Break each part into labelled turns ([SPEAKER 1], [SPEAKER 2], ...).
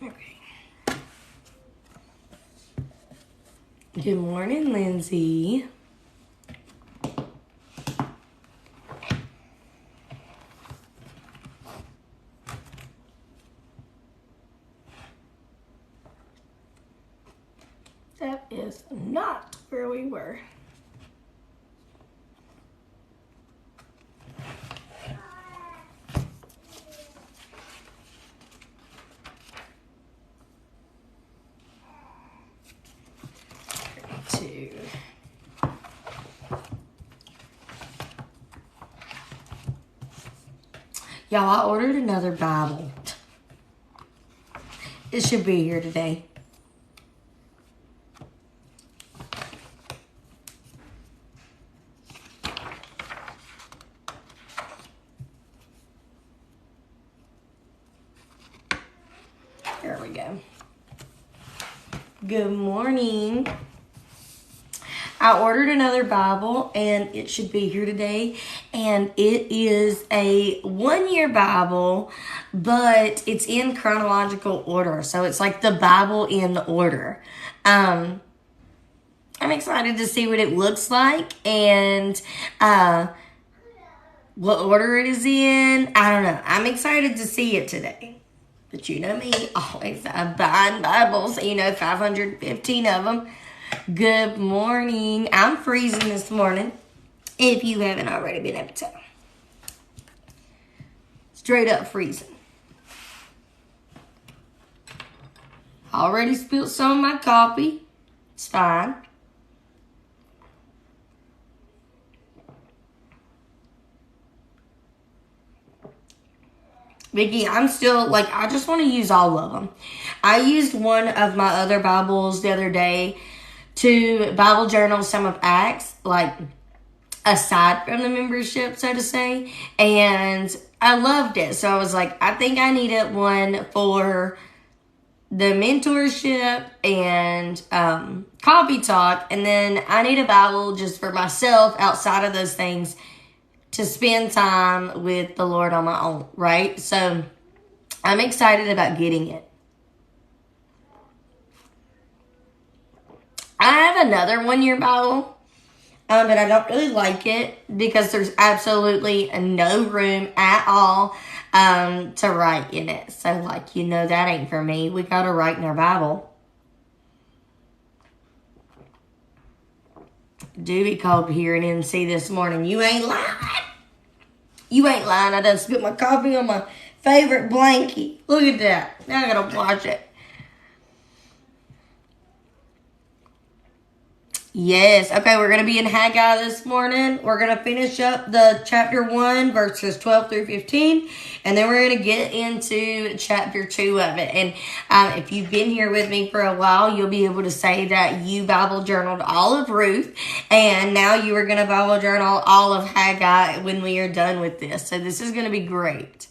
[SPEAKER 1] Okay. Good morning, Lindsay. That is not where we were. Y'all, I ordered another Bible. It should be here today. There we go. Good morning. I ordered another Bible and it should be here today. And it is a 1-year Bible, but it's in chronological order. So it's like the Bible in order. I'm excited to see what it looks like and what order it is in. I don't know. I'm excited to see it today. But you know me, always buying Bibles, 515 of them. Good morning. I'm freezing this morning, if you haven't already been able to tell. Straight up freezing. Already spilled some of my coffee. It's fine. Vicky, I'm still, I just want to use all of them. I used one of my other Bibles the other day to Bible journal some of Acts, aside from the membership, so to say. And I loved it. So I was like, I think I needed one for the mentorship and coffee talk. And then I need a Bible just for myself outside of those things to spend time with the Lord on my own, right? So I'm excited about getting it. I have another 1-year Bible, but I don't really like it because there's absolutely no room at all to write in it. So, that ain't for me. We got to write in our Bible. Dewey called here and NC this morning. You ain't lying. You ain't lying. I done spilled my coffee on my favorite blankie. Look at that. Now I got to wash it. Yes. Okay, we're going to be in Haggi this morning. We're going to finish up the chapter 1, verses 12 through 15. And then we're going to get into chapter 2 of it. And if you've been here with me for a while, you'll be able to say that you Bible journaled all of Ruth. And now you are going to Bible journal all of Haggi when we are done with this. So this is going to be great.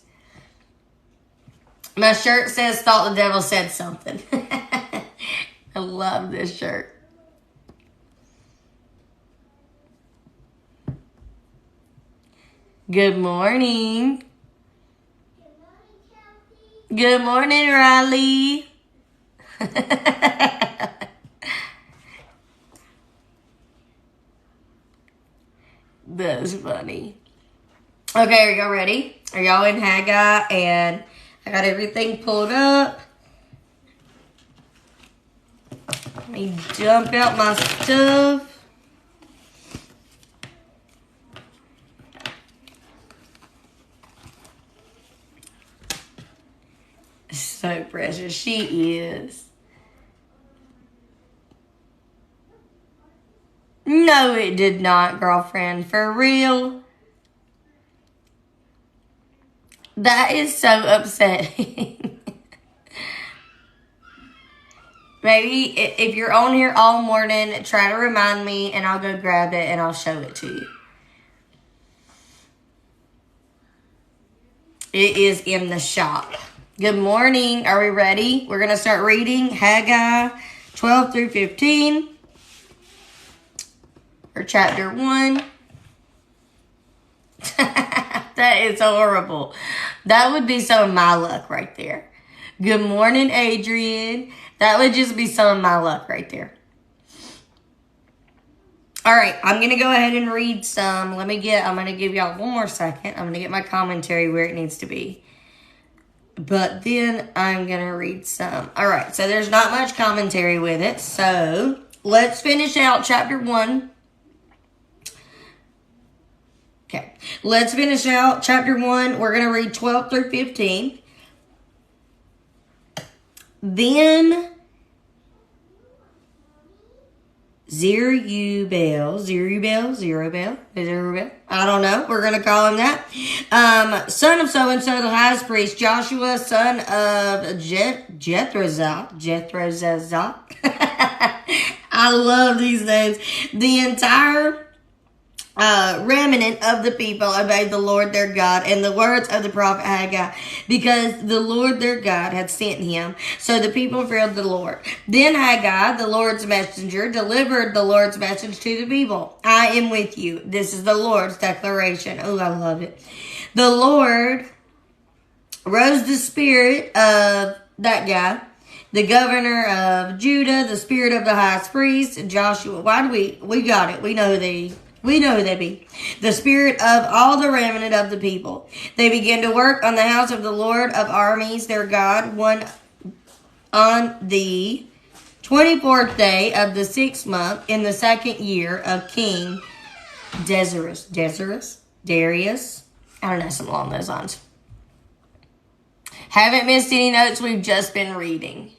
[SPEAKER 1] My shirt says, "Thought the devil said something." I love this shirt. Good morning. Good morning, Riley. That's funny. Okay, are y'all ready? Are y'all in Haggi? And I got everything pulled up. Let me dump out my stuff. So precious. She is. No, it did not, girlfriend. For real. That is so upsetting. Maybe if you're on here all morning, try to remind me and I'll go grab it and I'll show it to you. It is in the shop. Good morning. Are we ready? We're going to start reading Haggi 12 through 15. Or chapter 1. That is horrible. That would be some of my luck right there. Good morning, Adrian. That would just be some of my luck right there. All right, I'm going to go ahead and read some. I'm going to give y'all one more second. I'm going to get my commentary where it needs to be. But then I'm going to read some. All right, so there's not much commentary with it. So let's finish out chapter 1. Okay, let's finish out chapter 1. We're going to read 12 through 15. Then Zerubbabel, I don't know. We're going to call him that. Son of so-and-so, the highest priest, Joshua, son of Jethrozzah. I love these names. The entire remnant of the people obeyed the Lord their God and the words of the prophet Haggi, because the Lord their God had sent him. So the people feared the Lord. Then Haggi, the Lord's messenger, delivered the Lord's message to the people. I am with you. This is the Lord's declaration. Oh, I love it. The Lord rose the spirit of that guy, the governor of Judah, the spirit of the highest priest, Joshua. We got it. We know who they be. The spirit of all the remnant of the people. They began to work on the house of the Lord of armies, their God, on the 24th day of the 6th month in the 2nd year of King Darius. I don't know, something along those lines. Haven't missed any notes. We've just been reading.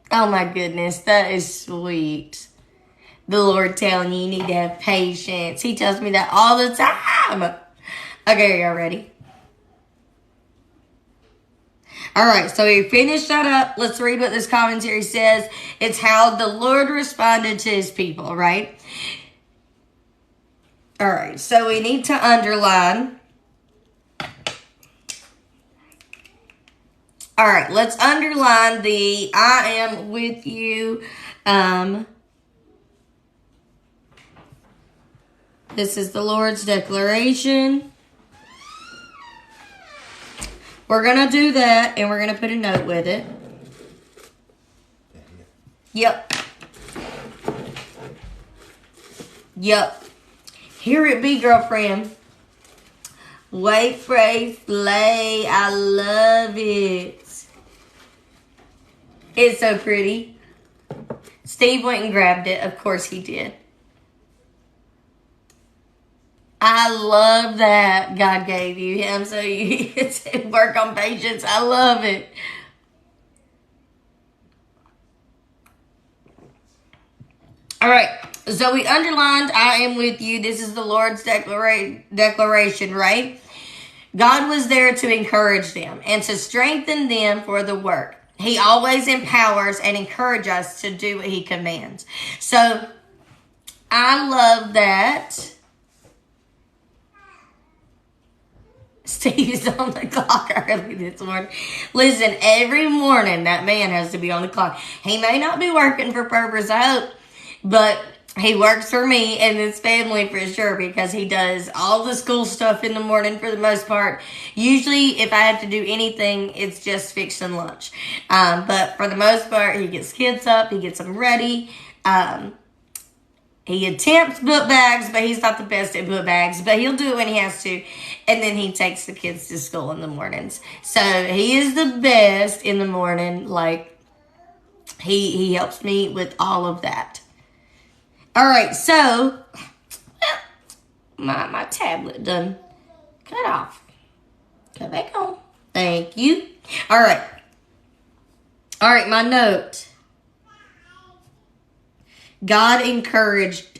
[SPEAKER 1] Oh my goodness, that is sweet. The Lord telling you need to have patience. He tells me that all the time. Okay, y'all ready? All right, so we finished that up. Let's read what this commentary says. It's how the Lord responded to his people, right? All right, so we need to underline. All right, let's underline the I am with you. This is the Lord's declaration. We're going to do that, and we're going to put a note with it. Yep. Here it be, girlfriend. Wait, pray, slay. I love it. It's so pretty. Steve went and grabbed it. Of course he did. I love that God gave you him so you can work on patience. I love it. All right. So we underlined, I am with you. This is the Lord's declaration, right? God was there to encourage them and to strengthen them for the work. He always empowers and encourages us to do what he commands. So I love that. Steve's on the clock early this morning. Listen, every morning that man has to be on the clock. He may not be working for Purpose, I hope, but he works for me and his family for sure, because he does all the school stuff in the morning for the most part. Usually, if I have to do anything, it's just fixing lunch. But for the most part, he gets kids up, he gets them ready. He attempts book bags, but he's not the best at book bags. But he'll do it when he has to. And then he takes the kids to school in the mornings. So he is the best in the morning. Like, he helps me with all of that. All right, so my tablet done cut off. Cut back on. Thank you. All right, my note. God encouraged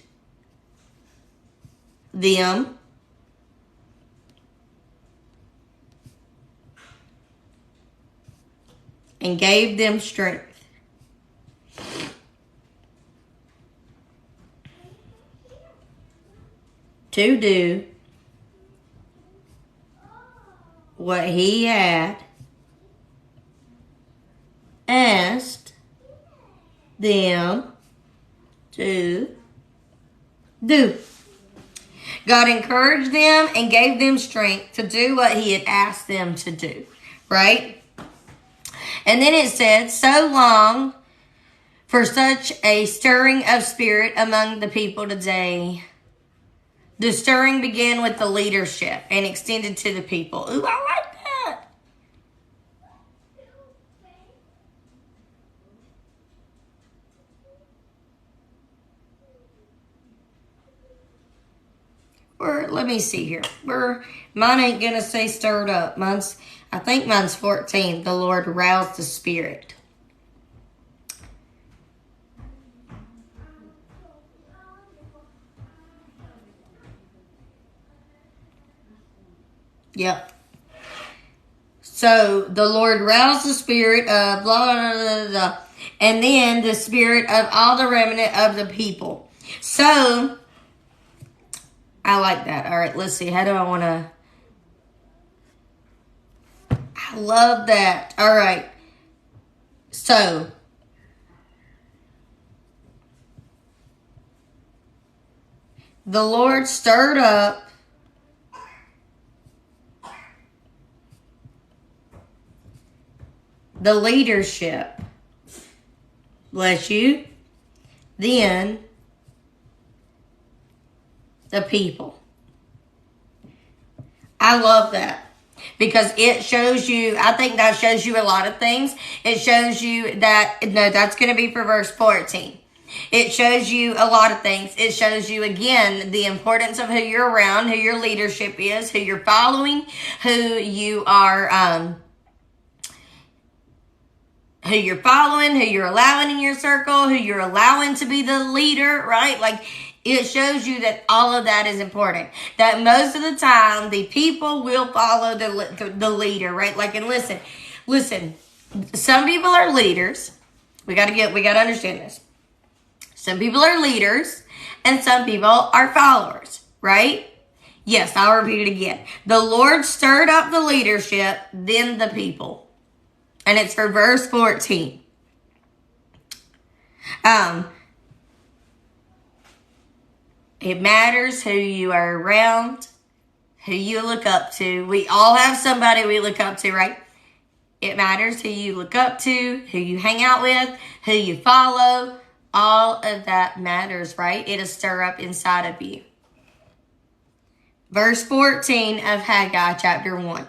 [SPEAKER 1] them and gave them strength to do what he had asked them to do. God encouraged them and gave them strength to do what he had asked them to do, right? And then it said, so long for such a stirring of spirit among the people today. The stirring began with the leadership and extended to the people. Ooh, I like that. Or let me see here. Mine ain't gonna say stirred up. I think mine's 14. The Lord roused the spirit. Yep. So the Lord roused the spirit of blah, blah, blah, blah, and then the spirit of all the remnant of the people. So I like that. All right, let's see. How do I want to? I love that. All right. So the Lord stirred up the leadership. Bless you. Then the people. I love that. Because it shows you, I think that shows you a lot of things. It shows you that, no, that's going to be for verse 14. It shows you a lot of things. It shows you, again, the importance of who you're around, who your leadership is, who you're following, who you're following, who you're allowing in your circle, who you're allowing to be the leader, right? Like, it shows you that all of that is important. That most of the time, the people will follow the leader, right? Like, and listen, some people are leaders. We got to understand this. Some people are leaders, and some people are followers, right? Yes, I'll repeat it again. The Lord stirred up the leadership, then the people. And it's for verse 14. It matters who you are around, who you look up to. We all have somebody we look up to, right? It matters who you look up to, who you hang out with, who you follow. All of that matters, right? It'll stir up inside of you. Verse 14 of Haggi chapter 1.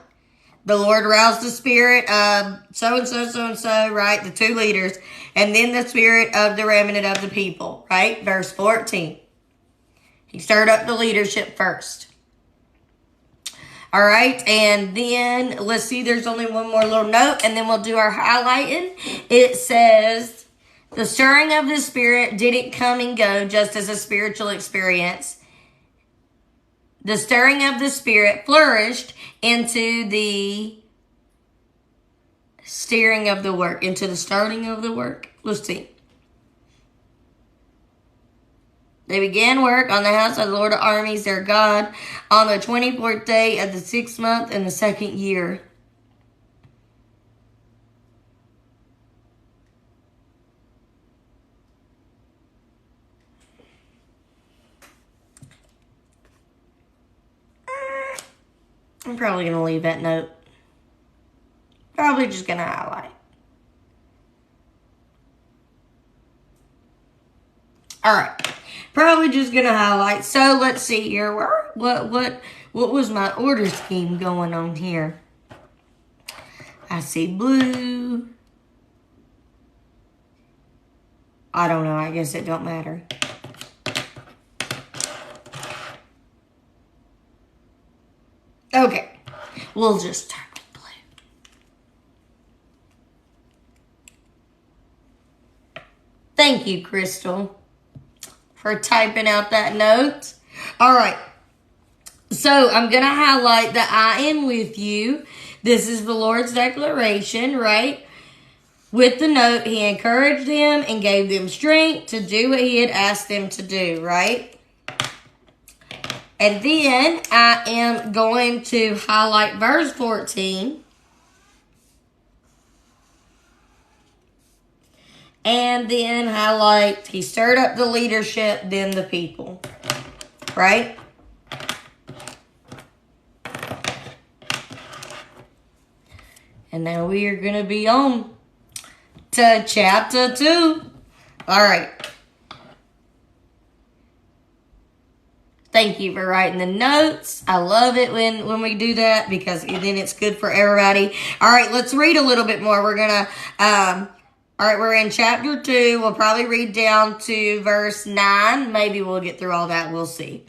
[SPEAKER 1] The Lord roused the spirit of so-and-so, right? The two leaders. And then the spirit of the remnant of the people, right? Verse 14. He stirred up the leadership first. All right. And then, let's see, there's only one more little note. And then we'll do our highlighting. It says, the stirring of the spirit didn't come and go just as a spiritual experience. The stirring of the spirit flourished into the steering of the work, into the starting of the work. Let's see. They began work on the house of the Lord of armies, their God, on the 24th day of the 6th month in the 2nd year. I'm probably going to leave that note. Probably just going to highlight. All right. Probably just going to highlight. So let's see here. What was my order scheme going on here? I see blue. I don't know. I guess it don't matter. Okay. We'll just start with blue. Thank you, Crystal, for typing out that note. All right. So I'm going to highlight that I am with you. This is the Lord's declaration, right? With the note, he encouraged them and gave them strength to do what he had asked them to do, right? And then I am going to highlight verse 14. And then highlight, he stirred up the leadership, then the people. Right? And now we are going to be on to chapter 2. All right. Thank you for writing the notes. I love it when we do that because then it's good for everybody. All right, let's read a little bit more. We're going to, all right, we're in chapter 2. We'll probably read down to verse 9. Maybe we'll get through all that. We'll see.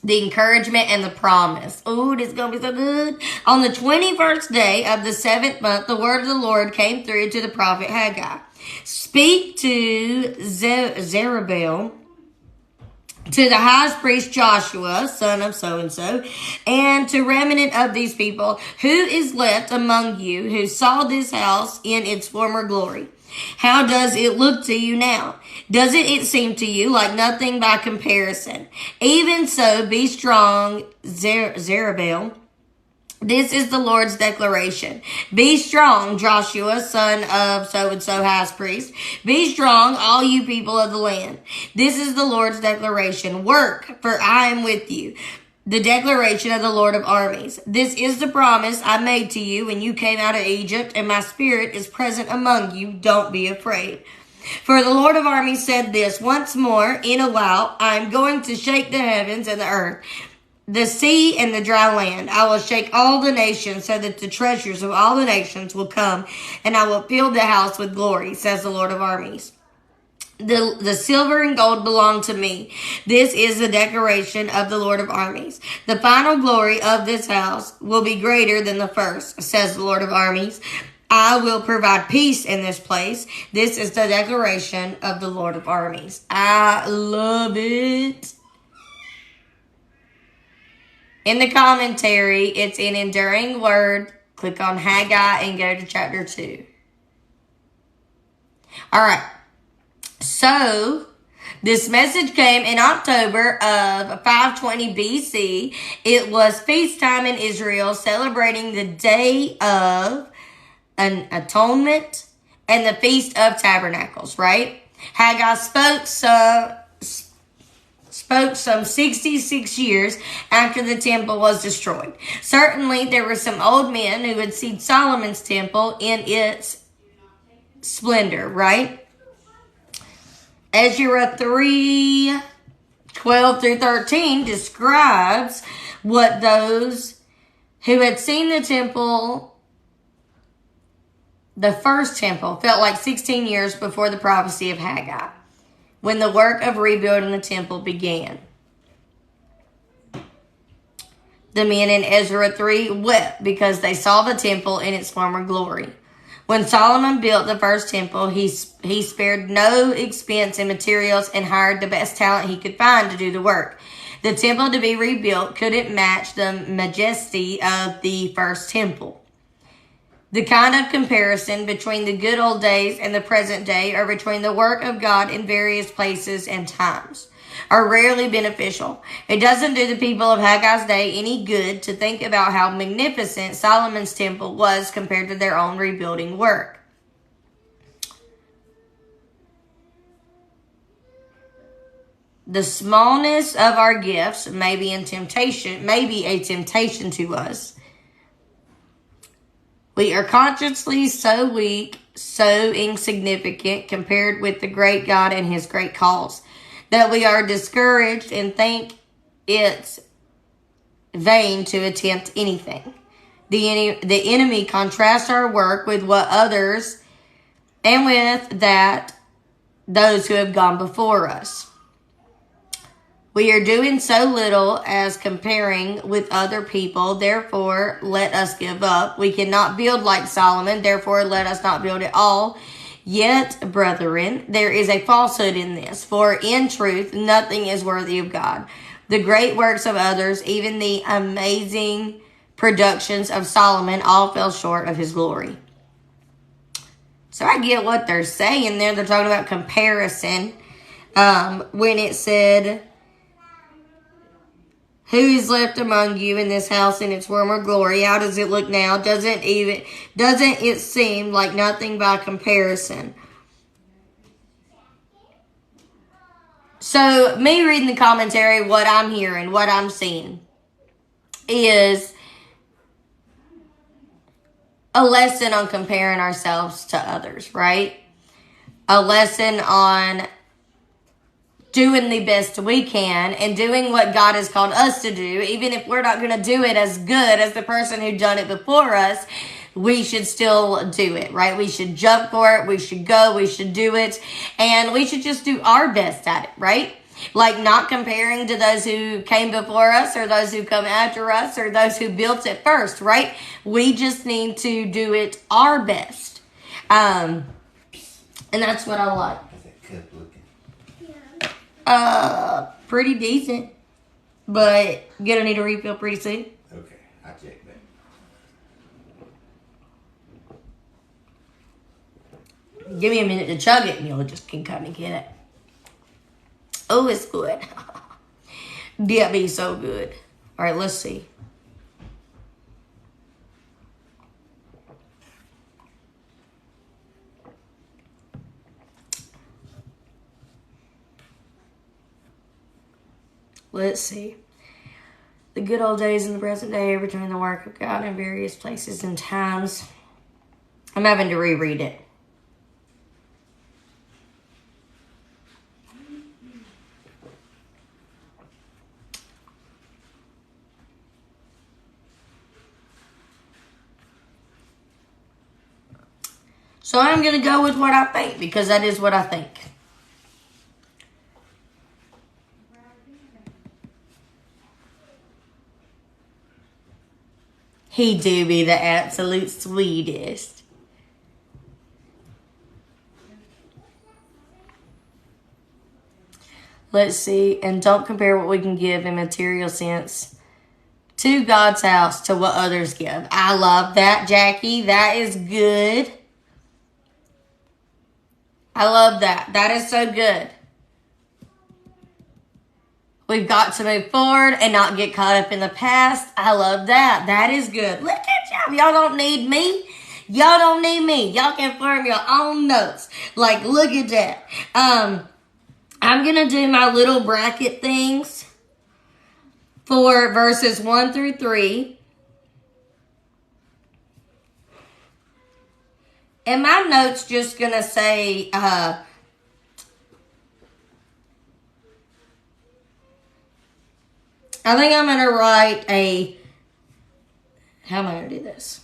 [SPEAKER 1] The encouragement and the promise. Oh, this is going to be so good. On the 21st day of the 7th month, the word of the Lord came through to the prophet Haggi. Speak to Zerubbabel, to the high priest Joshua, son of so-and-so, and to remnant of these people, who is left among you, who saw this house in its former glory. How does it look to you now? Doesn't it seem to you like nothing by comparison? Even so, be strong, Zerubbabel. This is the Lord's declaration. Be strong, Joshua, son of so-and-so high priest. Be strong, all you people of the land. This is the Lord's declaration. Work, for I am with you. The declaration of the Lord of armies. This is the promise I made to you when you came out of Egypt, and my spirit is present among you. Don't be afraid. For the Lord of armies said this, once more, in a while, I am going to shake the heavens and the earth, the sea and the dry land. I will shake all the nations so that the treasures of all the nations will come, and I will fill the house with glory, says the Lord of armies. The silver and gold belong to me. This is the declaration of the Lord of armies. The final glory of this house will be greater than the first, says the Lord of armies. I will provide peace in this place. This is the declaration of the Lord of armies. I love it. In the commentary, it's an enduring word. Click on Haggi and go to chapter 2. All right. So, this message came in October of 520 BC. It was feast time in Israel, celebrating the Day of an Atonement and the Feast of Tabernacles, right? Haggi spoke some 66 years after the temple was destroyed. Certainly, there were some old men who had seen Solomon's temple in its splendor, right? Ezra 3:12-13 describes what those who had seen the temple, the first temple, felt like 16 years before the prophecy of Haggi, when the work of rebuilding the temple began. The men in Ezra 3 wept because they saw the temple in its former glory. When Solomon built the first temple, he spared no expense in materials and hired the best talent he could find to do the work. The temple to be rebuilt couldn't match the majesty of the first temple. The kind of comparison between the good old days and the present day, or between the work of God in various places and times, are rarely beneficial. It doesn't do the people of Haggai's day any good to think about how magnificent Solomon's temple was compared to their own rebuilding work. The smallness of our gifts may be a temptation to us. We are consciously so weak, so insignificant compared with the great God and his great cause, that we are discouraged and think it's vain to attempt anything. The enemy contrasts our work with what others, and with that, those who have gone before us. We are doing so little as comparing with other people, therefore let us give up. We cannot build like Solomon, therefore let us not build at all. Yet, brethren, there is a falsehood in this, for in truth nothing is worthy of God. The great works of others, even the amazing productions of Solomon, all fell short of his glory. So I get what they're saying there. They're talking about comparison. When it said, who is left among you in this house in its former glory? How does it look now? Doesn't it seem like nothing by comparison? So, me reading the commentary, what I'm hearing, what I'm seeing, is a lesson on comparing ourselves to others, right? A lesson on doing the best we can and doing what God has called us to do. Even if we're not going to do it as good as the person who done it before us, we should still do it, right? We should jump for it. We should go. We should do it. And we should just do our best at it, right? Like not comparing to those who came before us or those who come after us or those who built it first, right? We just need to do it our best. And that's what I like.
[SPEAKER 2] Is that good looking?
[SPEAKER 1] Pretty decent. But gonna need a refill pretty soon.
[SPEAKER 2] Okay, I'll check that.
[SPEAKER 1] Give me a minute to chug it and you'll just can come and get it. Oh, it's good. That'd be so good. All right, let's see. Let's see. The good old days in the present day are doing the work of God in various places and times. I'm having to reread it. So I'm going to go with what I think because that is what I think. He do be the absolute sweetest. Let's see. And don't compare what we can give in material sense to God's house to what others give. I love that, Jackie. That is good. I love that. That is so good. We've got to move forward and not get caught up in the past. I love that. That is good. Look at y'all. Y'all don't need me. Y'all don't need me. Y'all can form your own notes. Like, look at that. I'm going to do my little bracket things for verses 1 through 3. And my note's just going to say, I think I'm going to write how am I going to do this?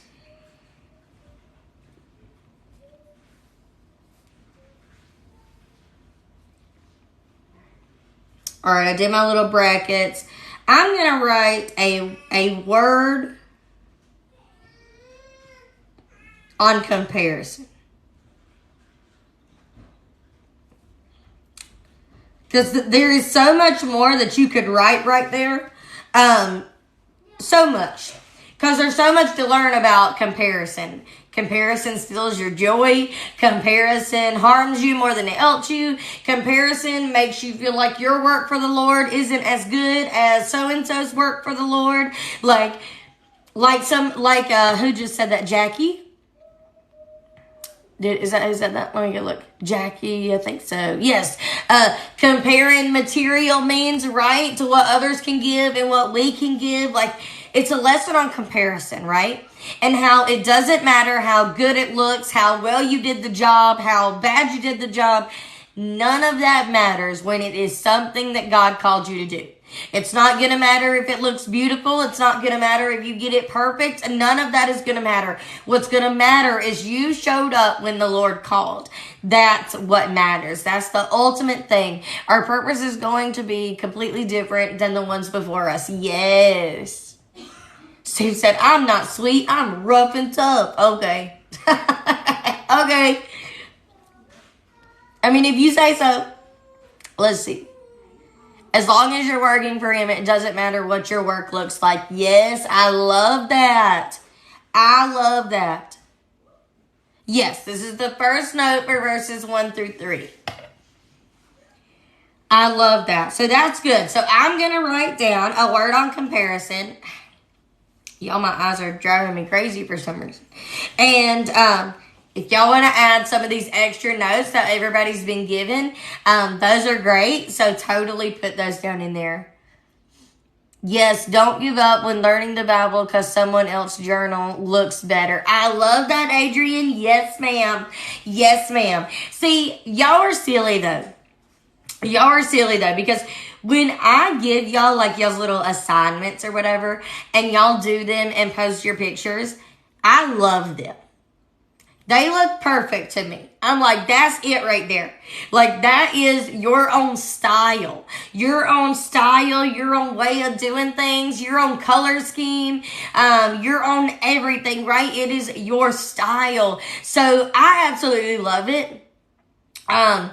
[SPEAKER 1] All right, I did my little brackets. I'm going to write a word on comparison. Because there is so much more that you could write right there. So much. Because there's so much to learn about comparison. Comparison steals your joy. Comparison harms you more than it helps you. Comparison makes you feel like your work for the Lord isn't as good as so-and-so's work for the Lord. Who just said that? Jackie? Is that? Let me go look. Jackie, I think so. Yes. Comparing material means, right, to what others can give and what we can give. Like, it's a lesson on comparison, right? And how it doesn't matter how good it looks, how well you did the job, how bad you did the job. None of that matters when it is something that God called you to do. It's not going to matter if it looks beautiful. It's not going to matter if you get it perfect. None of that is going to matter. What's going to matter is you showed up when the Lord called. That's what matters. That's the ultimate thing. Our purpose is going to be completely different than the ones before us. Yes. Steve said, I'm not sweet. I'm rough and tough. Okay. Okay. I mean, if you say so. Let's see. As long as you're working for Him, it doesn't matter what your work looks like. Yes, I love that. I love that. Yes, this is the first note for verses 1 through 3. I love that. So that's good. So I'm going to write down a word on comparison. Y'all, my eyes are driving me crazy for some reason. And if y'all want to add some of these extra notes that everybody's been given, those are great. So totally put those down in there. Yes, don't give up when learning the Bible because someone else's journal looks better. I love that, Adrian. Yes, ma'am. Yes, ma'am. See, y'all are silly though. Y'all are silly though, because when I give y'all like y'all's little assignments or whatever, and y'all do them and post your pictures, I love them. They look perfect to me. I'm like, that's it right there. Like, that is your own style. Your own style, your own way of doing things, your own color scheme, your own everything, right? It is your style. So I absolutely love it. And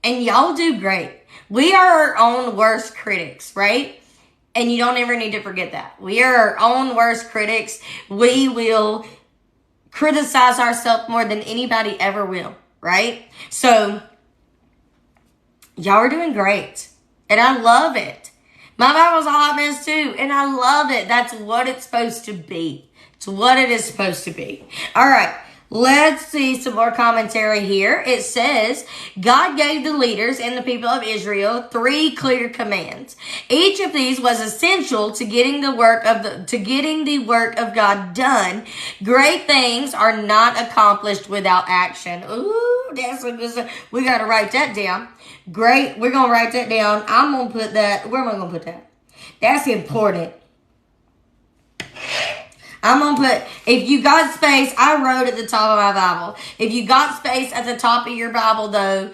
[SPEAKER 1] y'all do great. We are our own worst critics, right? And you don't ever need to forget that. We are our own worst critics. We will criticize ourselves more than anybody ever will, right? So, y'all are doing great. And I love it. My Bible's a hot mess too. And I love it. That's what it's supposed to be. It's what it is supposed to be. All right. Let's see some more commentary here. It says, God gave the leaders and the people of Israel 3 clear commands. Each of these was essential to getting the work of God done. Great things are not accomplished without action. Ooh, that's a good stuff. We got to write that down. Great. We're going to write that down. I'm going to put that. Where am I going to put that? That's important. I'm going to put, if you got space, I wrote at the top of my Bible. If you got space at the top of your Bible, though,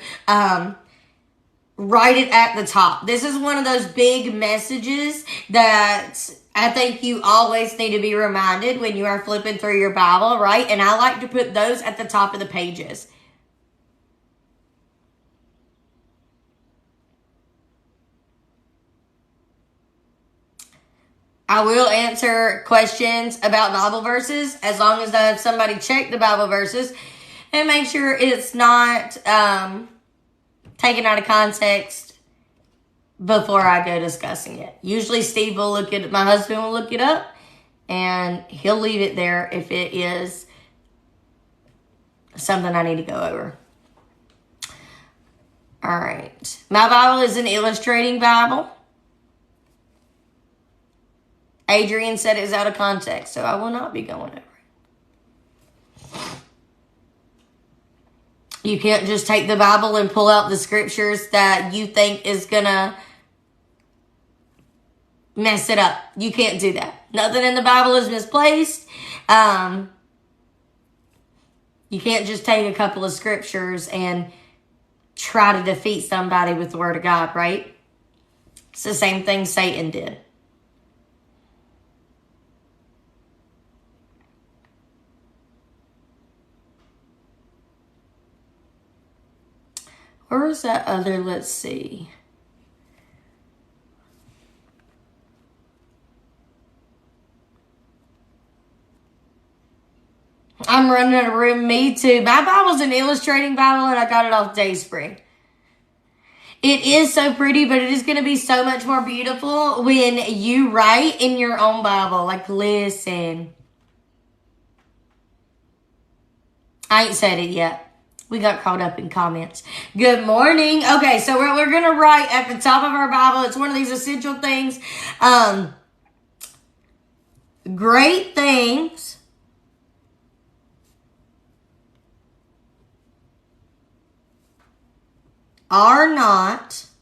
[SPEAKER 1] write it at the top. This is one of those big messages that I think you always need to be reminded when you are flipping through your Bible, right? And I like to put those at the top of the pages. I will answer questions about Bible verses as long as I have somebody check the Bible verses and make sure it's not taken out of context before I go discussing it. Usually Steve will look at it, my husband will look it up, and he'll leave it there if it is something I need to go over. All right. My Bible is an illustrating Bible. Adrian said it's out of context, so I will not be going over it. You can't just take the Bible and pull out the scriptures that you think is going to mess it up. You can't do that. Nothing in the Bible is misplaced. You can't just take a couple of scriptures and try to defeat somebody with the Word of God, right? It's the same thing Satan did. Where was that other? Let's see. I'm running out of room. Me too. My Bible's an illustrating Bible, and I got it off Dayspring. It is so pretty, but it is going to be so much more beautiful when you write in your own Bible. Like, listen. I ain't said it yet. We got caught up in comments. Good morning. Okay, so we're going to write at the top of our Bible. It's one of these essential things. Great things are not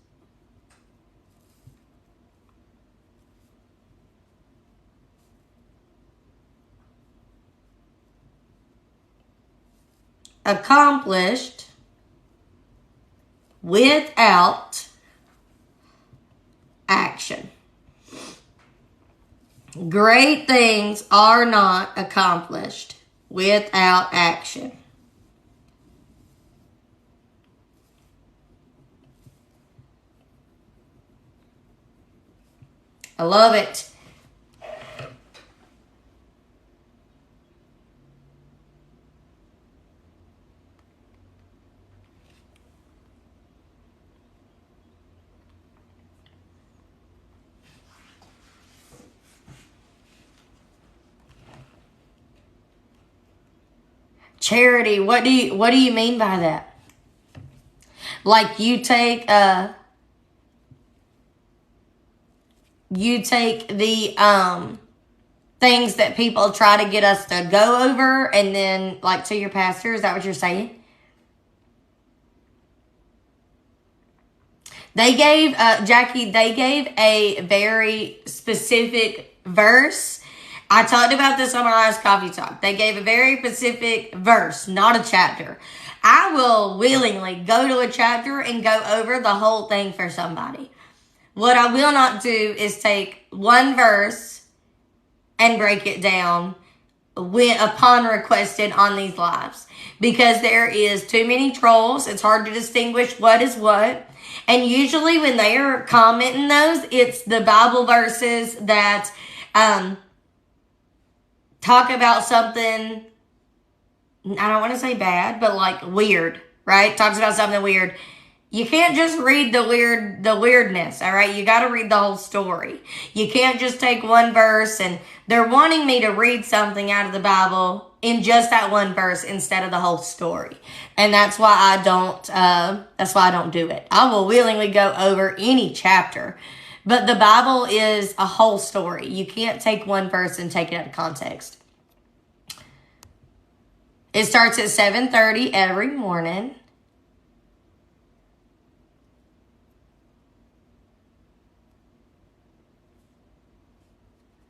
[SPEAKER 1] accomplished without action. Great things are not accomplished without action. I love it. Charity, what do you mean by that? Like you take you take the things that people try to get us to go over and then like to your pastor. Is that what you're saying? They gave, Jackie, they gave a very specific verse. I talked about this on my last coffee talk. They gave a very specific verse, not a chapter. I will willingly go to a chapter and go over the whole thing for somebody. What I will not do is take one verse and break it down upon requested on these lives. Because there is too many trolls. It's hard to distinguish what is what. And usually when they are commenting those, it's the Bible verses that talk about something, I don't want to say bad, but like weird, right? Talks about something weird. You can't just read the weirdness, all right? You got to read the whole story. You can't just take one verse, and they're wanting me to read something out of the Bible in just that one verse instead of the whole story. And that's why I don't do it. I will willingly go over any chapter. But the Bible is a whole story. You can't take one verse and take it out of context. It starts at 7:30 every morning.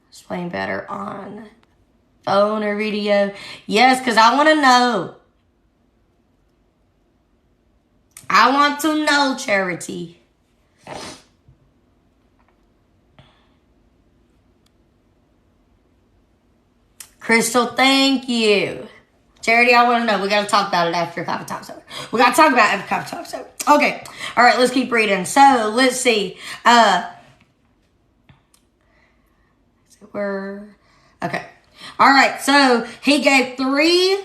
[SPEAKER 1] It's playing better on phone or video. Yes, because I want to know. I want to know, Charity. Crystal, thank you. Charity, I want to know. We got to talk about it after coffee talk's over. We got to talk about it after coffee talk's over. Okay. All right, let's keep reading. So, let's see. Okay. All right, so he gave 3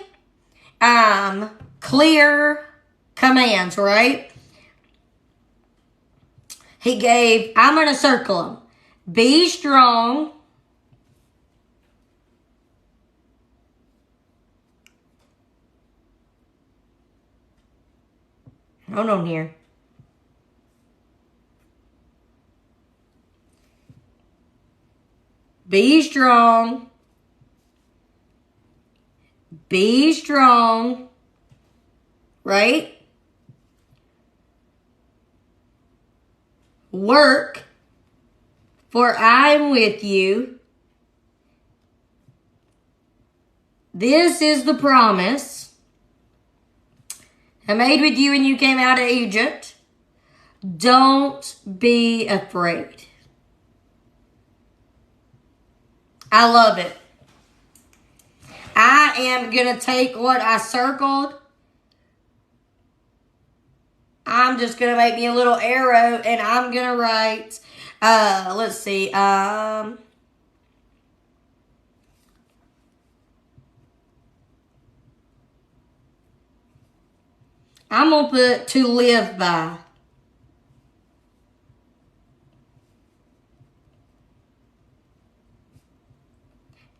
[SPEAKER 1] clear commands, right? He gave, I'm going to circle them. Be strong. Hold on here. Be strong. Be strong. Right? Work, for I am with you. This is the promise I made with you when you came out of Egypt. Don't be afraid. I love it. I am going to take what I circled. I'm just going to make me a little arrow and I'm going to write, let's see, I'm going to put to live by.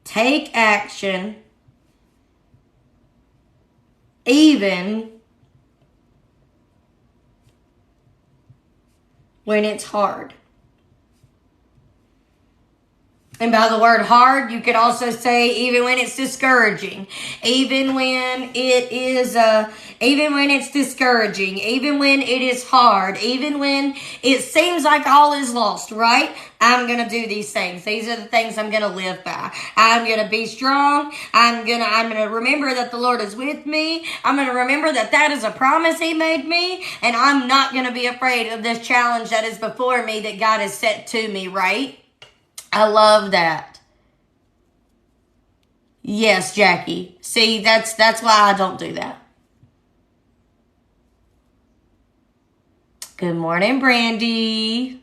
[SPEAKER 1] Take action, even when it's hard. And by the word hard, you could also say even when it's discouraging, even when it is, even when it's discouraging, even when it is hard, even when it seems like all is lost, right? I'm going to do these things. These are the things I'm going to live by. I'm going to be strong. I'm going to remember that the Lord is with me. I'm going to remember that that is a promise He made me. And I'm not going to be afraid of this challenge that is before me that God has set to me, right? I love that. Yes, Jackie. See, that's why I don't do that. Good morning, Brandy.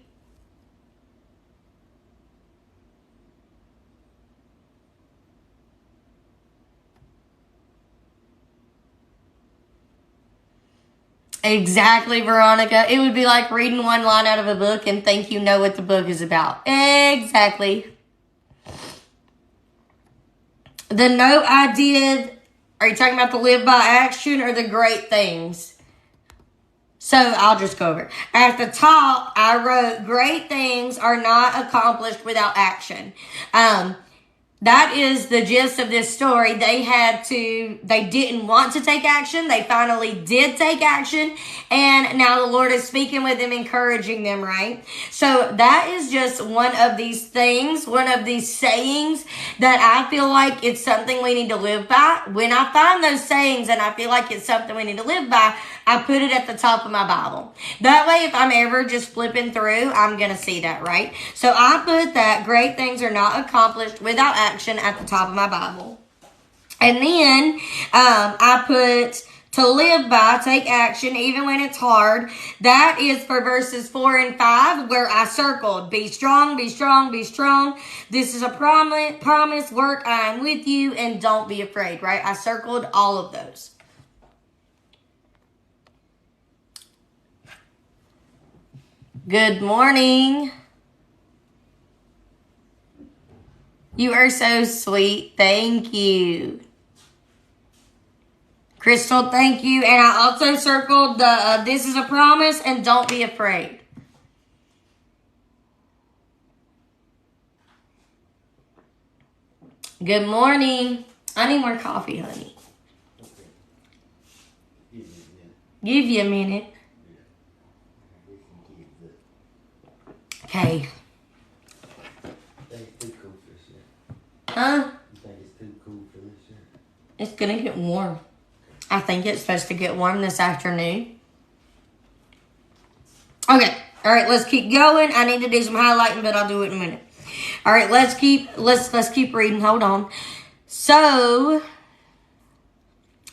[SPEAKER 1] Exactly, Veronica. It would be like reading one line out of a book and think you know what the book is about. Exactly. The note I did, are you talking about the live by action or the great things? So I'll just go over it. At the top, I wrote, great things are not accomplished without action. That is the gist of this story. They didn't want to take action. They finally did take action. And now the Lord is speaking with them, encouraging them, right? So that is just one of these things, one of these sayings that I feel like it's something we need to live by. When I find those sayings and I feel like it's something we need to live by, I put it at the top of my Bible. That way, if I'm ever just flipping through, I'm going to see that, right? So I put that great things are not accomplished without action at the top of my Bible. And then I put to live by, take action, even when it's hard. That is for verses 4 and 5, where I circled, be strong, be strong, be strong. This is a promise, work, I am with you, and don't be afraid, right? I circled all of those. Good morning. You are so sweet. Thank you. Crystal, thank you. And I also circled the this is a promise and don't be afraid. Good morning. I need more coffee, honey. Give you a minute. Okay.
[SPEAKER 2] It's too cool for this year.
[SPEAKER 1] Huh?
[SPEAKER 2] You think it's too cool for this year?
[SPEAKER 1] It's gonna get warm. I think it's supposed to get warm this afternoon. Okay. All right, let's keep going. I need to do some highlighting, but I'll do it in a minute. All right, let's keep reading. Hold on. So,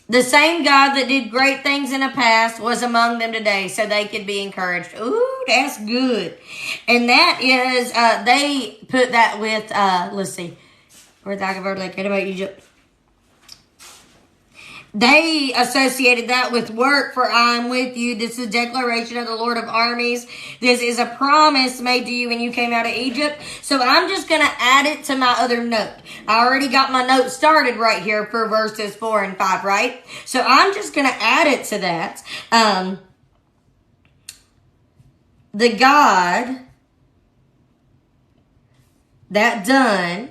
[SPEAKER 1] the same God that did great things in the past was among them today, so they could be encouraged. Ooh, that's good. And that is, they put that with, let's see. Where's that word like about Egypt? They associated that with work, for I am with you. This is a declaration of the Lord of armies. This is a promise made to you when you came out of Egypt. So I'm just going to add it to my other note. I already got my note started right here for verses 4 and 5, right? So I'm just going to add it to that. The God that done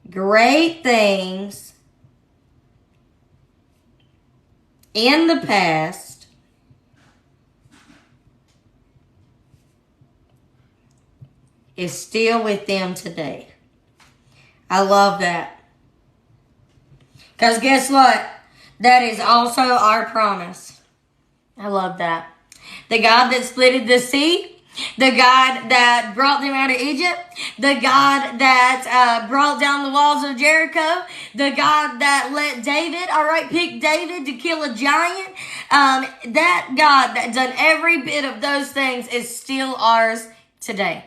[SPEAKER 1] great things in the past is still with them today. I love that. Because guess what? That is also our promise. I love that. The God that split the sea, the God that brought them out of Egypt, the God that brought down the walls of Jericho, the God that let David, pick David to kill a giant, that God that done every bit of those things is still ours today.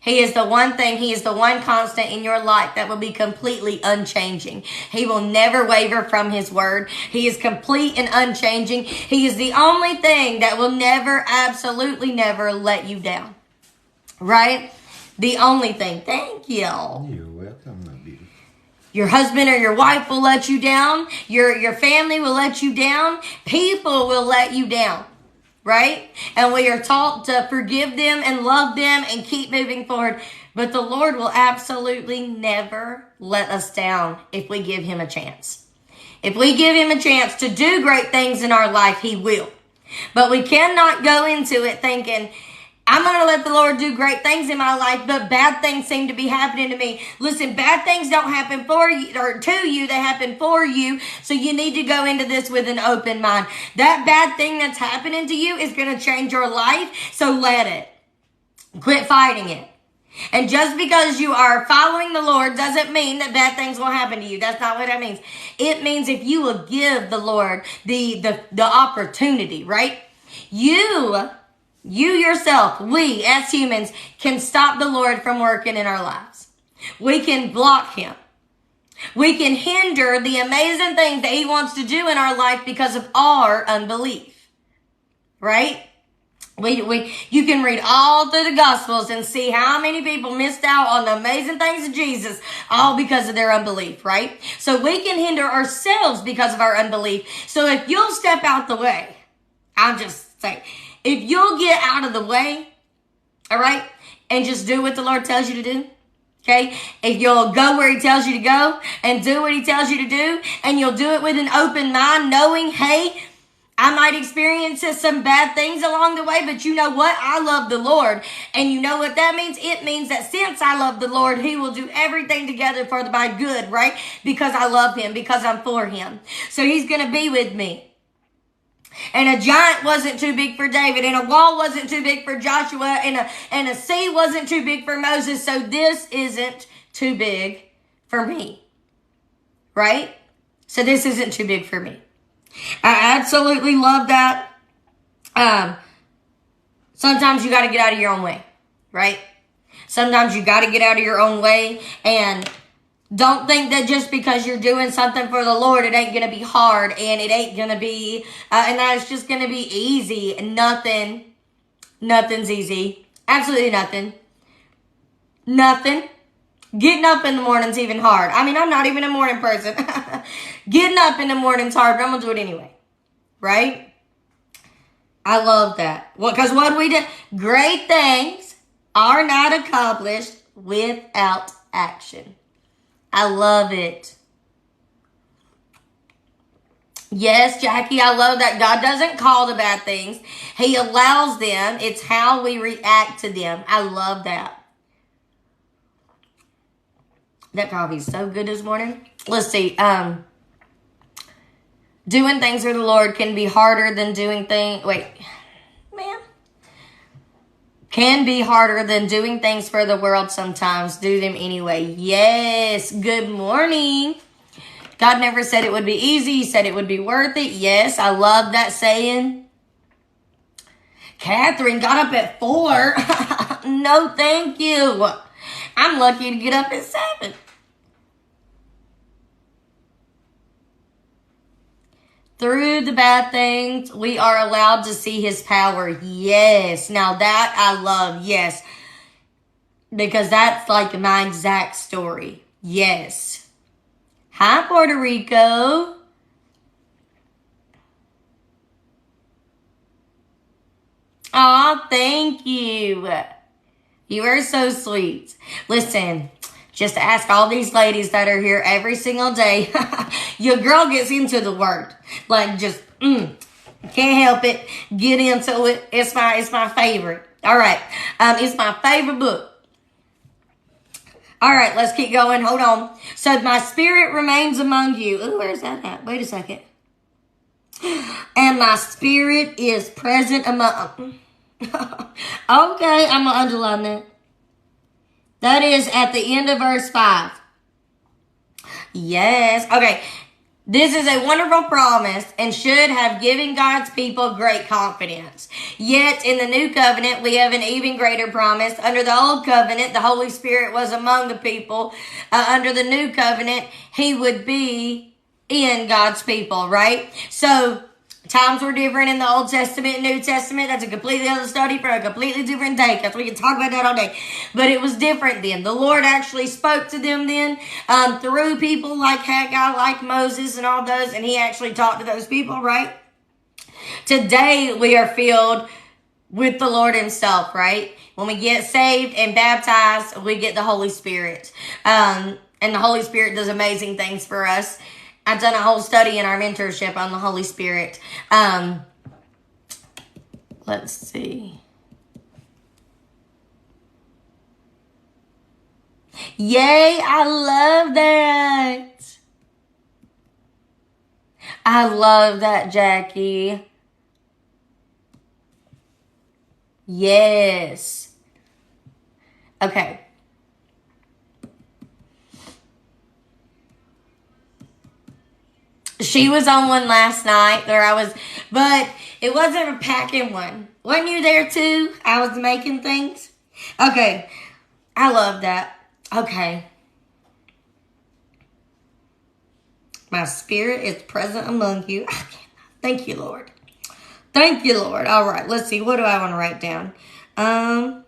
[SPEAKER 1] He is the one thing, He is the one constant in your life that will be completely unchanging. He will never waver from His word. He is complete and unchanging. He is the only thing that will never, absolutely never let you down. Right? The only thing. Thank you.
[SPEAKER 2] You're welcome, my beauty.
[SPEAKER 1] Your husband or your wife will let you down. Your family will let you down. People will let you down. Right? And we are taught to forgive them and love them and keep moving forward. But the Lord will absolutely never let us down if we give Him a chance. If we give Him a chance to do great things in our life, He will. But we cannot go into it thinking, I'm going to let the Lord do great things in my life, but bad things seem to be happening to me. Listen, bad things don't happen for you or to you. They happen for you. So you need to go into this with an open mind. That bad thing that's happening to you is going to change your life. So let it. Quit fighting it. And just because you are following the Lord doesn't mean that bad things will happen to you. That's not what that means. It means if you will give the Lord the opportunity, right? You yourself, we as humans can stop the Lord from working in our lives. We can block Him. We can hinder the amazing things that He wants to do in our life because of our unbelief. Right? You can read all through the Gospels and see how many people missed out on the amazing things of Jesus, all because of their unbelief, right? So we can hinder ourselves because of our unbelief. So if you'll step out the way, I'll just say, if you'll get out of the way, all right, and just do what the Lord tells you to do, okay? If you'll go where he tells you to go and do what he tells you to do, and you'll do it with an open mind, knowing, hey, I might experience some bad things along the way, but you know what? I love the Lord. And you know what that means? It means that since I love the Lord, he will do everything together for my good, right? Because I love him, because I'm for him. So he's going to be with me. And a giant wasn't too big for David, and a wall wasn't too big for Joshua, and a sea wasn't too big for Moses. So this isn't too big for me, right? So this isn't too big for me. I absolutely love that. Sometimes you got to get out of your own way, right? Sometimes you got to get out of your own way, and don't think that just because you're doing something for the Lord, it ain't going to be hard, and it ain't going to be, and that it's just going to be easy. Nothing's easy. Absolutely nothing. Nothing. Getting up in the morning's even hard. I mean, I'm not even a morning person. Getting up in the morning's hard, but I'm going to do it anyway. Right? I love that. Because what we do, great things are not accomplished without action. I love it. Yes, Jackie, I love that. God doesn't call the bad things. He allows them. It's how we react to them. I love that. That coffee's so good this morning. Let's see. Doing things for the Lord can be harder than doing things. Wait, man. Can be harder than doing things for the world sometimes. Do them anyway. Yes. Good morning. God never said it would be easy. He said it would be worth it. Yes, I love that saying. Catherine got up at 4. No, thank you. I'm lucky to get up at 7. Through the bad things, we are allowed to see his power. Yes. Now that I love. Yes. Because that's like my exact story. Yes. Hi, Puerto Rico. Aw, thank you. You are so sweet. Listen, just ask all these ladies that are here every single day. Your girl gets into the word. Like just, can't help it. Get into it. It's my favorite. All right. It's my favorite book. All right, let's keep going. Hold on. So my spirit remains among you. Ooh, where's that at? Wait a second. And my spirit is present among. Okay, I'm going to underline that. That is at the end of verse 5. Yes. Okay. This is a wonderful promise and should have given God's people great confidence. Yet in the new covenant, we have an even greater promise. Under the old covenant, the Holy Spirit was among the people. Under the new covenant, he would be in God's people, right? So times were different in the Old Testament and New Testament. That's a completely other study for a completely different day, because we can talk about that all day. But it was different then. The Lord actually spoke to them then through people like Haggi, like Moses and all those, and he actually talked to those people, right? Today we are filled with the Lord himself, right? When we get saved and baptized, we get the Holy Spirit. And the Holy Spirit does amazing things for us. I've done a whole study in our mentorship on the Holy Spirit. Let's see. Yay, I love that. I love that, Jackie. Yes. Okay. She was on one last night, but it wasn't a packing one. Weren't you there too? I was making things. Okay. I love that. Okay. My spirit is present among you. Thank you, Lord. Thank you, Lord. All right, let's see. What do I want to write down? I'm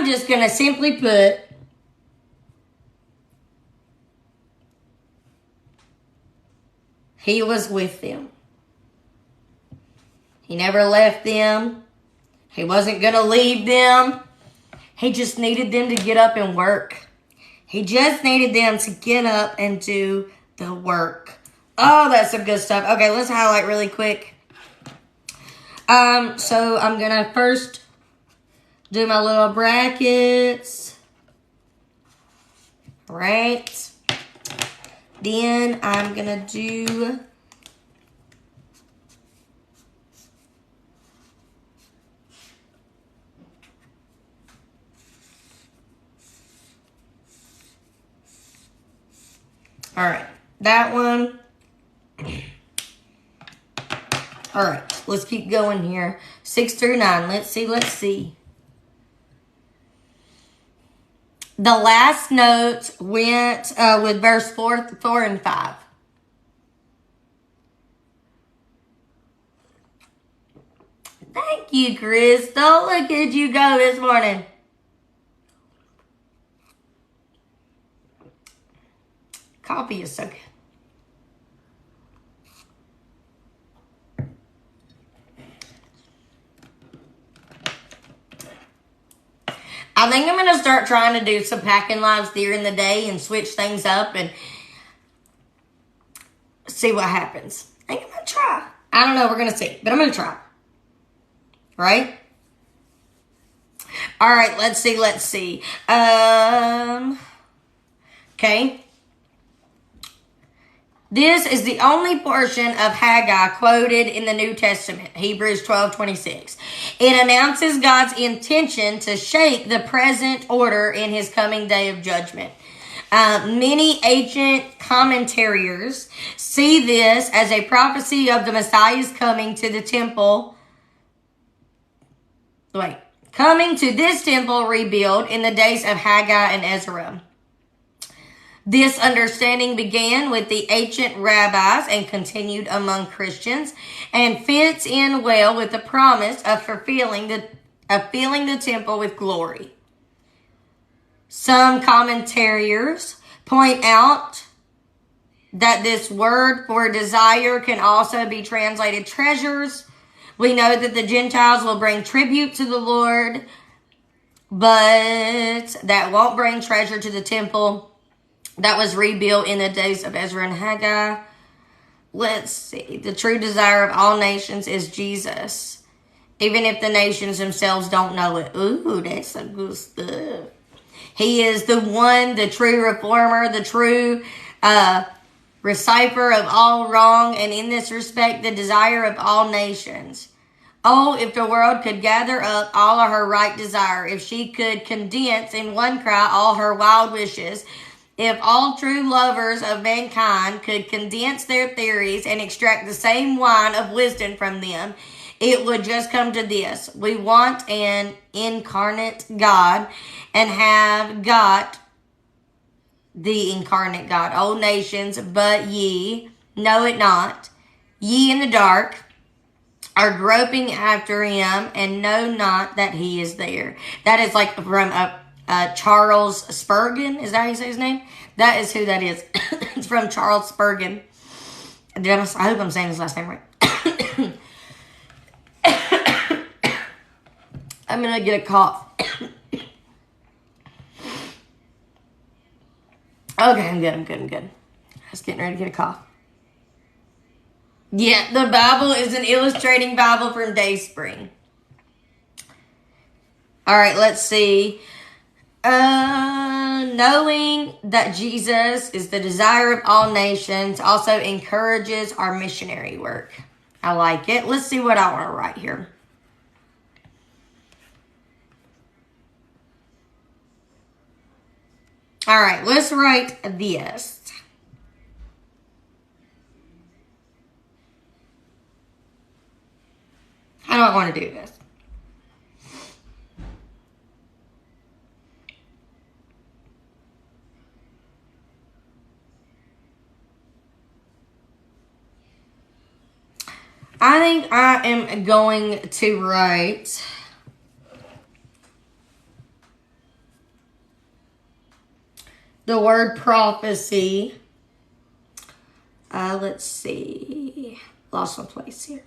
[SPEAKER 1] just going to simply put He was with them. He never left them. He wasn't going to leave them. He just needed them to get up and work. He just needed them to get up and do the work. Oh, that's some good stuff. Okay, let's highlight really quick. So I'm going to first do my little brackets. Right. Then I'm going to do all right, that one. All right, let's keep going here. 6 through 9. Let's see. The last note went with verse 4 and 5. Thank you, Crystal. Look at you go this morning. Coffee is so good. I think I'm going to start trying to do some packing lives during the day and switch things up and see what happens. I think I'm going to try. I don't know. We're going to see. But I'm going to try. Right? All right. Let's see. Okay. This is the only portion of Haggi quoted in the New Testament, Hebrews 12:26. It announces God's intention to shake the present order in his coming day of judgment. Many ancient commentators see this as a prophecy of the Messiah's coming to the temple. Coming to this temple rebuild in the days of Haggi and Ezra. This understanding began with the ancient rabbis and continued among Christians and fits in well with the promise of filling the temple with glory. Some commentators point out that this word for desire can also be translated treasures. We know that the Gentiles will bring tribute to the Lord, but that won't bring treasure to the temple that was rebuilt in the days of Ezra and Haggi. Let's see. The true desire of all nations is Jesus, even if the nations themselves don't know it. Ooh, that's some good stuff. He is the one, the true reformer, the true recipher of all wrong, and in this respect, the desire of all nations. Oh, if the world could gather up all of her right desire, if she could condense in one cry all her wild wishes, if all true lovers of mankind could condense their theories and extract the same wine of wisdom from them, it would just come to this. We want an incarnate God and have got the incarnate God. O nations, but ye know it not. Ye in the dark are groping after him and know not that he is there. That is like from Charles Spurgeon. Is that how you say his name? That is who that is. It's from Charles Spurgeon. I hope I'm saying his last name right. I'm going to get a cough. Okay, I'm good. I was getting ready to get a cough. Yeah, the Bible is an illustrating Bible from Dayspring. All right, let's see. Knowing that Jesus is the desire of all nations also encourages our missionary work. I like it. Let's see what I want to write here. All right, let's write this. I don't want to do this. I think I am going to write the word prophecy. Let's see. Lost my place here.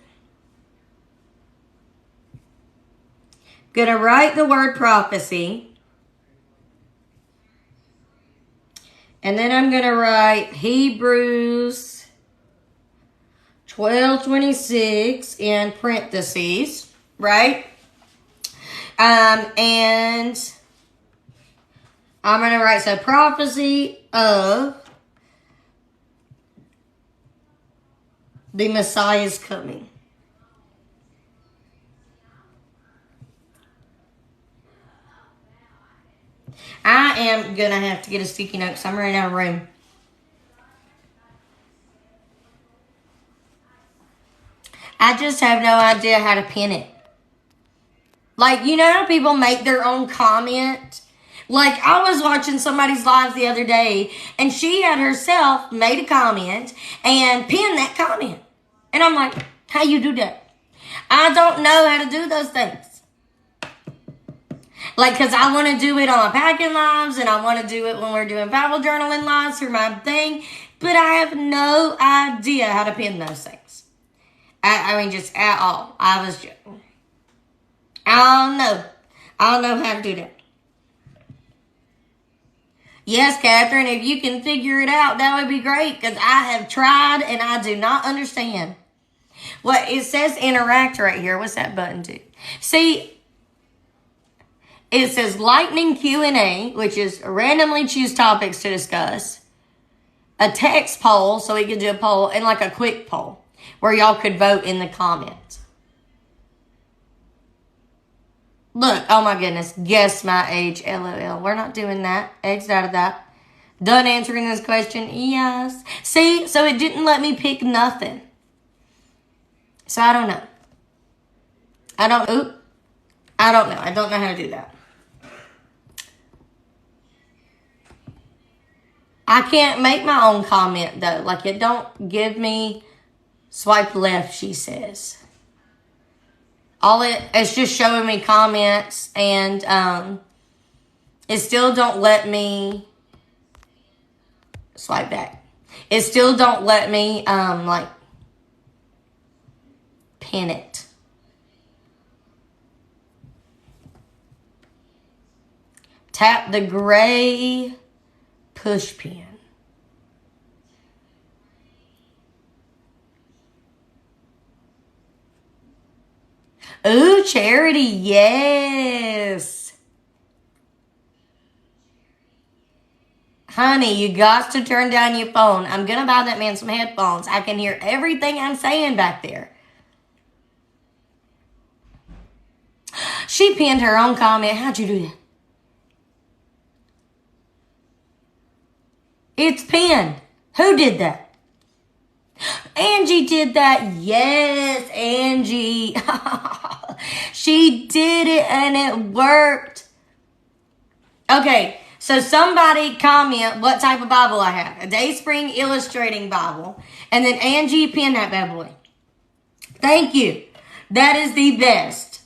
[SPEAKER 1] Gonna write the word prophecy. And then I'm gonna write Hebrews 12:26 in parentheses, right? And I'm gonna write some prophecy of the Messiah's coming. I am going to have to get a sticky note because I'm running out of room. I just have no idea how to pin it. Like, you know how people make their own comment? Like, I was watching somebody's live the other day, and she had herself made a comment and pinned that comment. And I'm like, how you do that? I don't know how to do those things. Like, because I want to do it on my packing lives, and I want to do it when we're doing Bible journaling lives for my thing, but I have no idea how to pin those things. I mean, just at all. I don't know. I don't know how to do that. Yes, Catherine, if you can figure it out, that would be great, because I have tried, and I do not understand. Well, it says interact right here. What's that button do? See, it says lightning Q&A, which is randomly choose topics to discuss. A text poll, so we could do a poll, and like a quick poll where y'all could vote in the comments. Look, oh my goodness, guess my age, LOL. We're not doing that. Exit out of that. Done answering this question? Yes. See, so it didn't let me pick nothing. So I don't know. I don't know. I don't know how to do that. I can't make my own comment though. Like, it don't give me swipe left, she says. It's just showing me comments, and it still don't let me swipe back. It still don't let me like pin it. Tap the gray push pin. Ooh, charity, yes. Honey, you got to turn down your phone. I'm going to buy that man some headphones. I can hear everything I'm saying back there. She pinned her own comment. How'd you do that? It's pinned. Who did that? Angie did that. Yes, Angie. She did it and it worked. Okay, so somebody comment what type of Bible I have. A Dayspring Illustrating Bible. And then Angie pinned that bad boy. Thank you. That is the best.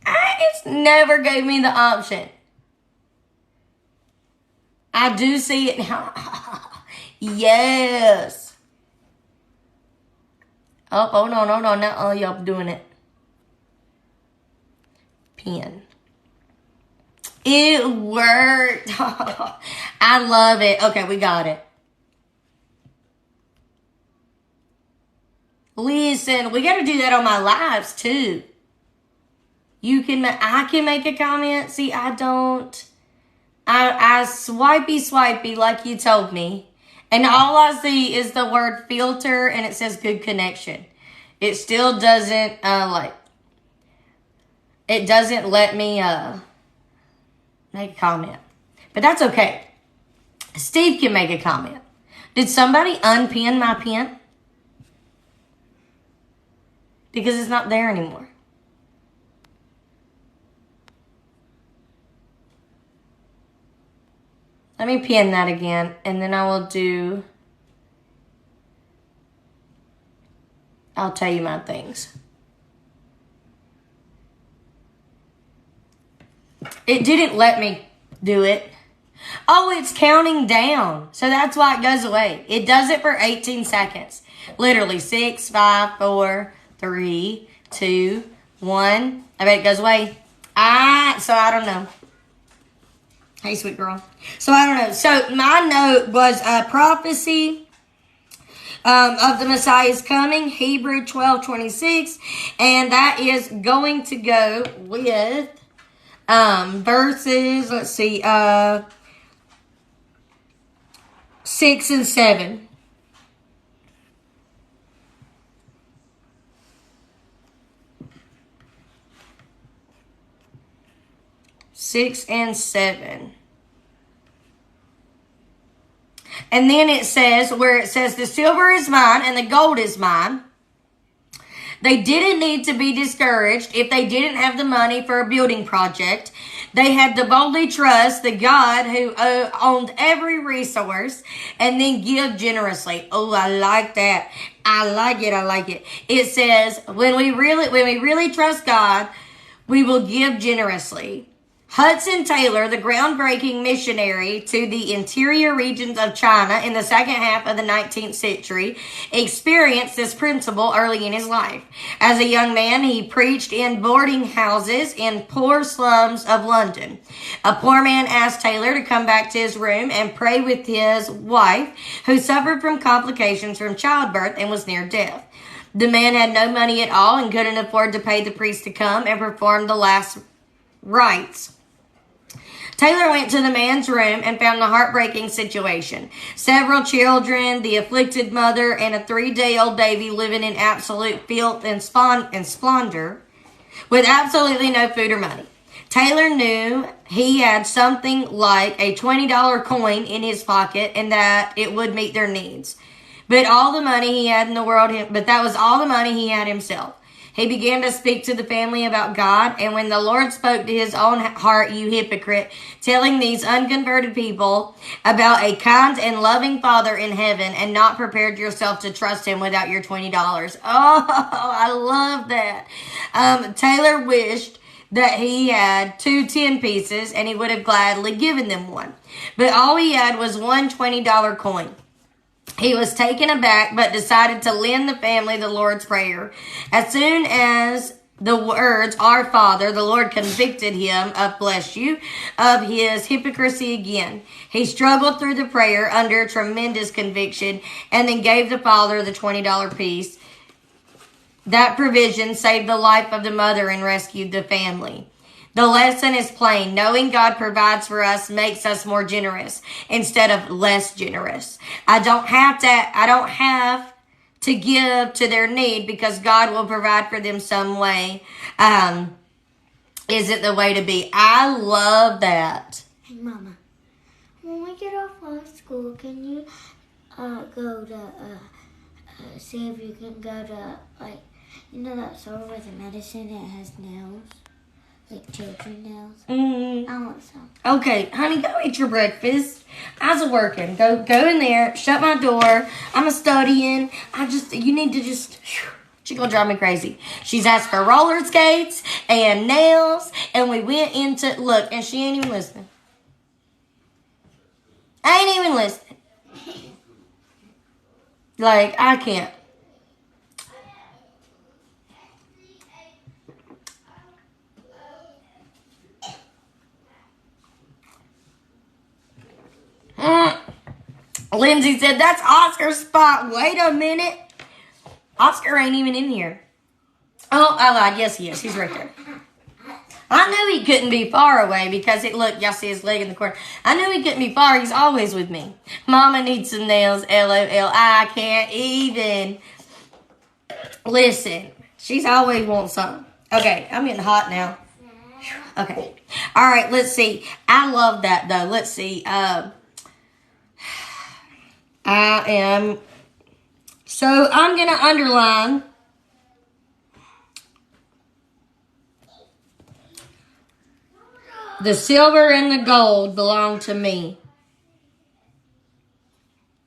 [SPEAKER 1] It never gave me the option. I do see it now. Yes. Oh, no. Now y'all doing it. Pin. It worked. I love it. Okay, we got it. Listen, we got to do that on my lives too. I can make a comment. See, I don't. I swipey like you told me. And all I see is the word filter and it says good connection. It still doesn't, it doesn't let me, make a comment. But that's okay. Steve can make a comment. Did somebody unpin my pin? Because it's not there anymore. Let me pin that again, and then I will do I'll tell you my things. It didn't let me do it. Oh, it's counting down. So that's why it goes away. It does it for 18 seconds. Literally 6, 5, 4, 3, 2, 1. I bet it goes away. So I don't know. Hey, sweet girl. So I don't know. So my note was a prophecy of the Messiah's coming, Hebrew 12:26, and that is going to go with verses, let's see, 6 and 7. Six and 7. And then it says, where it says, the silver is mine and the gold is mine. They didn't need to be discouraged if they didn't have the money for a building project. They had to boldly trust the God who owned every resource and then give generously. Oh, I like that. I like it. It says, when we really trust God, we will give generously. Hudson Taylor, the groundbreaking missionary to the interior regions of China in the second half of the 19th century, experienced this principle early in his life. As a young man, he preached in boarding houses in poor slums of London. A poor man asked Taylor to come back to his room and pray with his wife, who suffered from complications from childbirth and was near death. The man had no money at all and couldn't afford to pay the priest to come and perform the last rites. Taylor went to the man's room and found the heartbreaking situation. Several children, the afflicted mother, and a 3-day-old baby living in absolute filth and splendor with absolutely no food or money. Taylor knew he had something like a $20 coin in his pocket and that it would meet their needs. But all the money he had in the world, that was all the money he had himself. He began to speak to the family about God, and when the Lord spoke to his own heart, you hypocrite, telling these unconverted people about a kind and loving Father in heaven and not prepared yourself to trust him without your $20. Oh, I love that. Taylor wished that he had 2 10 pieces, and he would have gladly given them one. But all he had was one $20 coin. He was taken aback, but decided to lend the family the Lord's Prayer. As soon as the words, Our Father, the Lord convicted him of, bless you, of his hypocrisy again. He struggled through the prayer under tremendous conviction and then gave the father the $20 piece. That provision saved the life of the mother and rescued the family. The lesson is plain. Knowing God provides for us makes us more generous instead of less generous. I don't have to give to their need because God will provide for them some way. Is it the way to be? I love that.
[SPEAKER 3] Hey, Mama, when we get off of school, can you go to see if you can go to, like, you know that store with the medicine that has nails? Like children nails. I want some.
[SPEAKER 1] Okay, honey, go eat your breakfast. I was working. Go in there. Shut my door. I'm studying. You need to just. She's gonna drive me crazy. She's asked for roller skates and nails, and we went into look, and she ain't even listening. I ain't even listening. Like I can't. Lindsay said, that's Oscar's spot. Wait a minute. Oscar ain't even in here. Oh, I lied. Yes, he is. He's right there. I knew he couldn't be far away because look, y'all see his leg in the corner. I knew he couldn't be far. He's always with me. Mama needs some nails. LOL. I can't even. Listen. She's always wants something. Okay, I'm getting hot now. Okay. All right, let's see. I love that, though. Let's see. So I'm going to underline the silver and the gold belong to me.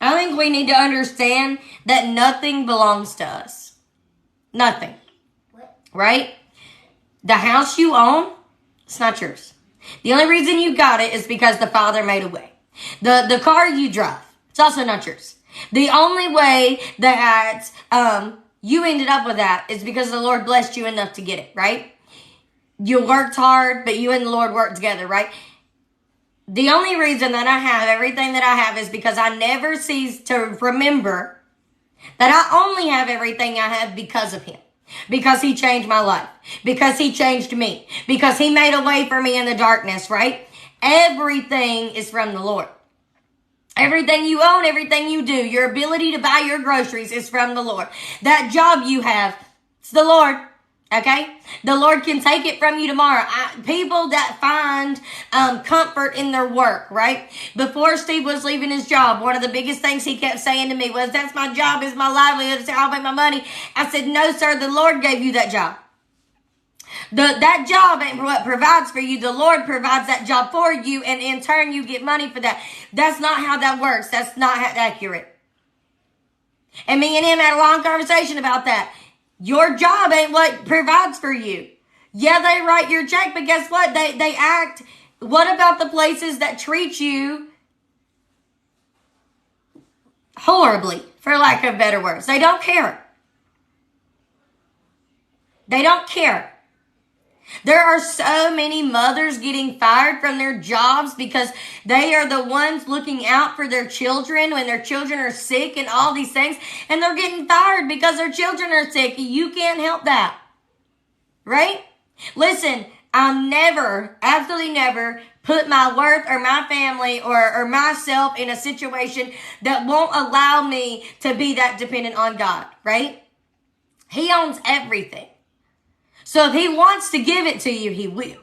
[SPEAKER 1] I think we need to understand that nothing belongs to us. Nothing.
[SPEAKER 3] What?
[SPEAKER 1] Right? The house you own, it's not yours. The only reason you got it is because the Father made a way. The car you drive, it's also not yours. The only way that you ended up with that is because the Lord blessed you enough to get it, right? You worked hard, but you and the Lord worked together, right? The only reason that I have everything that I have is because I never cease to remember that I only have everything I have because of Him. Because He changed my life. Because He changed me. Because He made a way for me in the darkness, right? Everything is from the Lord. Everything you own, everything you do, your ability to buy your groceries is from the Lord. That job you have, it's the Lord. Okay? The Lord can take it from you tomorrow. People that find comfort in their work, right? Before Steve was leaving his job, one of the biggest things he kept saying to me was, that's my job, it's my livelihood, it's how I make my money. I said, no, sir, the Lord gave you that job. That job ain't what provides for you. The Lord provides that job for you, and in turn, you get money for that. That's not how that works. That's not accurate. And me and him had a long conversation about that. Your job ain't what provides for you. Yeah, they write your check, but guess what? They act. What about the places that treat you horribly, for lack of better words? They don't care. They don't care. There are so many mothers getting fired from their jobs because they are the ones looking out for their children when their children are sick and all these things. And they're getting fired because their children are sick. You can't help that. Right? Listen, I'll never, absolutely never put my worth or my family or myself in a situation that won't allow me to be that dependent on God. Right? He owns everything. So if He wants to give it to you, He will.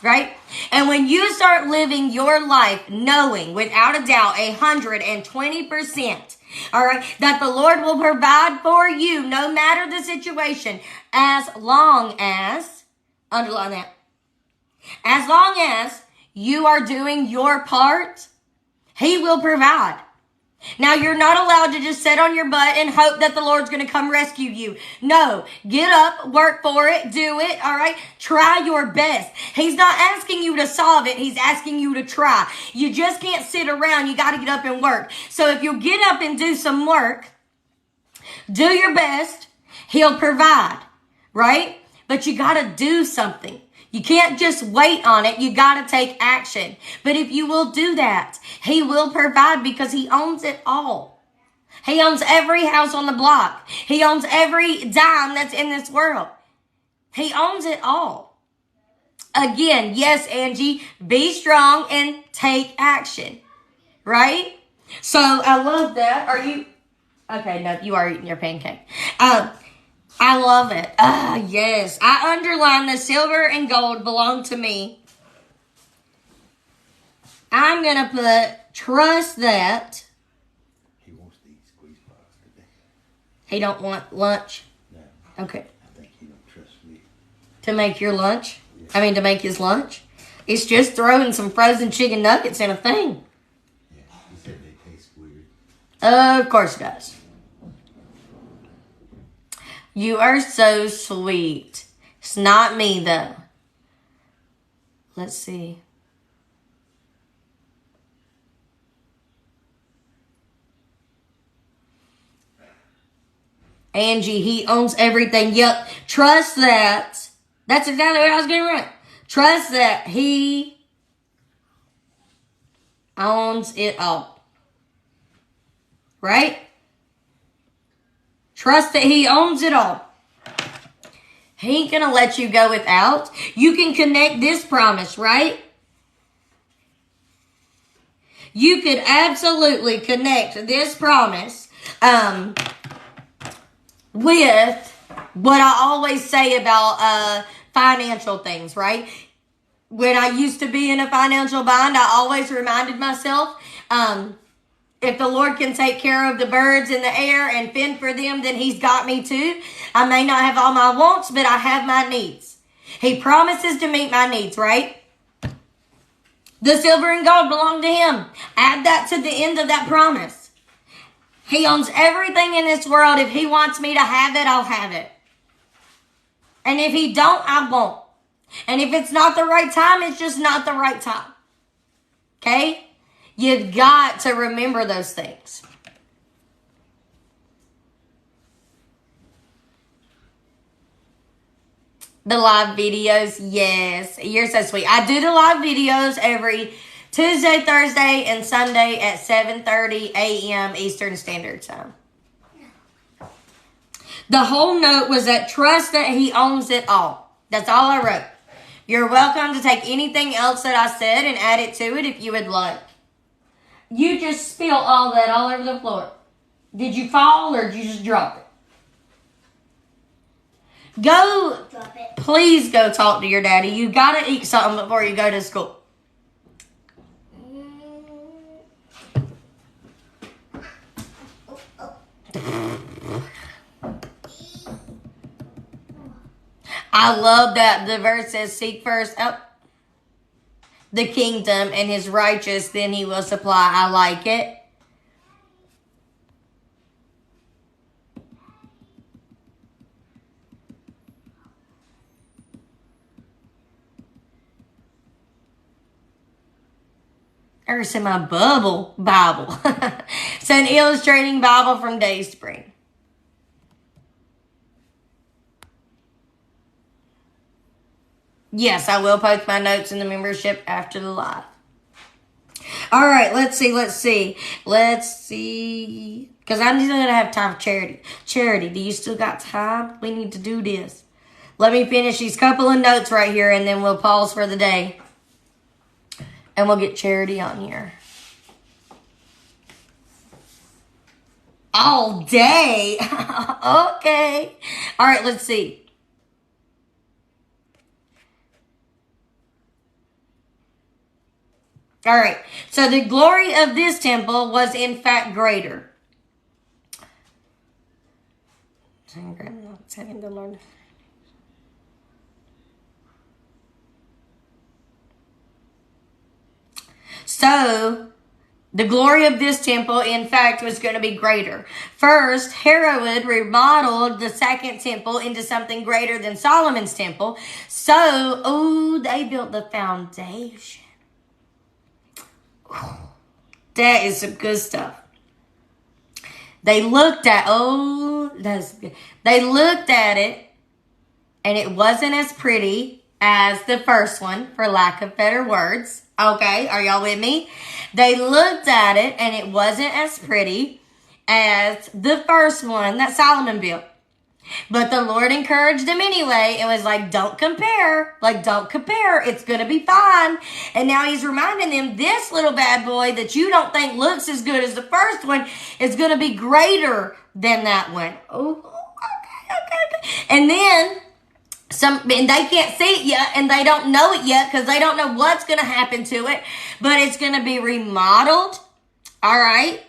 [SPEAKER 1] Right? And when you start living your life knowing without a doubt 120%, all right, that the Lord will provide for you no matter the situation, as long as, underline that, as long as you are doing your part, He will provide. Now, you're not allowed to just sit on your butt and hope that the Lord's going to come rescue you. No, get up, work for it, do it, all right? Try your best. He's not asking you to solve it. He's asking you to try. You just can't sit around. You got to get up and work. So if you get up and do some work, do your best, He'll provide, right? But you got to do something. You can't just wait on it. You got to take action. But if you will do that, He will provide because He owns it all. He owns every house on the block. He owns every dime that's in this world. He owns it all. Again, yes, Angie, be strong and take action. Right? So I love that. Are you? Okay, no, you are eating your pancake. I love it. Yes. I underline the silver and gold belong to me. I'm going to put trust that.
[SPEAKER 2] He wants to eat squeeze box today.
[SPEAKER 1] He don't want lunch?
[SPEAKER 2] No.
[SPEAKER 1] Okay.
[SPEAKER 2] I think he don't trust me.
[SPEAKER 1] To make your lunch? To make his lunch? It's just throwing some frozen chicken nuggets in a thing.
[SPEAKER 2] Yeah, he said they taste weird.
[SPEAKER 1] Of course it does. You are so sweet. It's not me, though. Let's see. Angie, He owns everything. Yep. Trust that. That's exactly what I was getting right. Trust that He owns it all. Right? Trust that He owns it all. He ain't going to let you go without. You can connect this promise, right? You could absolutely connect this promise with what I always say about financial things, right? When I used to be in a financial bind, I always reminded myself, if the Lord can take care of the birds in the air and fend for them, then He's got me too. I may not have all my wants, but I have my needs. He promises to meet my needs, right? The silver and gold belong to Him. Add that to the end of that promise. He owns everything in this world. If he wants me to have it, I'll have it. And if he don't, I won't. And if it's not the right time, it's just not the right time. Okay? You've got to remember those things. The live videos, yes. You're so sweet. I do the live videos every Tuesday, Thursday, and Sunday at 7:30 a.m. Eastern Standard Time. The whole note was that trust that he owns it all. That's all I wrote. You're welcome to take anything else that I said and add it to it if you would like. You just spilled all that all over the floor. Did you fall or did you just drop it? Go,
[SPEAKER 3] Drop it.
[SPEAKER 1] please go talk to your daddy. You gotta eat something before you go to school. I love that the verse says, seek first the kingdom and his righteous, then he will supply. I like it. It's in my Bible. It's an illustrating Bible from Dayspring. Yes, I will post my notes in the membership after the live. All right, let's see. Because I'm just going to have time for charity. Charity, do you still got time? We need to do this. Let me finish these couple of notes right here, and then we'll pause for the day. And we'll get Charity on here. All day? Okay. All right, let's see. All right. So the glory of this temple was in fact greater. Having to learn. So, the glory of this temple, in fact, was going to be greater. First, Herod remodeled the second temple into something greater than Solomon's temple. So, they built the foundation. That is some good stuff. They looked at, they looked at it, and it wasn't as pretty as the first one, for lack of better words. Okay, are y'all with me? They looked at it, and it wasn't as pretty as the first one that Solomon built. But the Lord encouraged them anyway. It was like, don't compare. Don't compare. It's going to be fine. And now he's reminding them, this little bad boy that you don't think looks as good as the first one is going to be greater than that one. Okay. And then, and they can't see it yet, and they don't know it yet because they don't know what's going to happen to it. But it's going to be remodeled. All right.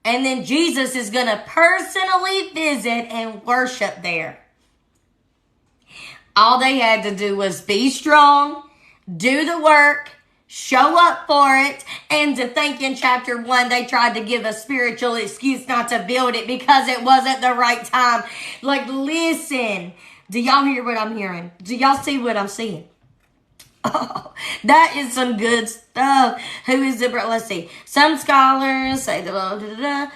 [SPEAKER 1] And then Jesus is going to personally visit and worship there. All they had to do was be strong, do the work, show up for it, and to think in chapter 1, they tried to give a spiritual excuse not to build it because it wasn't the right time. Listen, do y'all hear what I'm hearing? Do y'all see what I'm seeing? Oh, that is some good stuff. Who is the, let's see. Some scholars say the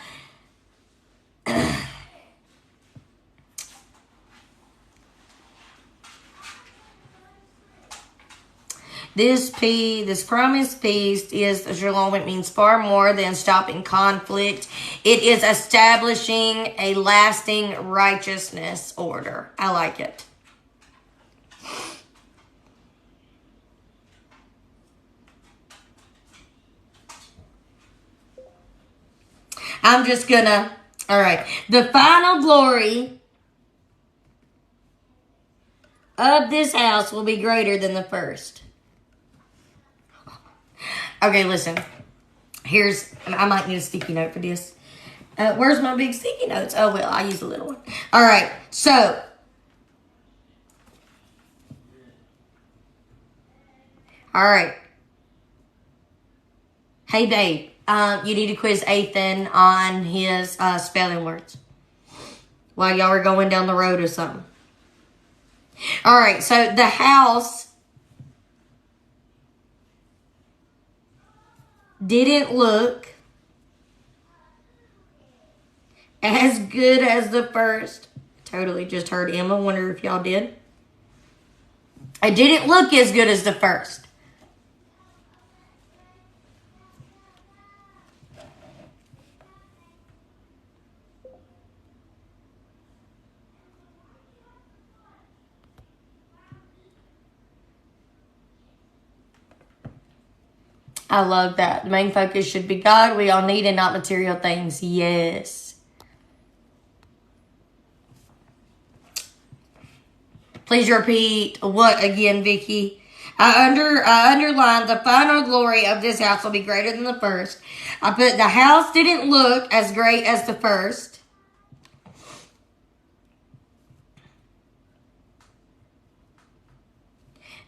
[SPEAKER 1] This promised peace is shalom. It means far more than stopping conflict. It is establishing a lasting righteousness order. I like it. I'm just gonna, all right. The final glory of this house will be greater than the first. Okay, listen. I might need a sticky note for this. Where's my big sticky notes? Oh, well, I use a little one. All right, so. All right. Hey, babe. You need to quiz Ethan on his spelling words while y'all are going down the road or something. All right, so the house didn't look as good as the first. Totally just heard Emma. Wonder if y'all did. It didn't look as good as the first. I love that. The main focus should be God. We all need and not material things. Yes. Please repeat what again, Vicky? I underlined the final glory of this house will be greater than the first. I put the house didn't look as great as the first.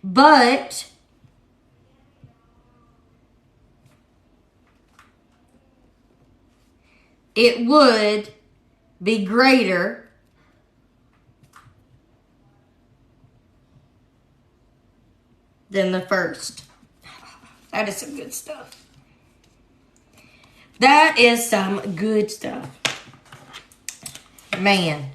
[SPEAKER 1] But it would be greater than the first. That is some good stuff. That is some good stuff. Man.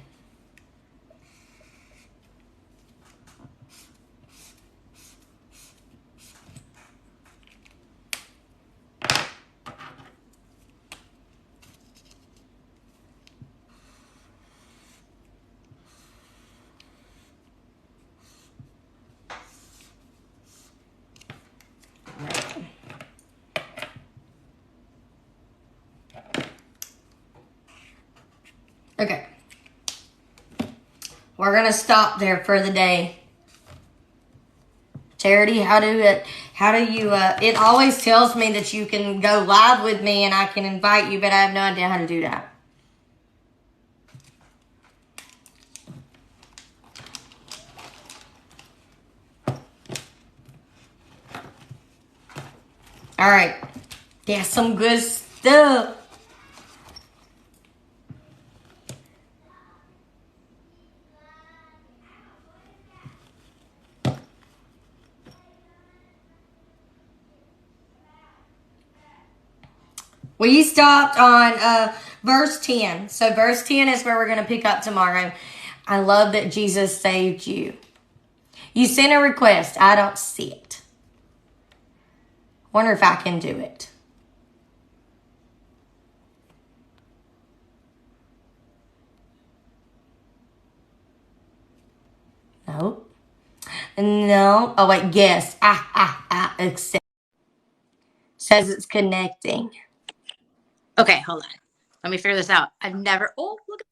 [SPEAKER 1] Okay. We're going to stop there for the day. Charity, how do you, it always tells me that you can go live with me and I can invite you, but I have no idea how to do that. All right. Yeah, some good stuff. We stopped on verse 10. So verse 10 is where we're going to pick up tomorrow. I love that Jesus saved you. You sent a request. I don't see it. Wonder if I can do it. Nope. No. Oh, wait. Yes. Accept. Says it's connecting.
[SPEAKER 4] Okay, hold on. Let me figure this out. I've never. Oh, look at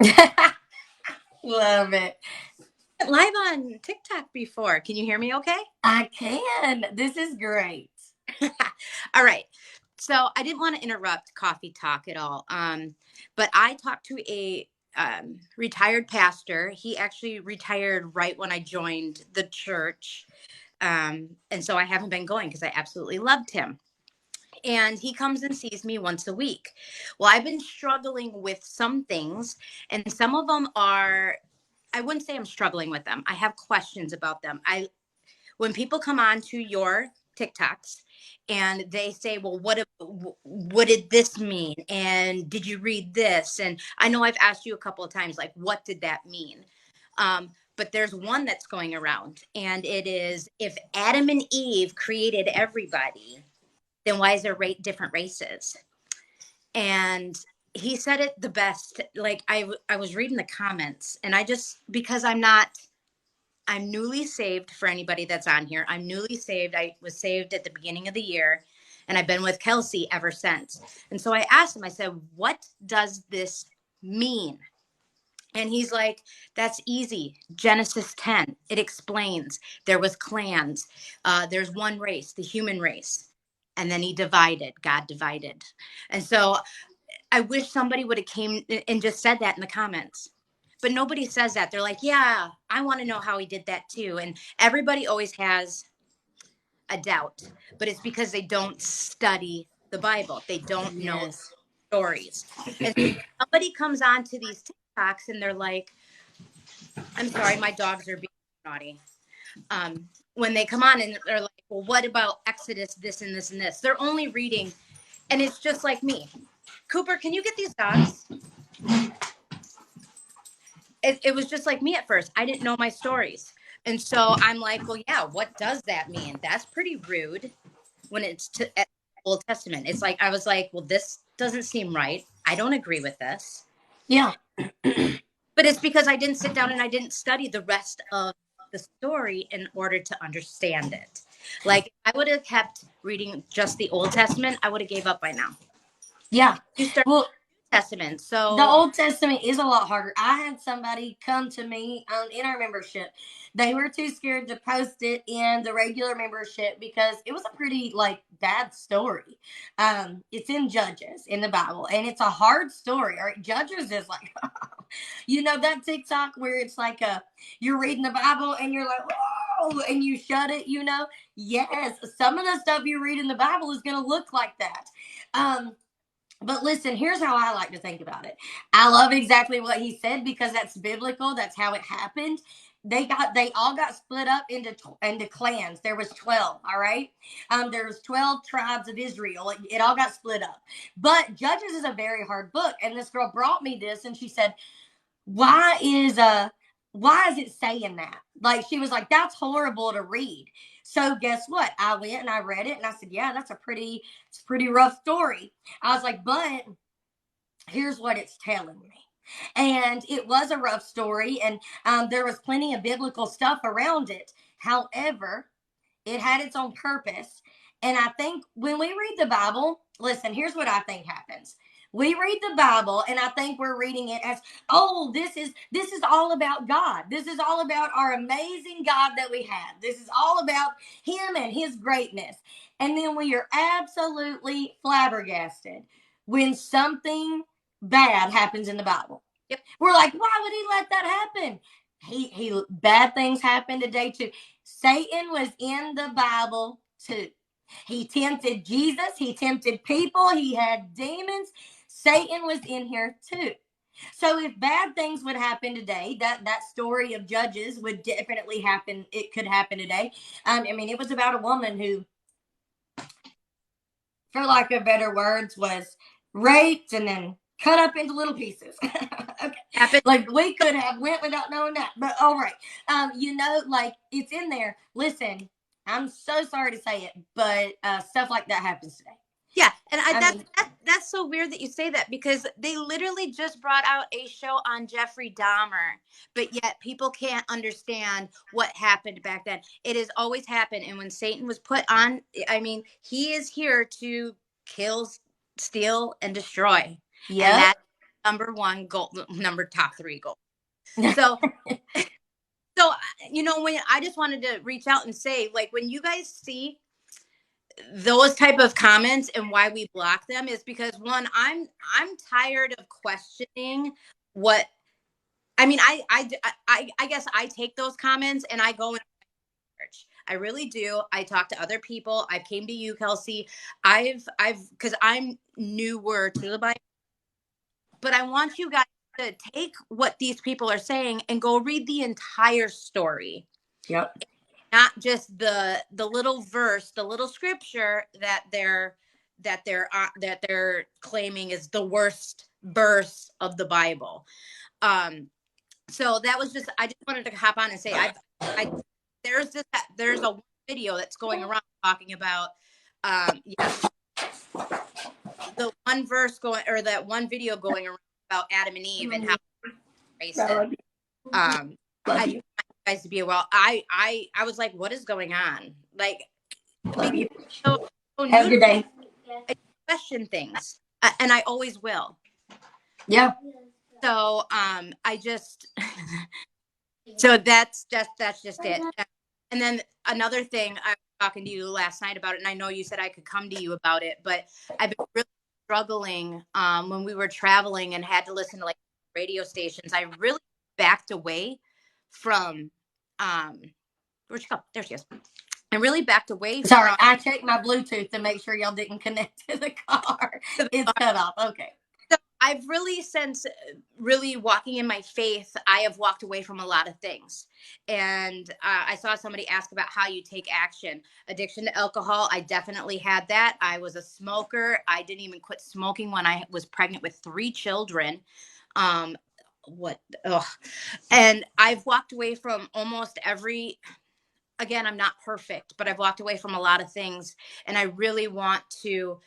[SPEAKER 4] that.
[SPEAKER 1] Love it.
[SPEAKER 4] Live on TikTok before. Can you hear me okay?
[SPEAKER 1] I can. This is great.
[SPEAKER 4] All right. So I didn't want to interrupt coffee talk at all. But I talked to a retired pastor. He actually retired right when I joined the church. And so I haven't been going because I absolutely loved him. And he comes and sees me once a week. Well, I've been struggling with some things, and some of them are, I wouldn't say I'm struggling with them. I have questions about them. When people come on to your TikToks and they say, well, what did this mean? And did you read this? And I know I've asked you a couple of times, like, what did that mean? But there's one that's going around, and it is, if Adam and Eve created everybody, then why is there different races? And he said it the best. Like I was reading the comments, and because I'm newly saved. For anybody that's on here, I'm newly saved. I was saved at the beginning of the year, and I've been with Kelsey ever since. And so I asked him, I said, what does this mean? And he's like, that's easy. Genesis 10, it explains there was clans. There's one race, the human race. And then God divided. And so I wish somebody would have came and just said that in the comments. But nobody says that. They're like, yeah, I want to know how he did that too. And everybody always has a doubt, but it's because they don't study the Bible. They don't know
[SPEAKER 1] Yes.
[SPEAKER 4] stories. And somebody comes on to these TikToks and they're like, I'm sorry, my dogs are being naughty. When they come on and they're like, well, what about Exodus, this and this and this? They're only reading, and it's just like me. Cooper, can you get these dogs? It was just like me at first. I didn't know my stories. And so I'm like, well, yeah, what does that mean? That's pretty rude when it's at Old Testament. It's like, I was like, well, this doesn't seem right. I don't agree with this.
[SPEAKER 1] Yeah.
[SPEAKER 4] But it's because I didn't sit down and I didn't study the rest of the story in order to understand it. Like, if I would have kept reading just the Old Testament, I would have gave up by now.
[SPEAKER 1] Yeah.
[SPEAKER 4] You start
[SPEAKER 1] Well,
[SPEAKER 4] New Testament. So
[SPEAKER 1] the Old Testament is a lot harder. I had somebody come to me in our membership. They were too scared to post it in the regular membership because it was a pretty bad story. It's in Judges in the Bible, and it's a hard story. All right, Judges is like, that TikTok where it's like you're reading the Bible and you're like, oh, and you shut it. Yes, some of the stuff you read in the Bible is going to look like that. But listen, here's how I like to think about it. I love exactly what he said because that's biblical. That's how it happened. They all got split up into clans. There was 12. All right. There was 12 tribes of Israel. It all got split up. But Judges is a very hard book. And this girl brought me this, and she said, why is it saying that? Like, she was like, that's horrible to read. So guess what? I went and I read it and I said, yeah, it's a pretty rough story. I was like, but here's what it's telling me. And it was a rough story, and there was plenty of biblical stuff around it. However, it had its own purpose. And I think when we read the Bible, listen, here's what I think happens. We read the Bible and I think we're reading it as, oh, this is all about God. This is all about our amazing God that we have. This is all about him and his greatness. And then we are absolutely flabbergasted when something bad happens in the Bible.
[SPEAKER 4] Yep.
[SPEAKER 1] We're like, why would he let that happen? He bad things happen today too. Satan was in the Bible too. He tempted Jesus. He tempted people. He had demons. Satan was in here too. So if bad things would happen today, that story of Judges would definitely happen. It could happen today. It was about a woman who, for lack of better words, was raped and then cut up into little pieces. Okay. Like, we could have went without knowing that, but all right. It's in there. Listen, I'm so sorry to say it, but stuff like that happens today.
[SPEAKER 4] Yeah, and that's so weird that you say that, because they literally just brought out a show on Jeffrey Dahmer, but yet people can't understand what happened back then. It has always happened, and when Satan was put on, he is here to kill, steal, and destroy.
[SPEAKER 1] Yeah,
[SPEAKER 4] and that's number one goal, number top three goal. So, when I just wanted to reach out and say, like, when you guys see those type of comments and why we block them is because, one, I'm tired of questioning what I guess I take those comments and I go and research. I really do. I talk to other people. I came to you, Kelsey. Because I'm newer to the Bible, but I want you guys to take what these people are saying and go read the entire story.
[SPEAKER 1] Yep.
[SPEAKER 4] Not just the little verse, the little scripture that they're claiming is the worst verse of the Bible. So that was just, I just wanted to hop on and say, there's a video that's going around talking about the one verse going, or that one video going around about Adam and Eve and how racist. I want you guys to be well. I was like, what is going on? Like, so
[SPEAKER 1] have a good day.
[SPEAKER 4] I question things, and I always will.
[SPEAKER 1] Yeah.
[SPEAKER 4] So I just so that's just it. And then another thing, I was talking to you last night about it, and I know you said I could come to you about it, but I've been really struggling when we were traveling and had to listen to like radio stations. I really backed away from where'd she go? There she is. I really backed away
[SPEAKER 1] Sorry,
[SPEAKER 4] from
[SPEAKER 1] I checked my Bluetooth to make sure y'all didn't connect to the car. It's cut off. Okay.
[SPEAKER 4] So I've really, since really walking in my faith, I have walked away from a lot of things. And I saw somebody ask about how you take action. Addiction to alcohol, I definitely had that. I was a smoker. I didn't even quit smoking when I was pregnant with 3 children. Um, what? Ugh. And I've walked away from almost every, again, I'm not perfect, but I've walked away from a lot of things, and I really want to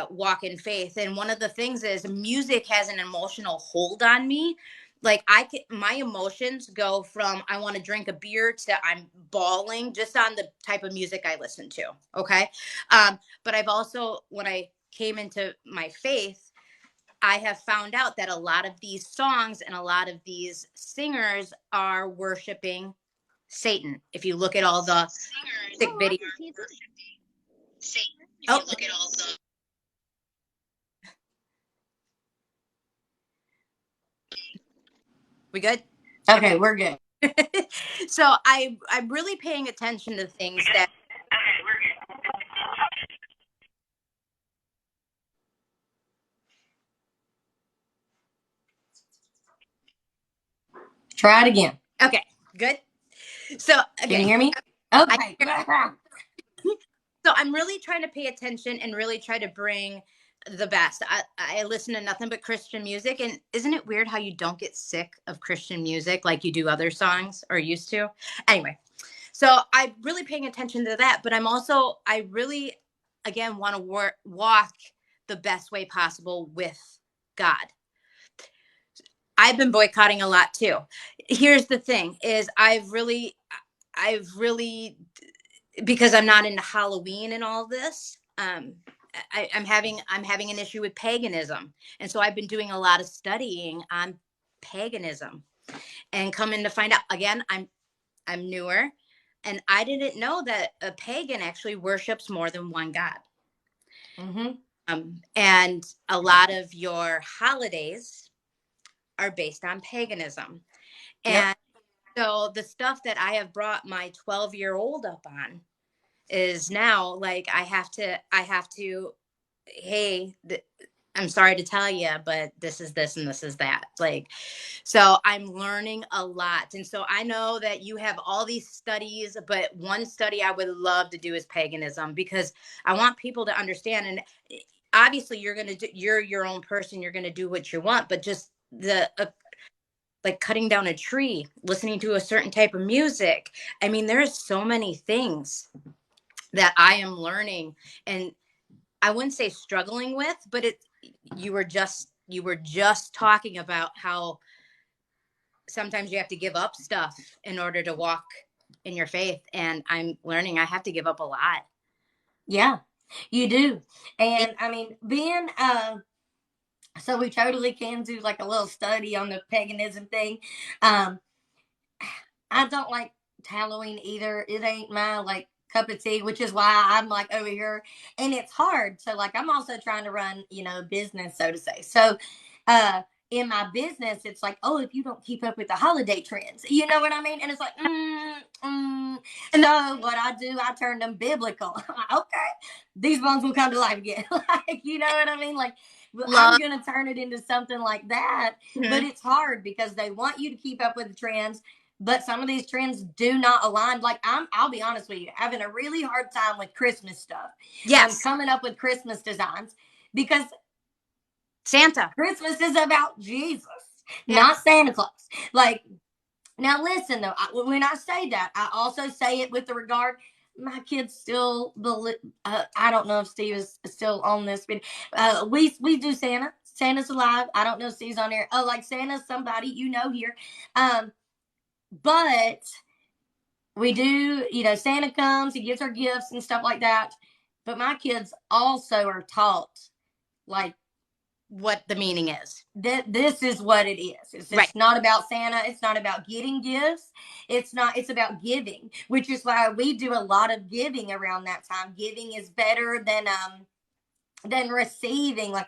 [SPEAKER 4] walk in faith. And one of the things is music has an emotional hold on me. Like my emotions go from I want to drink a beer to I'm bawling just on the type of music I listen to. Okay, but I've also, when I came into my faith, I have found out that a lot of these songs and a lot of these singers are worshiping Satan. If you look at all the sick videos. Oh, we good?
[SPEAKER 1] Okay, we're good.
[SPEAKER 4] So I'm really paying attention to things that
[SPEAKER 1] Try it again.
[SPEAKER 4] okay, good. So
[SPEAKER 1] Can you
[SPEAKER 4] okay,
[SPEAKER 1] hear me?
[SPEAKER 4] I
[SPEAKER 1] Okay.
[SPEAKER 4] so I'm really trying to pay attention and really try to bring the best. I listen to nothing but Christian music, and isn't it weird how you don't get sick of Christian music like you do other songs or used to? Anyway, so I'm really paying attention to that, but I really, again, want to walk the best way possible with God. I've been boycotting a lot too. Here's the thing is I've really, because I'm not into Halloween and all this, I'm having an issue with paganism. And so I've been doing a lot of studying on paganism, and coming to find out, again, I'm newer, and I didn't know that a pagan actually worships more than one god.
[SPEAKER 1] Mm-hmm.
[SPEAKER 4] And a lot of your holidays are based on paganism.
[SPEAKER 1] Yep.
[SPEAKER 4] And so the stuff that I have brought my 12-year-old up on is now like I have to, hey, I'm sorry to tell you, but this is this and this is that. Like, so I'm learning a lot. And so I know that you have all these studies, but one study I would love to do is paganism, because I want people to understand. And obviously you're your own person. You're going to do what you want, but just like cutting down a tree, listening to a certain type of music. I mean, there's so many things that I am learning, and I wouldn't say struggling with, but you were just talking about how sometimes you have to give up stuff in order to walk in your faith, and I'm learning I have to give up a lot.
[SPEAKER 1] Yeah, you do. And I mean, being so we totally can do like a little study on the paganism thing. Um, I don't like Halloween either. It ain't my like cup of tea, which is why I'm like over here, and it's hard. So like I'm also trying to run, business, so to say. So, uh, in my business, it's like, oh, if you don't keep up with the holiday trends, you know what I mean? And it's like,
[SPEAKER 4] And
[SPEAKER 1] So what I do, I turn them biblical. Okay, these bones will come to life again. Like, you know what I mean? Like, I'm
[SPEAKER 4] love.
[SPEAKER 1] gonna turn it into something like that. But
[SPEAKER 4] Mhm.
[SPEAKER 1] it's hard because they want you to keep up with the trends, but some of these trends do not align. Like I'll be honest with you, having a really hard time with Christmas stuff.
[SPEAKER 4] Yes,
[SPEAKER 1] Coming up with Christmas designs because
[SPEAKER 4] Santa.
[SPEAKER 1] Christmas is about Jesus,
[SPEAKER 4] Yeah.
[SPEAKER 1] not Santa Claus. Like, now listen though, when I say that, I also say it with the regard. My kids still believe. I don't know if Steve is still on this, but we do Santa. Santa's alive. I don't know if Steve's on there. Oh, like Santa's somebody here. Um, but we do, Santa comes, he gives our gifts and stuff like that. But my kids also are taught like
[SPEAKER 4] What the meaning is.
[SPEAKER 1] that this is what it is.
[SPEAKER 4] Right.
[SPEAKER 1] It's not about Santa. It's not about getting gifts. It's about giving, which is why we do a lot of giving around that time. Giving is better than receiving. Like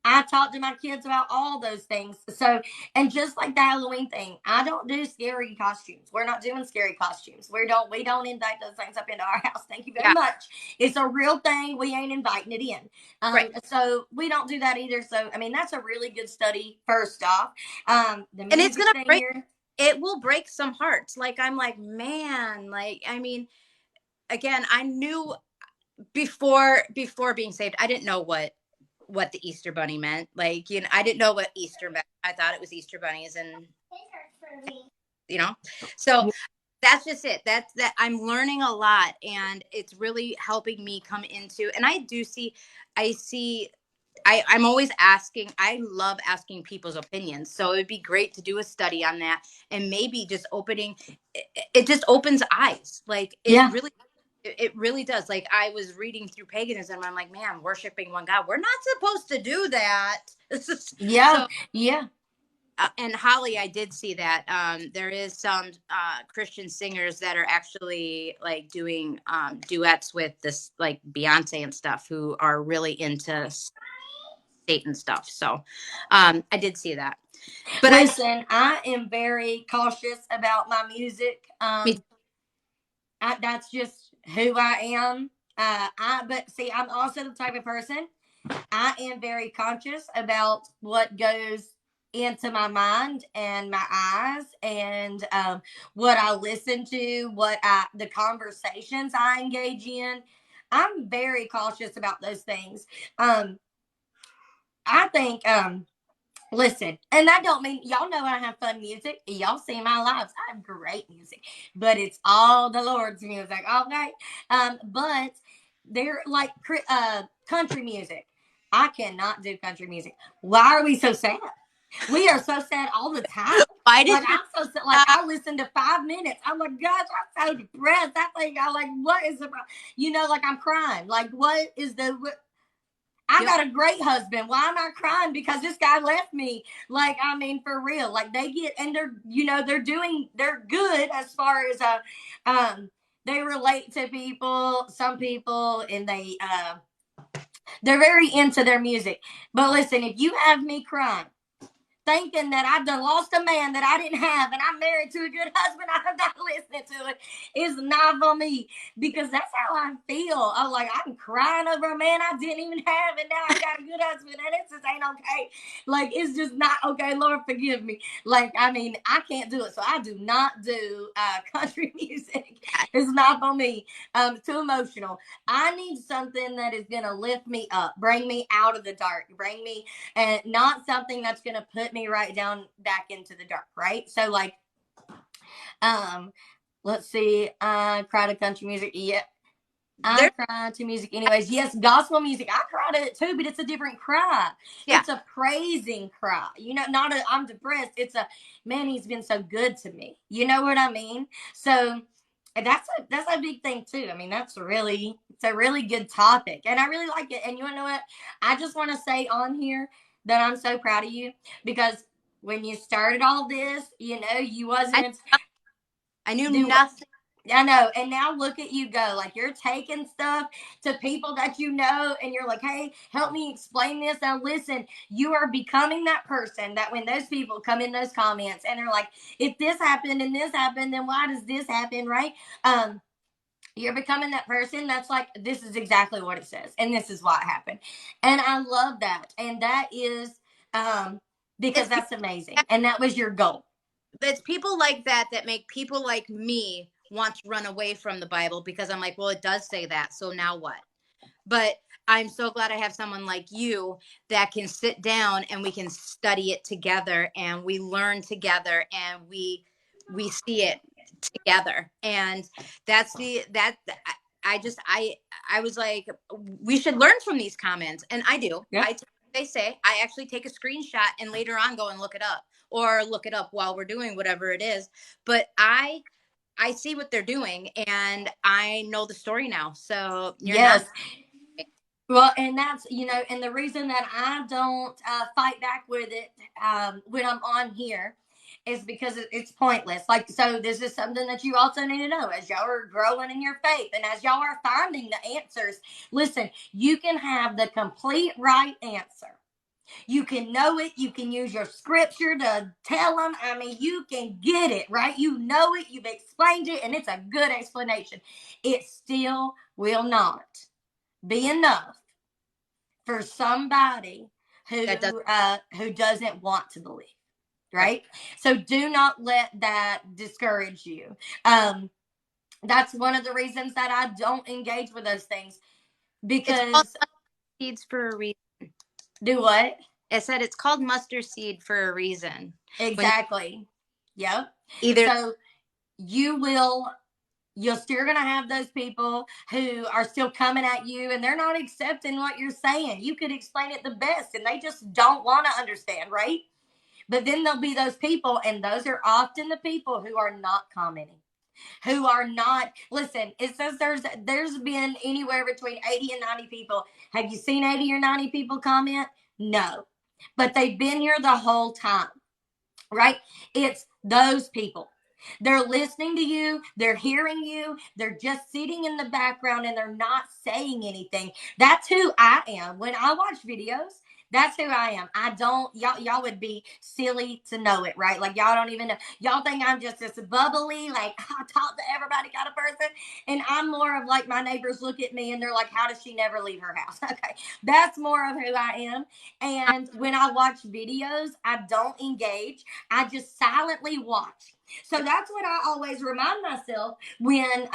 [SPEAKER 1] I talk to my kids about all those things. So, and just like the Halloween thing, I don't do scary costumes. We're not doing scary costumes. We don't invite those things up into our house. Thank you very
[SPEAKER 4] Yeah,
[SPEAKER 1] much. It's a real thing. We ain't inviting it in.
[SPEAKER 4] right.
[SPEAKER 1] So we don't do that either. So I mean, that's a really good study. First off, the
[SPEAKER 4] And it's
[SPEAKER 1] music
[SPEAKER 4] gonna
[SPEAKER 1] thing
[SPEAKER 4] break.
[SPEAKER 1] here.
[SPEAKER 4] It will break some hearts. Like I'm like, man. Like I mean, again, I knew before being saved, I didn't know what the Easter Bunny meant. Like, you know, I didn't know what Easter meant. I thought it was Easter bunnies, and you know, so that's just it. That I'm learning a lot, and it's really helping me come into. And I see. I'm always asking. I love asking people's opinions. So it'd be great to do a study on that, and maybe just opening. It just opens eyes. Like
[SPEAKER 1] Yeah.
[SPEAKER 4] it really does. Like I was reading through paganism, I'm like, man, worshiping one God, we're not supposed to do that.
[SPEAKER 1] Yeah.
[SPEAKER 4] So
[SPEAKER 1] Yeah.
[SPEAKER 4] and Holly, I did see that there is some Christian singers that are actually like doing duets with this like Beyonce and stuff, who are really into Satan stuff. So I did see that, but
[SPEAKER 1] Listen, I am very cautious about my music.
[SPEAKER 4] me
[SPEAKER 1] That's just who I am. But see, I'm also the type of person. I am very conscious about what goes into my mind and my eyes, and what I listen to, the conversations I engage in. I'm very cautious about those things. Um, I think Listen, and that don't mean y'all know I have fun music. Y'all see my lives. I have great music, but it's all the Lord's music, okay? But they're like country music. I cannot do country music. Why are we so sad? We are so sad all the time.
[SPEAKER 4] why
[SPEAKER 1] Like
[SPEAKER 4] did you
[SPEAKER 1] I'm so sad. Like I listen to 5 minutes. I'm like, gosh, I'm so depressed. I think I like what is the like I'm crying. Like what is the I
[SPEAKER 4] yep.
[SPEAKER 1] got a great husband. Why am I crying? Because this guy left me. Like, I mean, for real. Like they get and they're good as far as they relate to people, some people, and they're very into their music. But listen, if you have me crying, thinking that I've done lost a man that I didn't have and I'm married to a good husband, I'm not listening to it. It's not for me because that's how I feel. I'm like, I'm crying over a man I didn't even have and now I got a good husband and it just ain't okay. Like, it's just not okay. Lord, forgive me. Like, I mean, I can't do it. So I do not do country music. It's not for me. It's too emotional. I need something that is going to lift me up, bring me out of the dark, bring me and not something that's going to put me right down back into the dark, right? So like um let's see, I cry to country music. Yeah, I
[SPEAKER 4] There,
[SPEAKER 1] cry to music anyways. Yes, gospel music, I cry to it too, but it's a different cry.
[SPEAKER 4] yeah.
[SPEAKER 1] It's a praising cry, not a I'm depressed. It's a man, he's been so good to me, you know what I mean? So that's a big thing too. I mean, it's a really good topic and I really like it. And you know what, I just want to say on here that I'm so proud of you because when you started all this, you
[SPEAKER 4] I,
[SPEAKER 1] wasn't
[SPEAKER 4] I knew
[SPEAKER 1] do
[SPEAKER 4] nothing.
[SPEAKER 1] I know. And now look at you go. Like you're taking stuff to people that you know, and you're like, hey, help me explain this. Now, listen, you are becoming that person that when those people come in those comments and they're like, if this happened and this happened, then why does this happen? Right? You're becoming that person that's like, this is exactly what it says, and this is why it happened. And I love that. And that is because
[SPEAKER 4] It's
[SPEAKER 1] that's amazing. And that was your goal.
[SPEAKER 4] it's people like that that make people like me want to run away from the Bible because I'm like, well, it does say that. So now what? But I'm so glad I have someone like you that can sit down and we can study it together and we learn together and we see it together. And that's the that I just I was like, we should learn from these comments. And I do.
[SPEAKER 1] Yeah.
[SPEAKER 4] They say I actually take a screenshot and later on go and look it up or look it up while we're doing whatever it is. But I see what they're doing and I know the story now. So you're not.
[SPEAKER 1] Yes. Well, and that's, and the reason that I don't fight back with it when I'm on here is because it's pointless. Like, so this is something that you also need to know as y'all are growing in your faith and as y'all are finding the answers. Listen, you can have the complete right answer. You can know it. You can use your scripture to tell them. I mean, you can get it, right? You know it. You've explained it, and it's a good explanation. It still will not be enough for somebody
[SPEAKER 4] That does.
[SPEAKER 1] who doesn't want to believe, right? So do not let that discourage you. That's one of the reasons that I don't engage with those things,
[SPEAKER 4] It's called
[SPEAKER 1] because
[SPEAKER 4] seeds for a reason.
[SPEAKER 1] do what?
[SPEAKER 4] It said it's called mustard seed for a reason.
[SPEAKER 1] Exactly. Yep.
[SPEAKER 4] Either
[SPEAKER 1] So you're still going to have those people who are still coming at you and they're not accepting what you're saying. You could explain it the best and they just don't want to understand, right? But then there'll be those people, and those are often the people who are not commenting, who are not. Listen, it says there's been anywhere between 80 and 90 people. Have you seen 80 or 90 people comment? No. But they've been here the whole time, right? It's those people. They're listening to you, they're hearing you, they're just sitting in the background and they're not saying anything. That's who I am. When I watch videos, that's who I am. I don't, y'all would be silly to know it, right? Like, y'all don't even know. Y'all think I'm just this bubbly, like, I talk to everybody kind of person. And I'm more of like, my neighbors look at me and they're like, how does she never leave her house? Okay. That's more of who I am. And when I watch videos, I don't engage. I just silently watch. So that's what I always remind myself when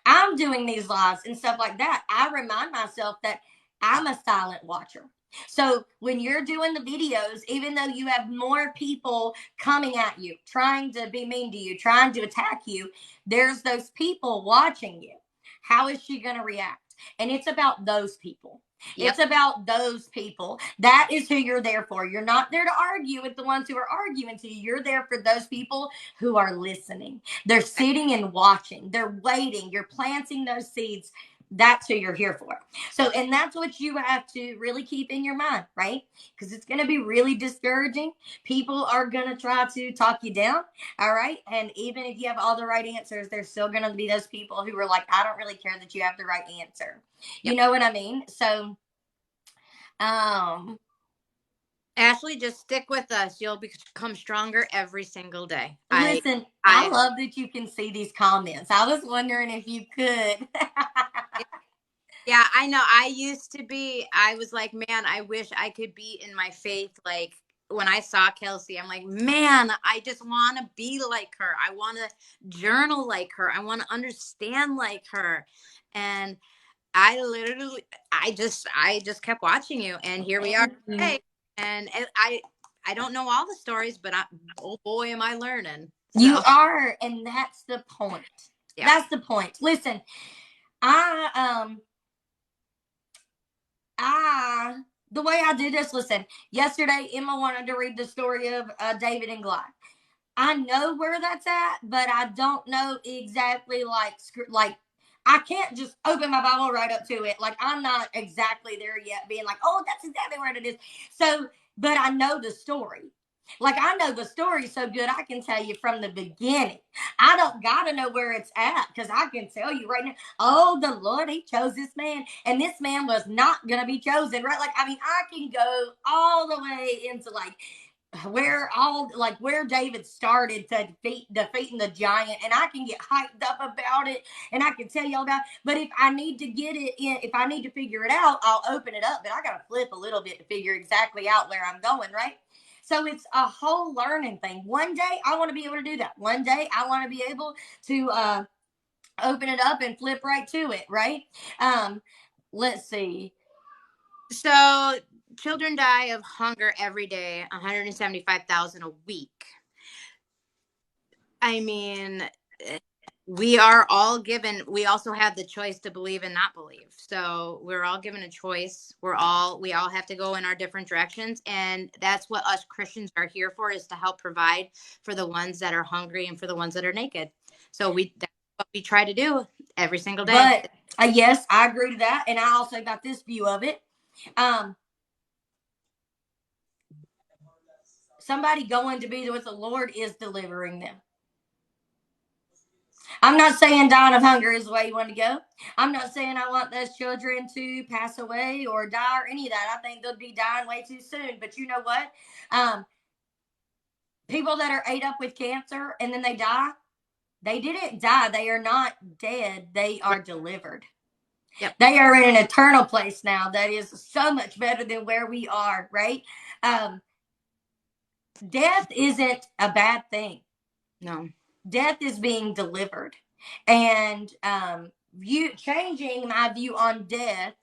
[SPEAKER 1] I'm doing these lives and stuff like that. I remind myself that I'm a silent watcher. So when you're doing the videos, even though you have more people coming at you, trying to be mean to you, trying to attack you, there's those people watching you. How is she going to react? And it's about those people.
[SPEAKER 4] Yep.
[SPEAKER 1] It's about those people. That is who you're there for. You're not there to argue with the ones who are arguing to you. You're there for those people who are listening. They're sitting and watching. They're waiting. You're planting those seeds. That's who you're here for. So, and that's what you have to really keep in your mind, right? Because it's going to be really discouraging. People are going to try to talk you down, all right? And even if you have all the right answers, there's still going to be those people who are like, I don't really care that you have the right answer. You
[SPEAKER 4] Yep.
[SPEAKER 1] know what I mean? So, um,
[SPEAKER 4] Ashley, just stick with us. You'll become stronger every single day.
[SPEAKER 1] listen, I love that you can see these comments. I was wondering if you could.
[SPEAKER 4] Yeah, I know. I was like, man, I wish I could be in my faith. Like when I saw Kelsey, I'm like, man, I just want to be like her. I want to journal like her. I want to understand like her. And I just kept watching you, and here we are today. And I don't know all the stories, but oh boy, am I learning. So.
[SPEAKER 1] You are, and that's the point. Yeah. That's the point. Listen, the way I do this, listen, yesterday Emma wanted to read the story of David and Goliath. I know where that's at, but I don't know exactly like I can't just open my Bible right up to it. Like, I'm not exactly there yet, being like, oh, that's exactly where it is. So, but I know the story. Like, I know the story so good, I can tell you from the beginning. I don't got to know where it's at, because I can tell you right now, oh, the Lord, he chose this man, and this man was not going to be chosen, right? Like, I mean, I can go all the way into like where David started to defeating the giant, and I can get hyped up about it and I can tell y'all about it. But if I need to get it in, if I need to figure it out, I'll open it up, but I gotta flip a little bit to figure exactly out where I'm going, right? So it's a whole learning thing. One day I want to be able to do that. One day I want to be able to open it up and flip right to it, right? Let's see.
[SPEAKER 4] So children die of hunger every day, 175,000 a week. I mean, we are all given, we also have the choice to believe and not believe. So we're all given a choice. We all have to go in our different directions. And that's what us Christians are here for, is to help provide for the ones that are hungry and for the ones that are naked. So that's what we try to do every single day.
[SPEAKER 1] But yes, I agree to that. And I also got this view of it. Somebody going to be with the Lord is delivering them. I'm not saying dying of hunger is the way you want to go. I'm not saying I want those children to pass away or die or any of that. I think they'll be dying way too soon. But you know what? Um, People that are ate up with cancer and then they die, they didn't die. They are not dead. They are delivered.
[SPEAKER 4] Yep.
[SPEAKER 1] They are in an eternal place now that is so much better than where we are, right? Um, Death isn't a bad thing.
[SPEAKER 4] No.
[SPEAKER 1] Death is being delivered. And you changing my view on death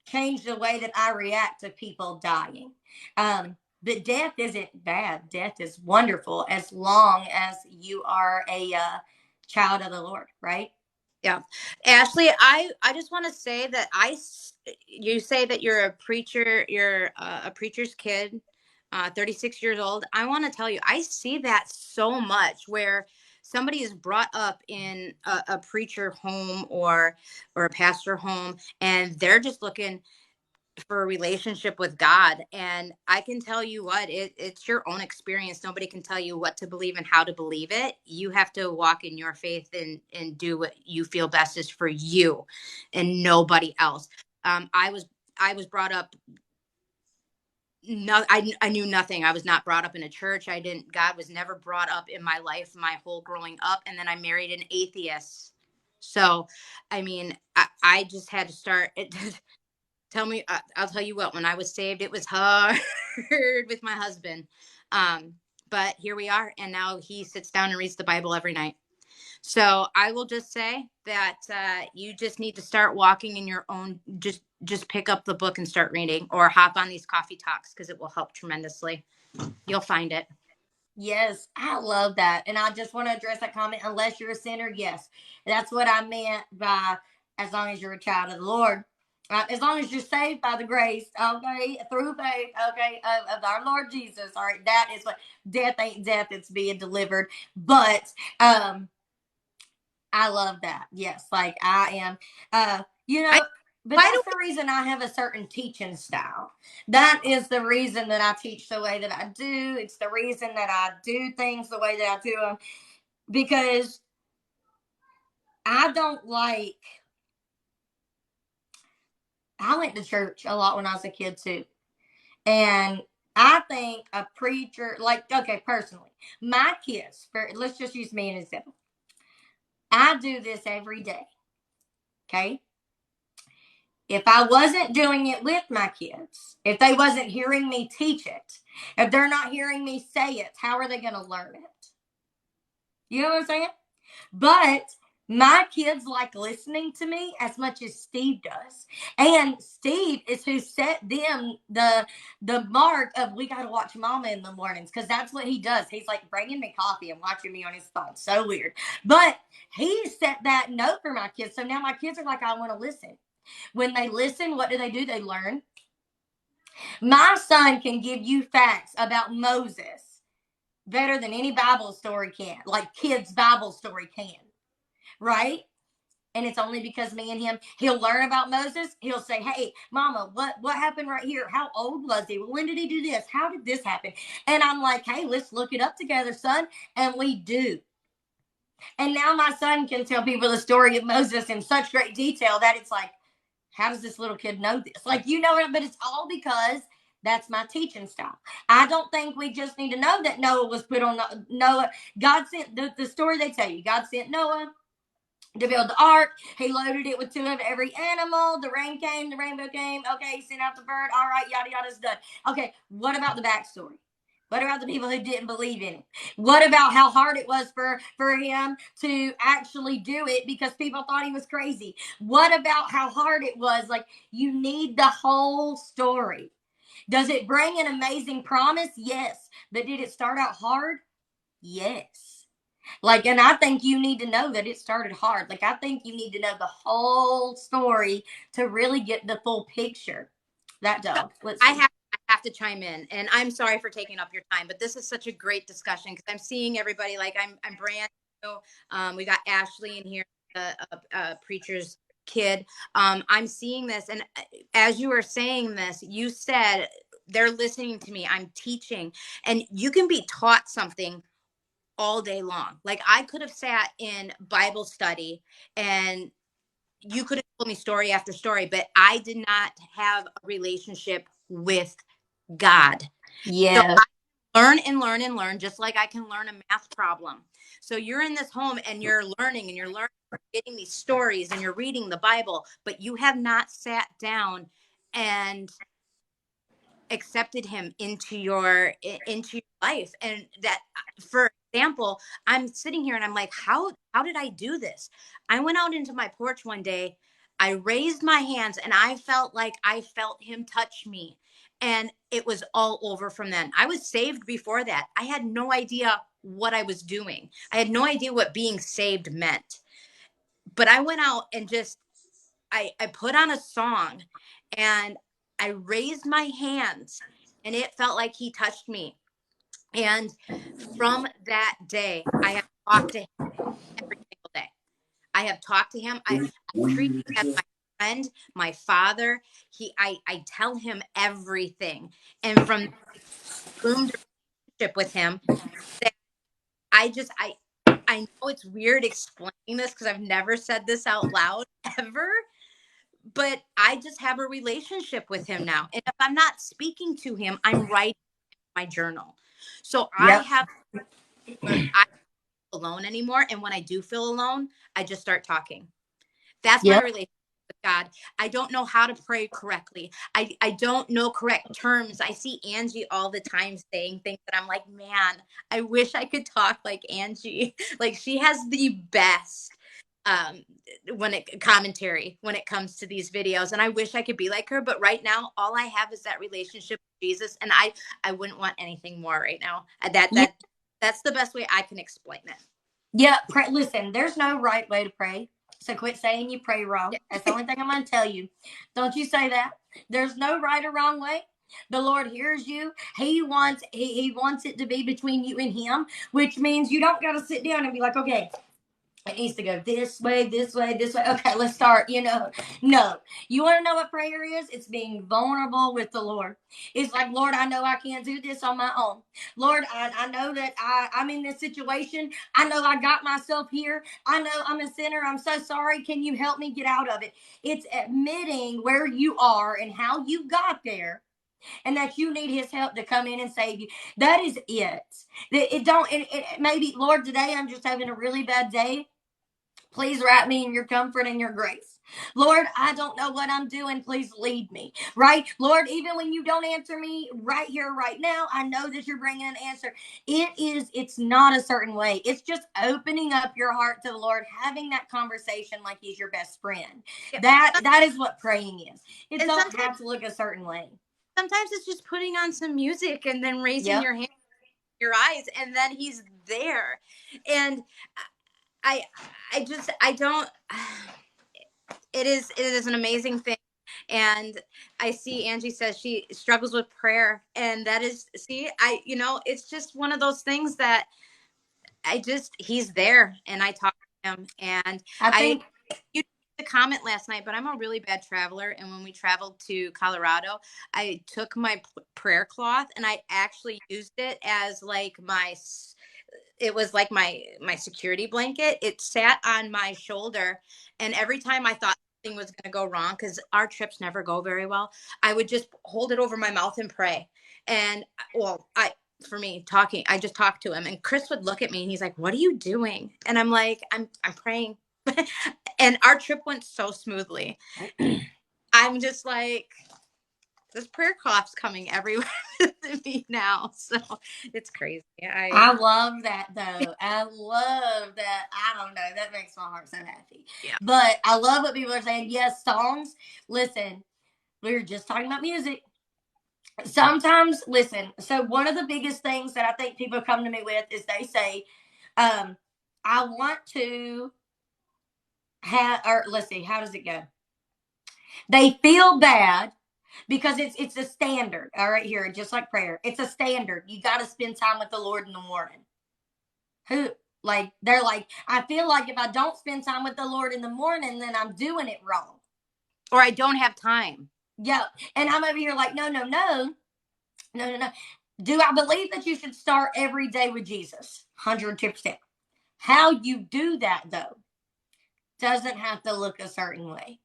[SPEAKER 1] changed the way that I react to people dying. But death isn't bad. Death is wonderful as long as you are a child of the Lord, right?
[SPEAKER 4] Yeah. Ashley, I just want to say that you say that you're a preacher, you're a preacher's kid, 36 years old. I want to tell you, I see that so much where somebody is brought up in a preacher home or a pastor home, and they're just looking for a relationship with God. And I can tell you what, it's your own experience. Nobody can tell you what to believe and how to believe it. You have to walk in your faith and do what you feel best is for you and nobody else. I was brought up. No, I knew nothing. I was not brought up in a church. God was never brought up in my life, my whole growing up. And then I married an atheist. So, I mean, I just had to start it. I'll tell you what, when I was saved, it was hard with my husband. But here we are. And now he sits down and reads the Bible every night. So I will just say that you just need to start walking in your own, just pick up the book and start reading, or hop on these coffee talks, because it will help tremendously. You'll find it.
[SPEAKER 1] Yes, I love that. And I just want to address that comment. Unless you're a sinner, yes. That's what I meant by as long as you're a child of the Lord. As long as you're saved by the grace, okay, through faith, okay, of our Lord Jesus. All right, that is what death ain't death, it's being delivered. But I love that. Yes, like I am. You
[SPEAKER 4] I
[SPEAKER 1] know, but
[SPEAKER 4] why
[SPEAKER 1] that's
[SPEAKER 4] do
[SPEAKER 1] the reason I have a certain teaching style. That is the reason that I teach the way that I do. It's the reason that I do things the way that I do them, because I don't like. I went to church a lot when I was a kid too, and I think a preacher, like, okay, personally, my kids. Let's just use me as an example. I do this every day. Okay, if I wasn't doing it with my kids, if they wasn't hearing me teach it, if they're not hearing me say it, how are they going to learn it? You know what I'm saying? But my kids like listening to me as much as Steve does. And Steve is who set them the mark of we got to watch Mama in the mornings, because that's what he does. He's like bringing me coffee and watching me on his phone. So weird. But he set that note for my kids. So now my kids are like, I want to listen. When they listen, what do? They learn. My son can give you facts about Moses better than any Bible story can, like kids' Bible story can, right? And it's only because me and him, he'll learn about Moses. He'll say, "Hey, Mama, what happened right here? How old was he? When did he do this? How did this happen?" And I'm like, "Hey, let's look it up together, son." And we do. And now my son can tell people the story of Moses in such great detail that it's like, how does this little kid know this? Like, you know, but it's all because that's my teaching style. I don't think we just need to know that Noah was put on Noah. God sent the story they tell you. God sent Noah to build the ark. He loaded it with two of every animal. The rain came, the rainbow came. Okay, he sent out the bird. All right, yada yada's done. Okay, what about the backstory? What about the people who didn't believe in it? What about how hard it was for him to actually do it because people thought he was crazy? What about how hard it was? Like, you need the whole story. Does it bring an amazing promise? Yes. But did it start out hard? Yes. Like, and I think you need to know that it started hard. Like, I think you need to know the whole story to really get the full picture. That
[SPEAKER 4] so
[SPEAKER 1] dog. Let's
[SPEAKER 4] I
[SPEAKER 1] see.
[SPEAKER 4] have to chime in, and I'm sorry for taking up your time, but this is such a great discussion because I'm seeing everybody like I'm brand new. We got Ashley in here, a preacher's kid. I'm seeing this, and as you were saying this, you said they're listening to me. I'm teaching, and you can be taught something all day long. Like I could have sat in Bible study and you could have told me story after story, but I did not have a relationship with God. So
[SPEAKER 1] Yes.
[SPEAKER 4] I learn and learn and learn, just like I can learn a math problem. So you're in this home and you're learning and you're getting these stories and you're reading the Bible, but you have not sat down and accepted him into your life. And that, for example, I'm sitting here and I'm like, how did I do this? I went out into my porch one day, I raised my hands, and I felt like I felt him touch me, and it was all over from then. I was saved before that. I had no idea what I was doing. I had no idea what being saved meant, but I went out and just I put on a song and I raised my hands, and it felt like he touched me. And from that day, I have talked to him every single day. I have talked to him. I treat him as my friend, my father. I tell him everything. And from bloomed a relationship with him that I know it's weird explaining this because I've never said this out loud ever, but I just have a relationship with him now. And if I'm not speaking to him, I'm writing my journal. So I
[SPEAKER 1] Yep.
[SPEAKER 4] have learned I don't feel alone anymore. And when I do feel alone, I just start talking. That's my
[SPEAKER 1] Yep.
[SPEAKER 4] relationship with God. I don't know how to pray correctly. I don't know correct terms. I see Angie all the time saying things that I'm like, man, I wish I could talk like Angie. Like she has the best um commentary when it comes to these videos, and I wish I could be like her, but right now all I have is that relationship with Jesus, and I wouldn't want anything more right now. That's the best way I can explain it.
[SPEAKER 1] Yeah, listen, there's no right way to pray. So quit saying you pray wrong.
[SPEAKER 4] Yeah.
[SPEAKER 1] That's the only thing I'm going to tell you. Don't you say that. There's no right or wrong way. The Lord hears you. He wants it to be between you and him, which means you don't got to sit down and be like, okay, it needs to go this way, this way, this way. Okay, let's start. No. You want to know what prayer is? It's being vulnerable with the Lord. It's like, Lord, I know I can't do this on my own. Lord, I know that I'm in this situation. I know I got myself here. I know I'm a sinner. I'm so sorry. Can you help me get out of it? It's admitting where you are and how you got there, and that you need his help to come in and save you. That is it. Maybe, Lord, today I'm just having a really bad day. Please wrap me in your comfort and your grace. Lord, I don't know what I'm doing. Please lead me. Right? Lord, even when you don't answer me right here, right now, I know that you're bringing an answer. It's not a certain way. It's just opening up your heart to the Lord, having that conversation like he's your best friend.
[SPEAKER 4] Yeah.
[SPEAKER 1] That is what praying is. It
[SPEAKER 4] And
[SPEAKER 1] don't have to look a certain way.
[SPEAKER 4] sometimes it's just putting on some music and then raising
[SPEAKER 1] Yep.
[SPEAKER 4] your hand, your eyes, and then he's there. And I I don't it is an amazing thing. And I see Angie says she struggles with prayer, and that is, see, it's just one of those things that he's there, and I talk to him. And
[SPEAKER 1] I
[SPEAKER 4] I
[SPEAKER 1] think
[SPEAKER 4] you the comment last night, but I'm a really bad traveler, and when we traveled to Colorado, I took my prayer cloth and I actually used it as like it was like my security blanket. It sat on my shoulder, and every time I thought something was going to go wrong, because our trips never go very well, I would just hold it over my mouth and pray. And well, for me talking, I just talked to him, and Chris would look at me and he's like, what are you doing? And I'm like, I'm praying. And our trip went so smoothly. I'm just like, this prayer cloth's coming everywhere to me now. So it's crazy.
[SPEAKER 1] I love that though. I love that. I don't know. That makes my heart so happy.
[SPEAKER 4] Yeah.
[SPEAKER 1] But I love what people are saying. Yes, songs. Listen, we were just talking about music. Sometimes, listen. So one of the biggest things that I think people come to me with is they say, I want to have, or let's see, how does it go? They feel bad because it's a standard. All right, here, just like prayer, it's a standard. You got to spend time with the Lord in the morning. They're like, I feel like if I don't spend time with the Lord in the morning, then I'm doing it wrong,
[SPEAKER 4] or I don't have time.
[SPEAKER 1] yeah. And I'm over here like, no. Do I believe that you should start every day with Jesus? 110%. How you do that, though, doesn't have to look a certain way.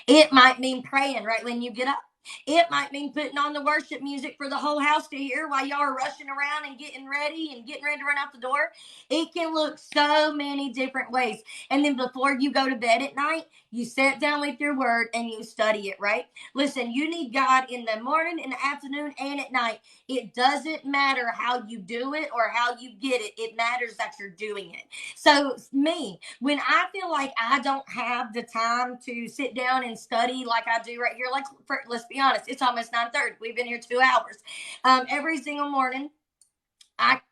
[SPEAKER 1] It might mean praying right when you get up. It might mean putting on the worship music for the whole house to hear while y'all are rushing around and getting ready to run out the door. It can look so many different ways. And then before you go to bed at night, you sit down with your word and you study it, right? Listen, you need God in the morning, in the afternoon, and at night. It doesn't matter how you do it or how you get it. It matters that you're doing it. So, me, when I feel like I don't have the time to sit down and study like I do right here, like let's be honest, it's almost 9:30. We've been here 2 hours. Every single morning, I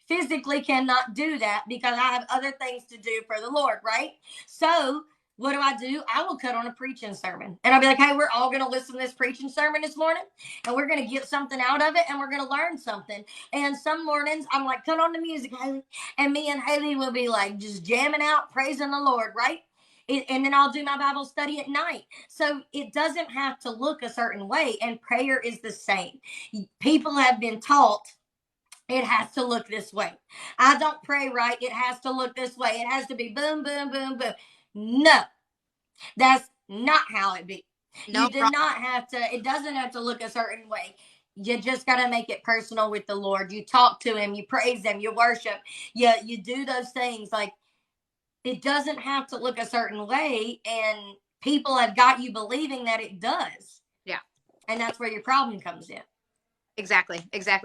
[SPEAKER 1] physically cannot do that because I have other things to do for the Lord, right? So what do? I will cut on a preaching sermon. And I'll be like, hey, we're all going to listen to this preaching sermon this morning. And we're going to get something out of it. And we're going to learn something. And some mornings, I'm like, cut on the music, Haley. And me and Haley will be like just jamming out, praising the Lord, right? And then I'll do my Bible study at night. So it doesn't have to look a certain way. And prayer is the same. People have been taught it has to look this way. I don't pray right. It has to look this way. It has to be boom, boom, boom, boom. No, that's not how it be.
[SPEAKER 4] No
[SPEAKER 1] You did not have to, it doesn't have to look a certain way. You just got to make it personal with the Lord. You talk to him, you praise him, you worship, you do those things. Like, it doesn't have to look a certain way. And people have got you believing that it does.
[SPEAKER 4] Yeah.
[SPEAKER 1] And that's where your problem comes in.
[SPEAKER 4] Exactly.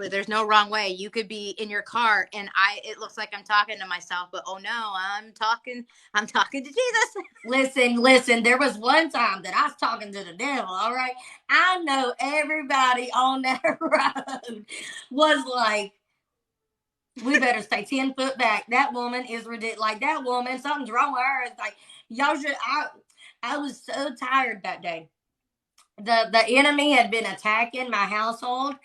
[SPEAKER 4] There's no wrong way. You could be in your car and it looks like I'm talking to myself, but oh no, I'm talking to Jesus.
[SPEAKER 1] Listen, there was one time that I was talking to the devil, all right? I know everybody on that road was like, we better stay 10 foot back. That woman is ridiculous. Like, that woman, something's wrong with her. It's like, y'all should, I was so tired that day. The enemy had been attacking my household.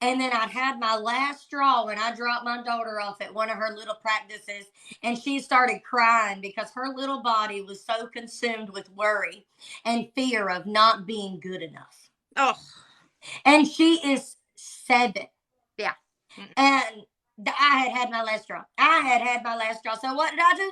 [SPEAKER 1] And then I'd had my last straw when I dropped my daughter off at one of her little practices. And she started crying because her little body was so consumed with worry and fear of not being good enough.
[SPEAKER 4] Oh.
[SPEAKER 1] And she is 7.
[SPEAKER 4] Yeah.
[SPEAKER 1] And I had my last straw. So what did I do?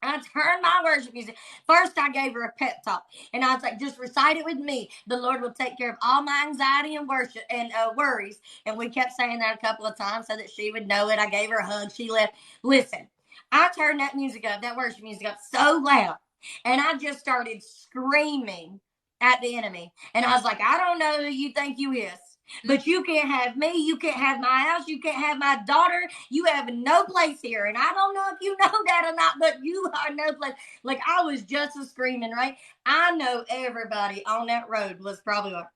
[SPEAKER 1] I turned my worship music. First, I gave her a pep talk, and I was like, "Just recite it with me. The Lord will take care of all my anxiety and worship and worries." And we kept saying that a couple of times so that she would know it. I gave her a hug. She left. Listen, I turned that music up, that worship music up, so loud, and I just started screaming at the enemy. And I was like, "I don't know who you think you is. But you can't have me. You can't have my house. You can't have my daughter. You have no place here. And I don't know if you know that or not, but you are no place." Like, I was just a screaming, right? I know everybody on that road was probably like,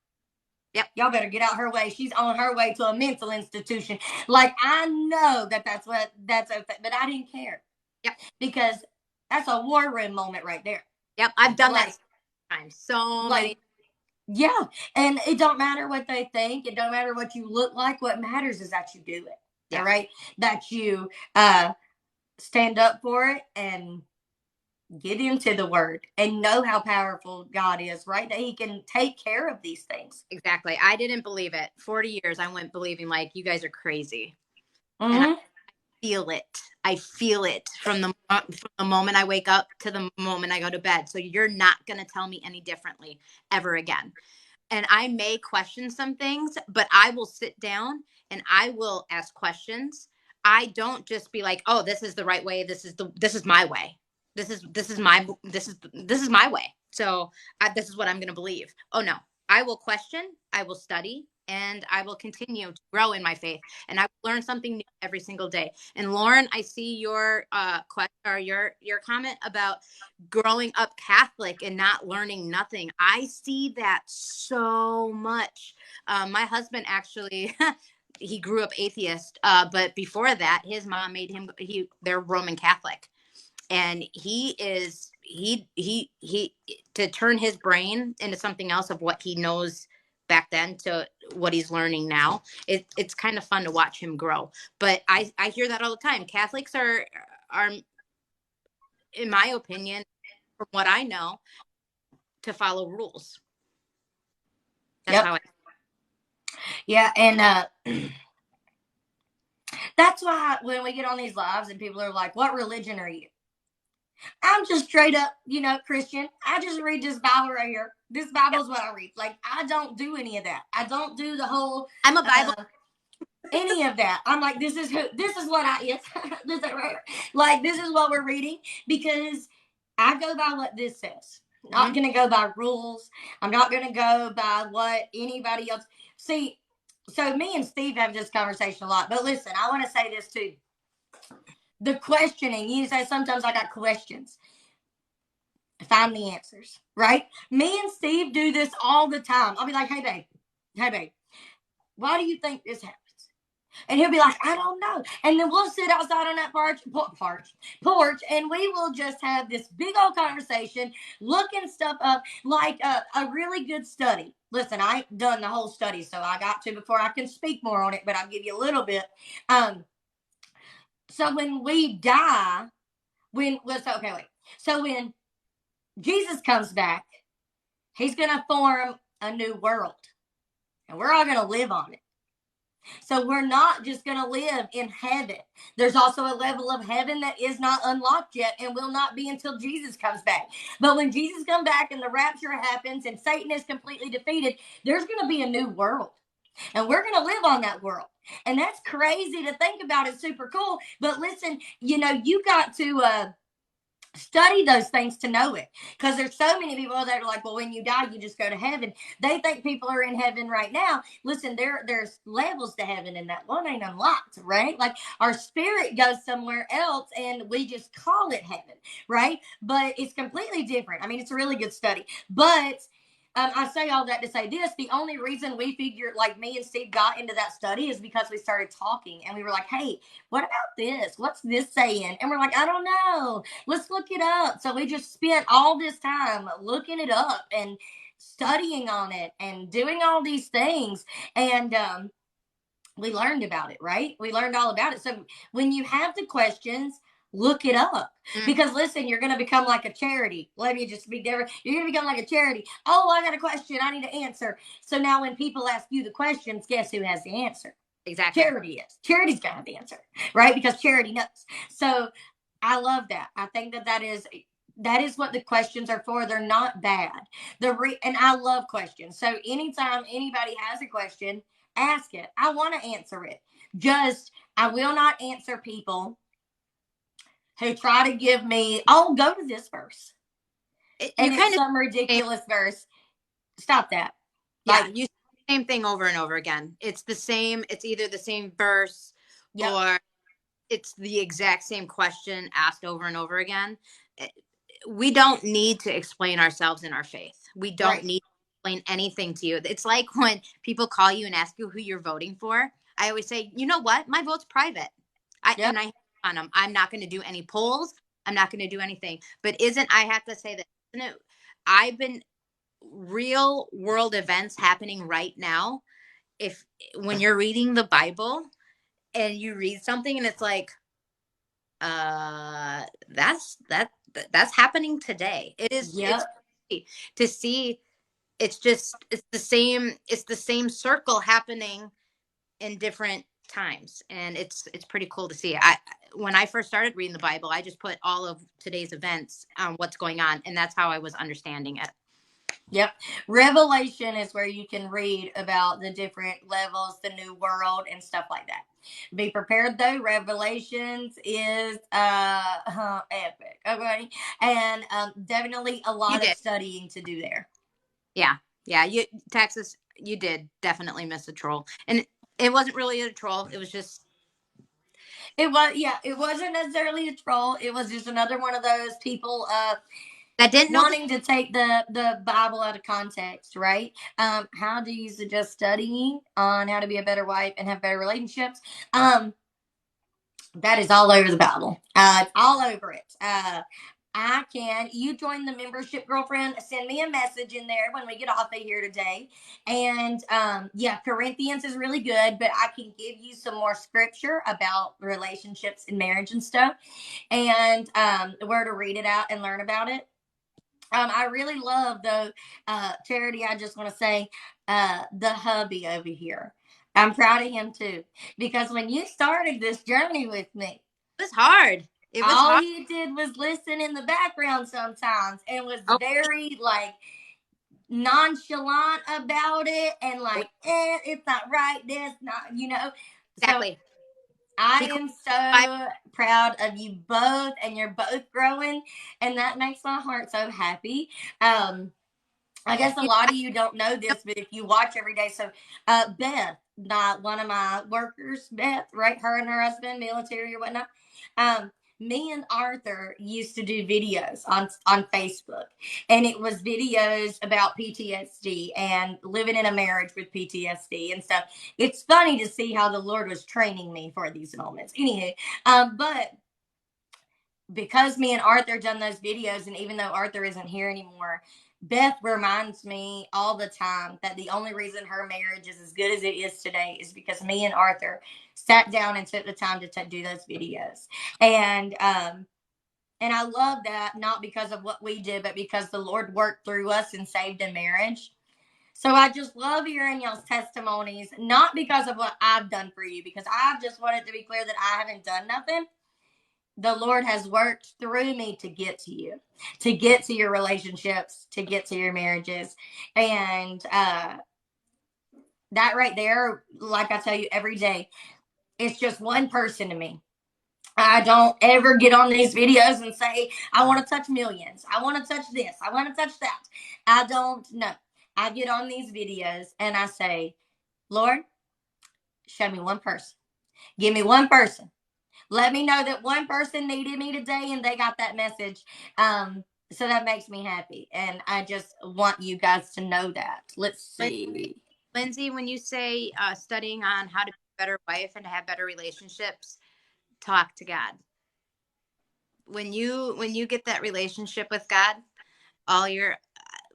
[SPEAKER 4] yep,
[SPEAKER 1] y'all better get out her way. She's on her way to a mental institution. Like, I know that's okay. But I didn't care.
[SPEAKER 4] Yep.
[SPEAKER 1] Because that's a war room moment right there.
[SPEAKER 4] Yep. I've done that times. So many.
[SPEAKER 1] Yeah, and it don't matter what they think. It don't matter what you look like. What matters is that you do it. Yeah. All right, that you stand up for it and get into the word and know how powerful God is. Right, that He can take care of these things.
[SPEAKER 4] Exactly. I didn't believe it. 40 years, I went believing like you guys are crazy.
[SPEAKER 1] Mm-hmm.
[SPEAKER 4] And I feel it. I feel it from the moment I wake up to the moment I go to bed. So you're not going to tell me any differently ever again. And I may question some things, but I will sit down and I will ask questions. I don't just be like, "Oh, this is the right way. This is my way. This is my way. So this is what I'm going to believe." Oh no, I will question. I will study. And I will continue to grow in my faith, and I will learn something new every single day. And Lauren, I see your question or your comment about growing up Catholic and not learning nothing. I see that so much. My husband actually, he grew up atheist, but before that, his mom made him. They're Roman Catholic, and he to turn his brain into something else of what he knows back then to what he's learning now. It's kind of fun to watch him grow. But I hear that all the time. Catholics are, in my opinion, from what I know, to follow rules. That's how I.
[SPEAKER 1] Yeah, and That's why when we get on these lives and people are like, "What religion are you?" I'm just straight up, Christian. I just read this Bible right here. This Bible is what I read. Like, I don't do any of that. I don't do the whole
[SPEAKER 4] I'm a Bible.
[SPEAKER 1] any of that. I'm like, this is what I is. This is right. Like, this is what we're reading because I go by what this says. Not gonna go by rules. I'm not gonna go by what anybody else. See, so me and Steve have this conversation a lot. But listen, I want to say this too. The questioning. You say sometimes I got questions. Find the answers, right? Me and Steve do this all the time. I'll be like, hey babe, why do you think this happens? And he'll be like, I don't know. And then we'll sit outside on that porch, and we will just have this big old conversation, looking stuff up like a really good study. Listen, I ain't done the whole study, so I got to before I can speak more on it, but I'll give you a little bit. So when we die, So when Jesus comes back, he's going to form a new world, and we're all going to live on it. So we're not just going to live in heaven. There's also a level of heaven that is not unlocked yet and will not be until Jesus comes back. But when Jesus comes back and the rapture happens and Satan is completely defeated, there's going to be a new world. And we're going to live on that world. And that's crazy to think about. It's super cool. But listen, you got to study those things to know it, because there's so many people that are like, well, when you die you just go to heaven. They think people are in heaven right now. Listen, there's levels to heaven, and that one ain't unlocked, right? Like, our spirit goes somewhere else and we just call it heaven, right? But it's completely different. I mean, it's a really good study. But I say all that to say this. The only reason we figured, like, me and Steve got into that study is because we started talking and we were like, hey, what about this? What's this saying? And we're like, I don't know. Let's look it up. So we just spent all this time looking it up and studying on it and doing all these things. And we learned about it, right? We learned all about it. So when you have the questions, look it up. Because listen, you're going to become like a charity. Let me just be different. You're going to become like a charity. Oh, I got a question I need to answer. So now when people ask you the questions, guess who has the answer?
[SPEAKER 4] Exactly.
[SPEAKER 1] Charity is. Charity's going to have the answer, right? Because charity knows. So I love that. I think that is what the questions are for. They're not bad. And I love questions. So anytime anybody has a question, ask it. I want to answer it. Just, I will not answer people who try to give me, oh, go to this verse. And it's some ridiculous verse. Stop that.
[SPEAKER 4] Yeah, you say the same thing over and over again. It's the same. It's either the same verse, or it's the exact same question asked over and over again. We don't need to explain ourselves in our faith. We don't need to explain anything to you. It's like when people call you and ask you who you're voting for. I always say, you know what? My vote's private. And I on them. I'm not going to do any polls. I'm not going to do anything. But I have to say that, isn't it? I've been real world events happening right now. When you're reading the Bible and you read something and it's like, that's happening today. It is. It's to see. It's the same circle happening in different times, and it's pretty cool to see. When I first started reading the Bible, I just put all of today's events on what's going on, and that's how I was understanding it.
[SPEAKER 1] Yep. Revelation is where you can read about the different levels, the new world, and stuff like that. Be prepared though. Revelations is epic. Okay. And definitely a lot of studying to do there.
[SPEAKER 4] Yeah. Texas, you did definitely miss a troll. And it wasn't really a troll. It was just
[SPEAKER 1] it wasn't necessarily a troll. It was just another one of those people
[SPEAKER 4] that didn't
[SPEAKER 1] wanting to take the Bible out of context, right? How do you suggest studying on how to be a better wife and have better relationships? That is all over the Bible. It's all over it. You join the membership, girlfriend. Send me a message in there when we get off of here today. And Corinthians is really good, but I can give you some more scripture about relationships and marriage and stuff, and where to read it out and learn about it. I really love the Charity. I just want to say, the hubby over here. I'm proud of him too. Because when you started this journey with me,
[SPEAKER 4] It was hard. It was
[SPEAKER 1] all
[SPEAKER 4] hard.
[SPEAKER 1] he did was listen in the background sometimes and was
[SPEAKER 4] Oh,
[SPEAKER 1] very like nonchalant about it and like, it's not right, this not, So
[SPEAKER 4] exactly.
[SPEAKER 1] I
[SPEAKER 4] He called
[SPEAKER 1] am
[SPEAKER 4] five.
[SPEAKER 1] so proud of you both, and you're both growing, and that makes my heart so happy. I guess a
[SPEAKER 4] You
[SPEAKER 1] lot of you don't know this, but if you watch every day, so Beth, not one of my workers, Beth, right? Her and her husband, military or whatnot. Um, Me and Arthur used to do videos on Facebook, and it was videos about PTSD and living in a marriage with PTSD and stuff. It's funny to see how the Lord was training me for these moments. Anywho, but because me and Arthur done those videos, and even though Arthur isn't here anymore, Beth reminds me all the time that the only reason her marriage is as good as it is today is because me and Arthur sat down and took the time to do those videos. And I love that, not because of what we did, but because the Lord worked through us and saved a marriage. So I just love hearing y'all's testimonies, not because of what I've done for you, because I just wanted to be clear that I haven't done nothing. The Lord has worked through me to get to you, to get to your relationships, to get to your marriages. And that right there, like I tell you every day, it's just one person to me. I don't ever get on these videos and say, I want to touch millions. I want to touch this. I want to touch that. I don't know. I get on these videos and I say, Lord, show me one person. Give me one person. Let me know that one person needed me today and they got that message. So that makes me happy. And I just want you guys to know that. Let's see.
[SPEAKER 4] Lindsay, when you say studying on how to be a better wife and to have better relationships, talk to God. When you get that relationship with God, all your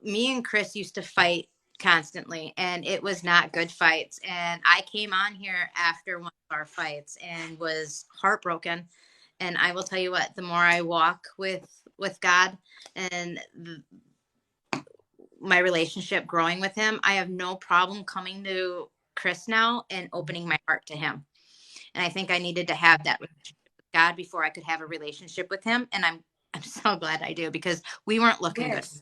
[SPEAKER 4] me and Chris used to fight constantly, and it was not good fights. And I came on here after one of our fights and was heartbroken. And I will tell you what, the more I walk with God and my relationship growing with him, I have no problem coming to Chris now and opening my heart to him. And I think I needed to have that relationship with God before I could have a relationship with him. And I'm so glad I do, because we weren't looking good.
[SPEAKER 1] Yes.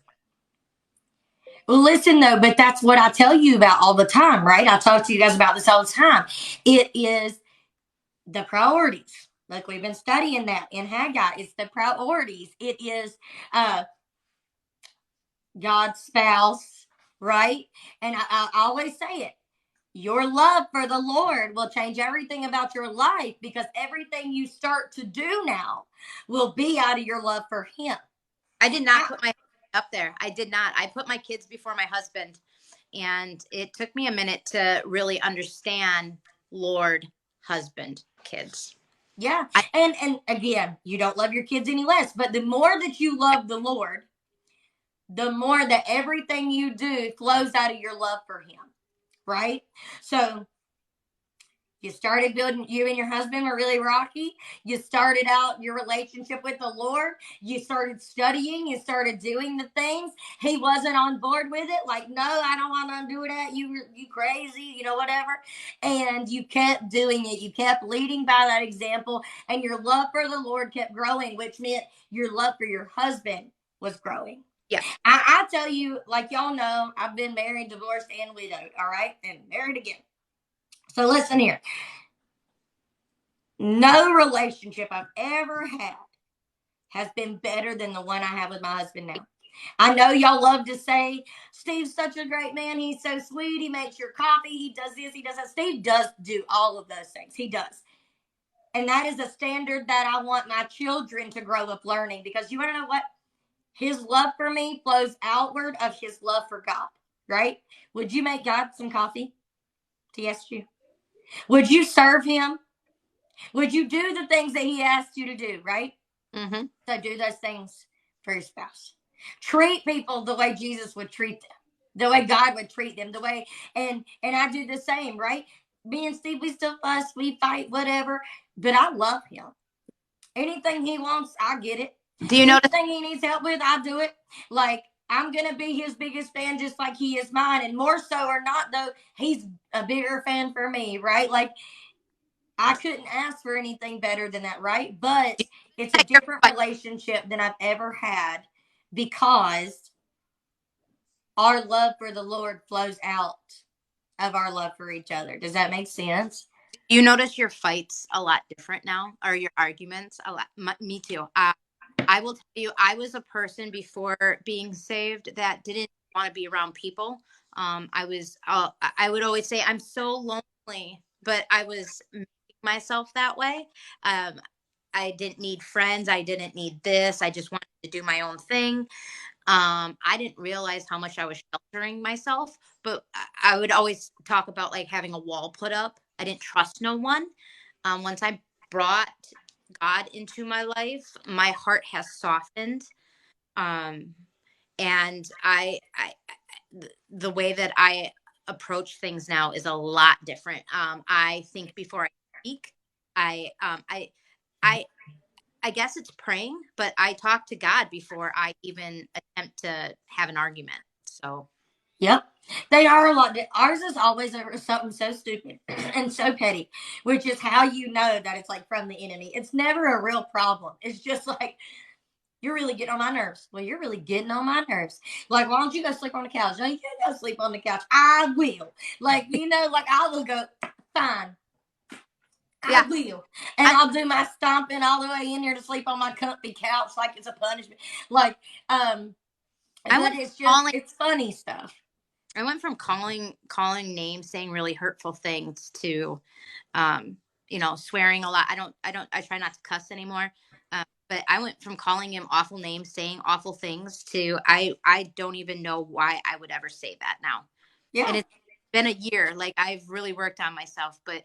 [SPEAKER 1] Well, listen though, but that's what I tell you about all the time, right? I talk to you guys about this all the time. It is the priorities. Like we've been studying that in Haggi. It's the priorities. It is God's spouse, right? And I always say it. Your love for the Lord will change everything about your life, because everything you start to do now will be out of your love for Him.
[SPEAKER 4] I did not put my up there. I did not. I put my kids before my husband. And it took me a minute to really understand Lord, husband, kids.
[SPEAKER 1] Yeah. And again, you don't love your kids any less, but the more that you love the Lord, the more that everything you do flows out of your love for Him, right? So you started building, you and your husband were really rocky. You started out your relationship with the Lord. You started studying. You started doing the things. He wasn't on board with it. Like, no, I don't want to do that. You crazy, whatever. And you kept doing it. You kept leading by that example. And your love for the Lord kept growing, which meant your love for your husband was growing.
[SPEAKER 4] Yeah.
[SPEAKER 1] I tell you, like y'all know, I've been married, divorced, and widowed. All right. And married again. So listen here. No relationship I've ever had has been better than the one I have with my husband now. I know y'all love to say, Steve's such a great man. He's so sweet. He makes your coffee. He does this. He does that. Steve does do all of those things. He does. And that is a standard that I want my children to grow up learning, because you want to know what? His love for me flows outward of his love for God, right? Would you make God some coffee? T.S. you. Would you serve him? Would you do the things that he asked you to do, right?
[SPEAKER 4] Mm-hmm.
[SPEAKER 1] So do those things for your spouse. Treat people the way Jesus would treat them, the way God would treat them, the way, and I do the same, right? Me and Steve, we still fuss, we fight, whatever, but I love him. Anything he wants, I get it.
[SPEAKER 4] Do you notice?
[SPEAKER 1] Anything he needs help with, I do it. Like, I'm going to be his biggest fan just like he is mine. And more so or not, though, he's a bigger fan for me, right? Like, I couldn't ask for anything better than that, right? But it's a different relationship than I've ever had because our love for the Lord flows out of our love for each other. Does that make sense?
[SPEAKER 4] You notice your fights a lot different now, or your arguments a lot. Me too. I will tell you, I was a person before being saved that didn't want to be around people. I would always say, I'm so lonely, but I was making myself that way. I didn't need friends. I didn't need this. I just wanted to do my own thing. I didn't realize how much I was sheltering myself, but I would always talk about like having a wall put up. I didn't trust no one. Once I brought God into my life, my heart has softened. Um, and the way that I approach things now is a lot different. I think before I speak. I, um, I, I, I guess it's praying, but I talk to God before I even attempt to have an argument. So,
[SPEAKER 1] Yep. They are a lot. Ours is always over something so stupid and so petty, which is how you know that it's like from the enemy. It's never a real problem. It's just like, you're really getting on my nerves. Well, you're really getting on my nerves. Like, why don't you go sleep on the couch? No, you can't go sleep on the couch. I will. Like, like I will go, fine. I
[SPEAKER 4] yeah,
[SPEAKER 1] will. And I'll do my stomping all the way in here to sleep on my comfy couch like it's a punishment. Like, but it's just, it's funny stuff.
[SPEAKER 4] I went from calling names, saying really hurtful things to, swearing a lot. I try not to cuss anymore. But I went from calling him awful names, saying awful things to, I don't even know why I would ever say that now.
[SPEAKER 1] Yeah.
[SPEAKER 4] And it's been a year. Like, I've really worked on myself, but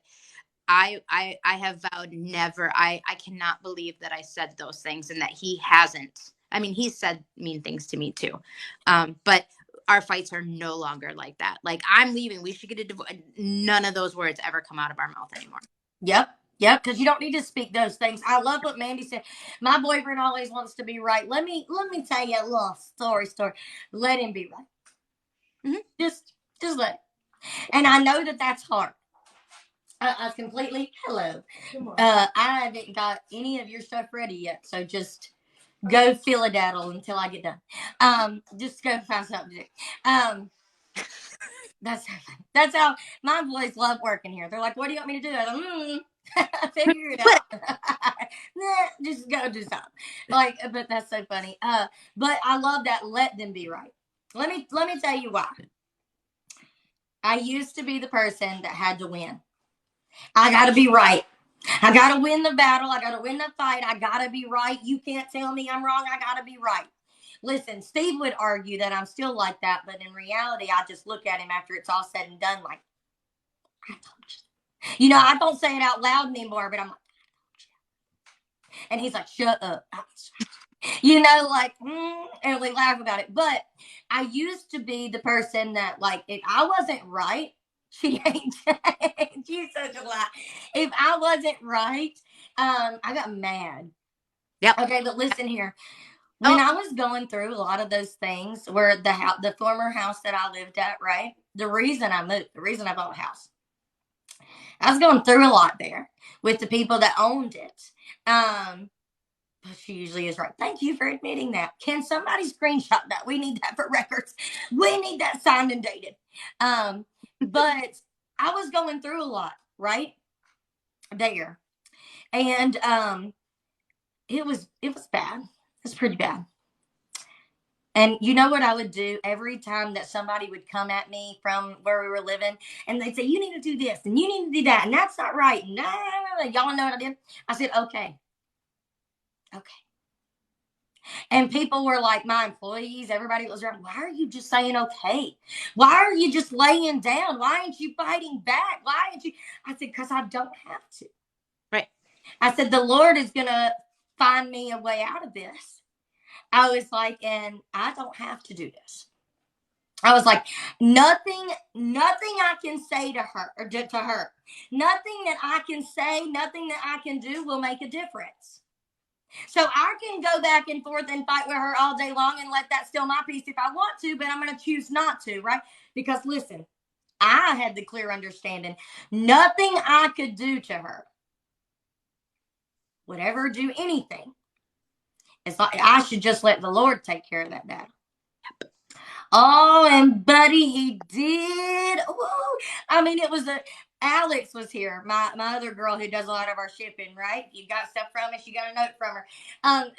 [SPEAKER 4] I have vowed never. I cannot believe that I said those things and that he hasn't. I mean, he said mean things to me too. But our fights are no longer like that. Like, I'm leaving. We should get a divorce. None of those words ever come out of our mouth anymore.
[SPEAKER 1] Yep. Yep, because you don't need to speak those things. I love what Mandy said. My boyfriend always wants to be right. Let me tell you a little story. Let him be right. Mm-hmm. Just let. And I know that that's hard. I completely hello. I haven't got any of your stuff ready yet, so just go fill-a-daddle until I get done. Just go find something to do. That's how my boys love working here. They're like, "What do you want me to do?" I'm like, figure it out. Nah, just go do something. Like, but that's so funny. But I love that. Let them be right. Let me tell you why. I used to be the person that had to win. I got to be right. I got to win the battle. I got to win the fight. I got to be right. You can't tell me I'm wrong. I got to be right. Listen, Steve would argue that I'm still like that, but in reality, I just look at him after it's all said and done like, I told you. I don't say it out loud anymore, but I'm like, and he's like, shut up. And we laugh about it. But I used to be the person that, like, if I wasn't right, she ain't changed. She's such a lie. If I wasn't right, I got mad.
[SPEAKER 4] Yep.
[SPEAKER 1] Okay, but listen here. When I was going through a lot of those things, where the former house that I lived at, right? The reason I moved, the reason I bought a house, I was going through a lot there with the people that owned it. But she usually is right. Thank you for admitting that. Can somebody screenshot that? We need that for records. We need that signed and dated. But I was going through a lot, right? There. And it was bad. It was pretty bad. And you know what I would do every time that somebody would come at me from where we were living, and they'd say, "You need to do this and you need to do that, and that's not right." No, y'all know what I did? I said, "Okay. Okay." And people were like, my employees, everybody was around, "Why are you just saying okay? Why are you just laying down? Why aren't you fighting back? Why aren't you?" I said, "Because I don't have to."
[SPEAKER 4] Right.
[SPEAKER 1] I said, "The Lord is going to find me a way out of this." I was like, and I don't have to do this. I was like, nothing I can say to her, nothing that I can say, nothing that I can do will make a difference. So I can go back and forth and fight with her all day long and let that steal my peace if I want to, but I'm going to choose not to, right? Because listen, I had the clear understanding nothing I could do to her would ever do anything. It's like I should just let the Lord take care of that battle. Oh, and buddy, he did. Woo. I mean, it was Alex was here, my other girl who does a lot of our shipping, right? You got stuff from us, you got a note from her.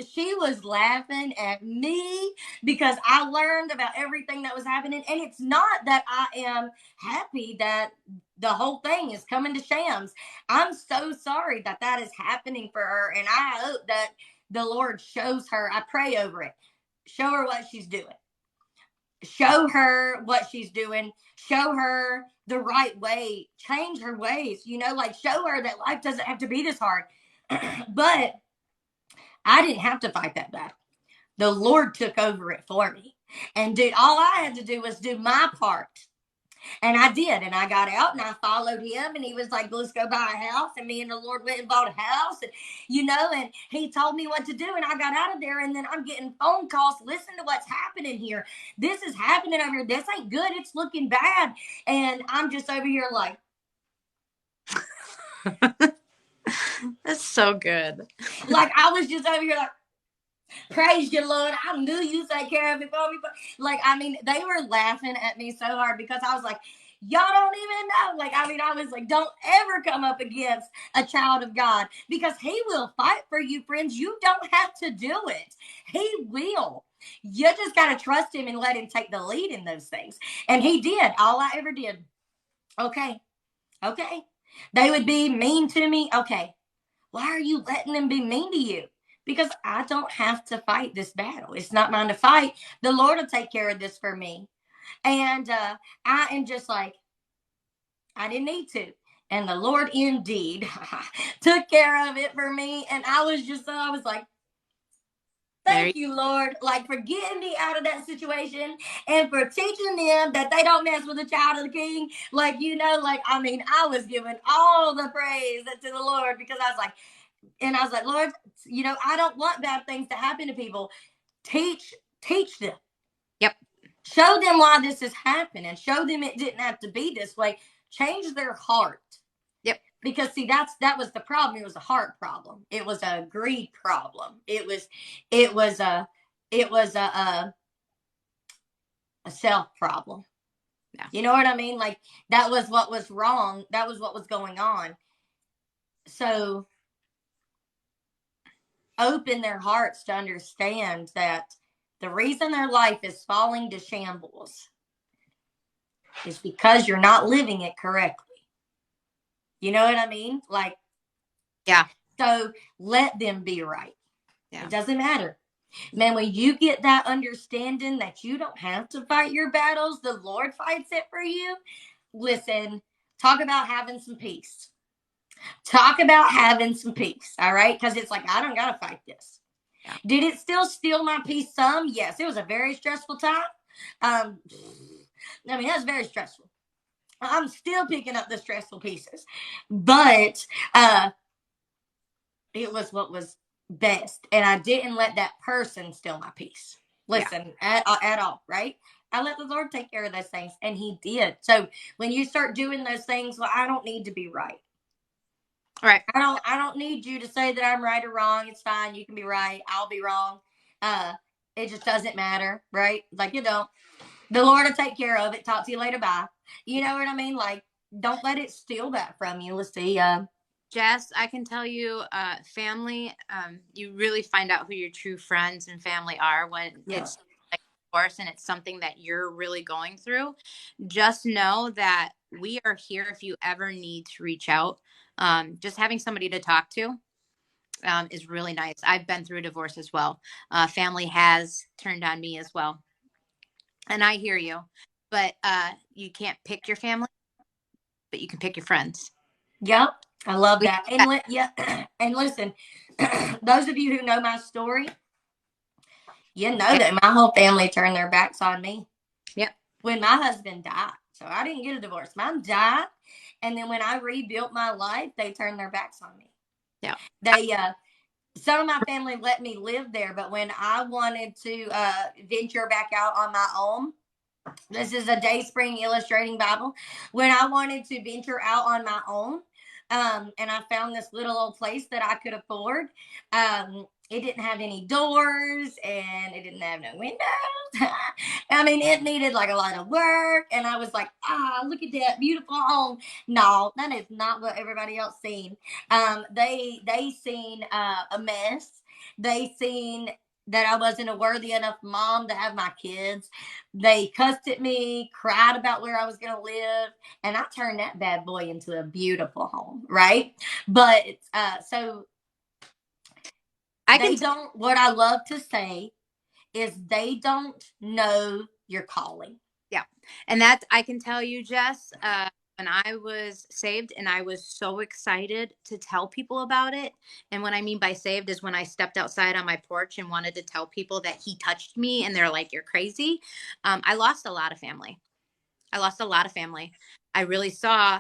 [SPEAKER 1] She was laughing at me because I learned about everything that was happening. And it's not that I am happy that the whole thing is coming to shams. I'm so sorry that that is happening for her. And I hope that the Lord shows her. I pray over it. Show her what she's doing. Show her what she's doing. Show her the right way. Change her ways. Like show her that life doesn't have to be this hard. But I didn't have to fight that battle. The Lord took over it for me. And dude, all I had to do was do my part. And I did. And I got out and I followed him. And he was like, let's go buy a house. And me and the Lord went and bought a house. And he told me what to do. And I got out of there. And then I'm getting phone calls. Listen to what's happening here. This is happening over here. This ain't good. It's looking bad. And I'm just over here like,
[SPEAKER 4] That's so good.
[SPEAKER 1] like I was just over here like, praise you, Lord. I knew you take care of it for me. But they were laughing at me so hard because I was like, y'all don't even know. I was like, don't ever come up against a child of God because he will fight for you, friends. You don't have to do it. He will. You just got to trust him and let him take the lead in those things. And he did. All I ever did. Okay. They would be mean to me. Okay. Why are you letting them be mean to you? Because I don't have to fight this battle. It's not mine to fight. The Lord will take care of this for me. And I am just like, I didn't need to. And the Lord indeed took care of it for me. And I was like, thank you, Lord, for getting me out of that situation and for teaching them that they don't mess with the child of the king. I was giving all the praise to the Lord because I was like, Lord, I don't want bad things to happen to people. Teach them.
[SPEAKER 4] Yep.
[SPEAKER 1] Show them why this is happening. Show them it didn't have to be this way. Change their heart.
[SPEAKER 4] Yep.
[SPEAKER 1] Because see, that was the problem. It was a heart problem. It was a greed problem. It was a self problem.
[SPEAKER 4] Yeah.
[SPEAKER 1] You know what I mean? That was what was wrong. That was what was going on. So open their hearts to understand that the reason their life is falling to shambles is because you're not living it correctly. You know what I mean?
[SPEAKER 4] Yeah.
[SPEAKER 1] So let them be right.
[SPEAKER 4] Yeah.
[SPEAKER 1] It doesn't matter. Man, when you get that understanding that you don't have to fight your battles, the Lord fights it for you. Listen, talk about having some peace. Talk about having some peace, all right? Because it's like, I don't got to fight this. Yeah. Did it still steal my peace some? Yes, it was a very stressful time. That was very stressful. I'm still picking up the stressful pieces. But it was what was best. And I didn't let that person steal my peace. Listen, at all, right? I let the Lord take care of those things. And he did. So when you start doing those things, well, I don't need to be right.
[SPEAKER 4] Right.
[SPEAKER 1] I don't need you to say that I'm right or wrong. It's fine. You can be right. I'll be wrong. It just doesn't matter, right? You don't. The Lord will take care of it. Talk to you later. Bye. You know what I mean? Don't let it steal that from you. Let's see.
[SPEAKER 4] Jess, I can tell you, family, you really find out who your true friends and family are when it's divorce and it's something that you're really going through. Just know that we are here if you ever need to reach out. Just having somebody to talk to is really nice. I've been through a divorce as well. Family has turned on me as well. And I hear you, but you can't pick your family, but you can pick your friends.
[SPEAKER 1] Yep. I love that. And listen, those of you who know my story, you know that my whole family turned their backs on me.
[SPEAKER 4] Yep.
[SPEAKER 1] When my husband died. So I didn't get a divorce. Mine died. And then when I rebuilt my life, they turned their backs on me.
[SPEAKER 4] Yeah.
[SPEAKER 1] some of my family let me live there, but when I wanted to venture back out on my own, this is a Dayspring Illustrating Bible. When I wanted to venture out on my own, and I found this little old place that I could afford, it didn't have any doors and it didn't have no windows. I mean, it needed like a lot of work. And I was like, look at that beautiful home. No, that is not what everybody else seen. They seen a mess. They seen that I wasn't a worthy enough mom to have my kids. They cussed at me, cried about where I was going to live, and I turned that bad boy into a beautiful home, right? But so
[SPEAKER 4] I can
[SPEAKER 1] they don't, what I love to say is they don't know your calling.
[SPEAKER 4] Yeah. And that I can tell you, Jess, when I was saved and I was so excited to tell people about it. And what I mean by saved is when I stepped outside on my porch and wanted to tell people that he touched me and they're like, you're crazy. I lost a lot of family. I lost a lot of family. I really saw,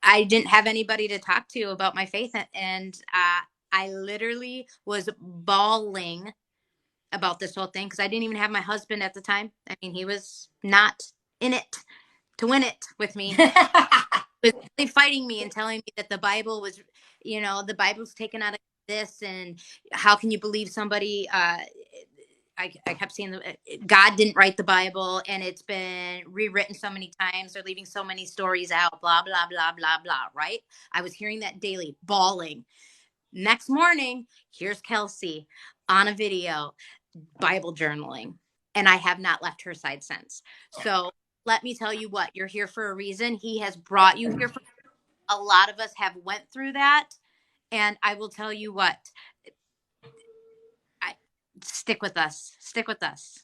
[SPEAKER 4] I didn't have anybody to talk to about my faith. And I literally was bawling about this whole thing because I didn't even have my husband at the time. I mean, he was not in it to win it with me. He was really fighting me and telling me that the Bible was, the Bible's taken out of this, and how can you believe somebody? I kept seeing God didn't write the Bible, and it's been rewritten so many times. They're leaving so many stories out. Blah blah blah blah blah. Right? I was hearing that daily, bawling. Next morning, here's Kelsey on a video, Bible journaling, and I have not left her side since. So let me tell you what, you're here for a reason. He has brought you here for a lot of us have went through that. And I will tell you what, I stick with us. Stick with us.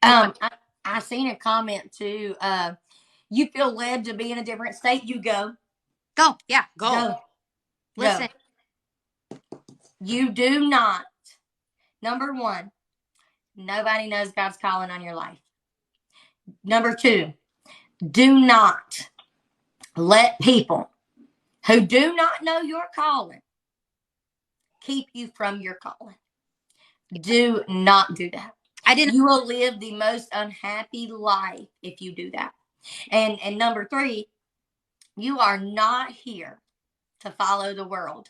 [SPEAKER 1] I seen a comment too. You feel led to be in a different state, you go.
[SPEAKER 4] Go. Yeah, go.
[SPEAKER 1] Go.
[SPEAKER 4] Listen.
[SPEAKER 1] You do not. Number one, nobody knows God's calling on your life. Number two, do not let people who do not know your calling keep you from your calling. Do not do that.
[SPEAKER 4] I didn't.
[SPEAKER 1] You will live the most unhappy life if you do that. And number three, you are not here to follow the world.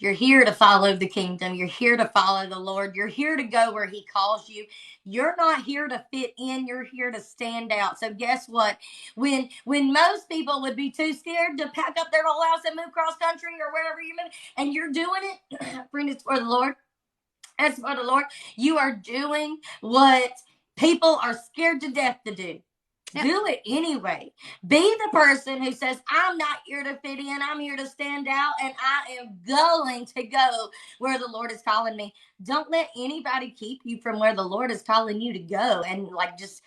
[SPEAKER 1] You're here to follow the kingdom. You're here to follow the Lord. You're here to go where he calls you. You're not here to fit in. You're here to stand out. So guess what? When most people would be too scared to pack up their whole house and move cross country or wherever you're moving, and you're doing it, friend, it's for the Lord. It's for the Lord. You are doing what people are scared to death to do. Yep. Do it anyway. Be the person who says, I'm not here to fit in. I'm here to stand out, and I am going to go where the Lord is calling me. Don't let anybody keep you from where the Lord is calling you to go. And like, just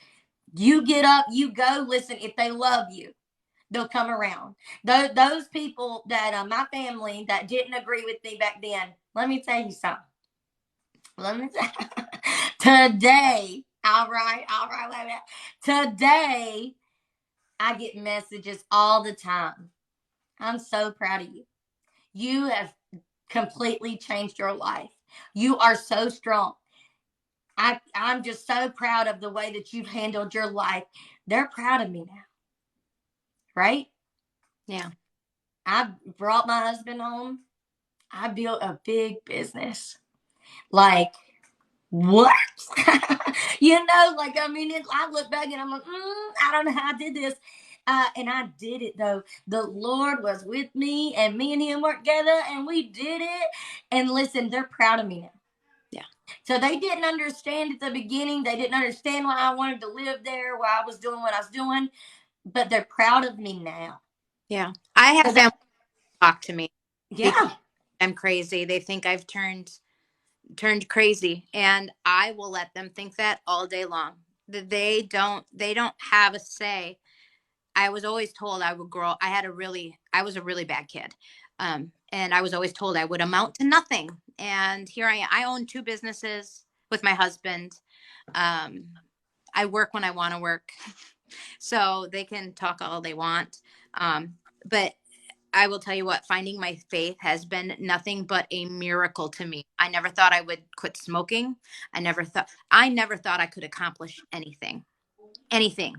[SPEAKER 1] you get up, you go. Listen, if they love you, they'll come around. Those people that my family that didn't agree with me back then, let me tell you something. Let me say, today, all right, wait a minute. Today, I get messages all the time. I'm so proud of you. You have completely changed your life. You are so strong. I'm just so proud of the way that you've handled your life. They're proud of me now. Right?
[SPEAKER 4] Yeah.
[SPEAKER 1] I brought my husband home. I built a big business. Like, what? Like, I mean, I look back and I'm like, I don't know how I did this. And I did it though. The Lord was with me, and me and him worked together, and we did it. And listen, they're proud of me now.
[SPEAKER 4] Yeah.
[SPEAKER 1] So they didn't understand at the beginning. They didn't understand why I wanted to live there, why I was doing what I was doing, but they're proud of me now.
[SPEAKER 4] Yeah. I have family talk to me.
[SPEAKER 1] Yeah.
[SPEAKER 4] I'm crazy. They think I've turned crazy, and I will let them think that all day long. They don't have a say. I was always told I would grow. I was a really bad kid. And I was always told I would amount to nothing. And here I am. I own 2 businesses with my husband. I work when I want to work. So they can talk all they want. But I will tell you what, finding my faith has been nothing but a miracle to me. I never thought I would quit smoking. I never thought I could accomplish anything. Anything.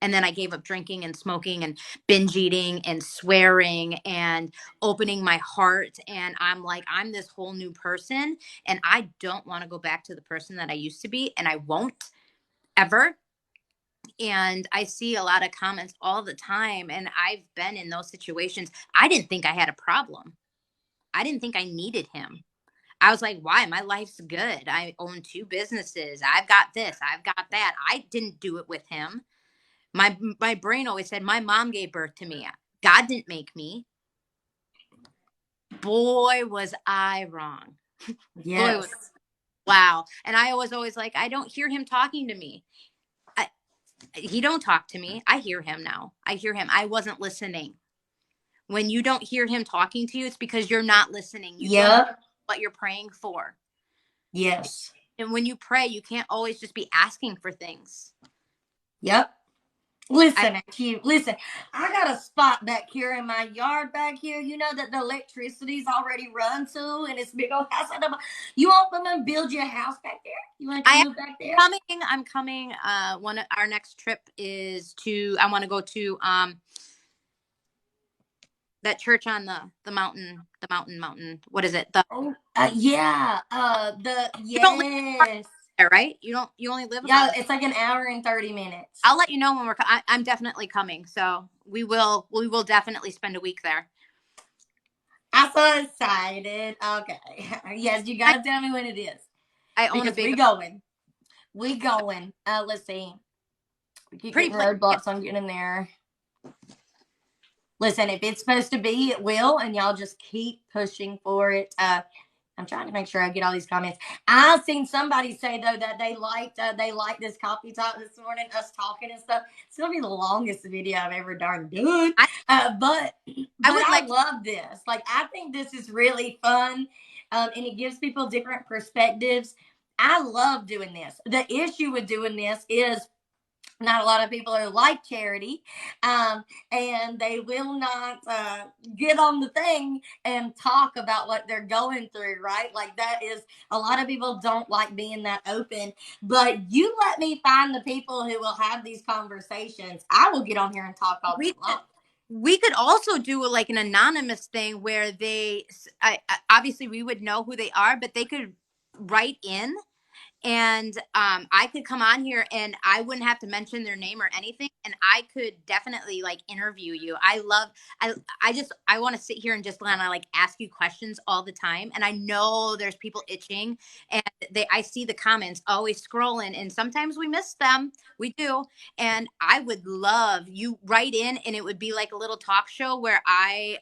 [SPEAKER 4] And then I gave up drinking and smoking and binge eating and swearing and opening my heart. And I'm like, I'm this whole new person. And I don't want to go back to the person that I used to be. And I won't ever. And I see a lot of comments all the time. And I've been in those situations. I didn't think I had a problem. I didn't think I needed him. I was like, why? My life's good. I own 2 businesses. I've got this. I've got that. I didn't do it with him. My brain always said, my mom gave birth to me. God didn't make me. Boy, was I wrong.
[SPEAKER 1] Yes.
[SPEAKER 4] Wow. And I was always like, I don't hear him talking to me. He don't talk to me. I hear him now. I hear him. I wasn't listening. When you don't hear him talking to you, it's because you're not listening. You don't know what you're praying for.
[SPEAKER 1] Yes.
[SPEAKER 4] And when you pray, you can't always just be asking for things.
[SPEAKER 1] Yep. Listen, I got a spot back here in my yard back here. You know that the electricity's already run to, and it's big old house. You want them to build you a house back there? You want to move back there?
[SPEAKER 4] I'm coming. Our next trip is I want to go to that church on the mountain. What is it?
[SPEAKER 1] Yes.
[SPEAKER 4] You don't live there, right? You only live.
[SPEAKER 1] Yeah, it's like an hour and 30 minutes.
[SPEAKER 4] I'll let you know when I'm definitely coming. So we will definitely spend a week there.
[SPEAKER 1] I'm so excited. Okay. Yes, you gotta tell me when it is.
[SPEAKER 4] I own a big.
[SPEAKER 1] We going. Let's see. We keep getting roadblocks on getting in there. Listen, if it's supposed to be, it will, and y'all just keep pushing for it. I'm trying to make sure I get all these comments. I've seen somebody say though that they liked this coffee talk this morning, us talking and stuff. It's gonna be the longest video I've ever done. But I love this. Like, I think this is really fun, and it gives people different perspectives. I love doing this. The issue with doing this is not a lot of people are like Charity, and they will not get on the thing and talk about what they're going through, right? Like, that is, a lot of people don't like being that open, but you let me find the people who will have these conversations. I will get on here and talk all day long.
[SPEAKER 4] We could also do like an anonymous thing where obviously we would know who they are, but they could write in. And I could come on here and I wouldn't have to mention their name or anything. And I could definitely like interview you. I want to sit here and just like ask you questions all the time. And I know there's people itching, and I see the comments always scrolling, and sometimes we miss them. We do. And I would love you write in, and it would be like a little talk show where I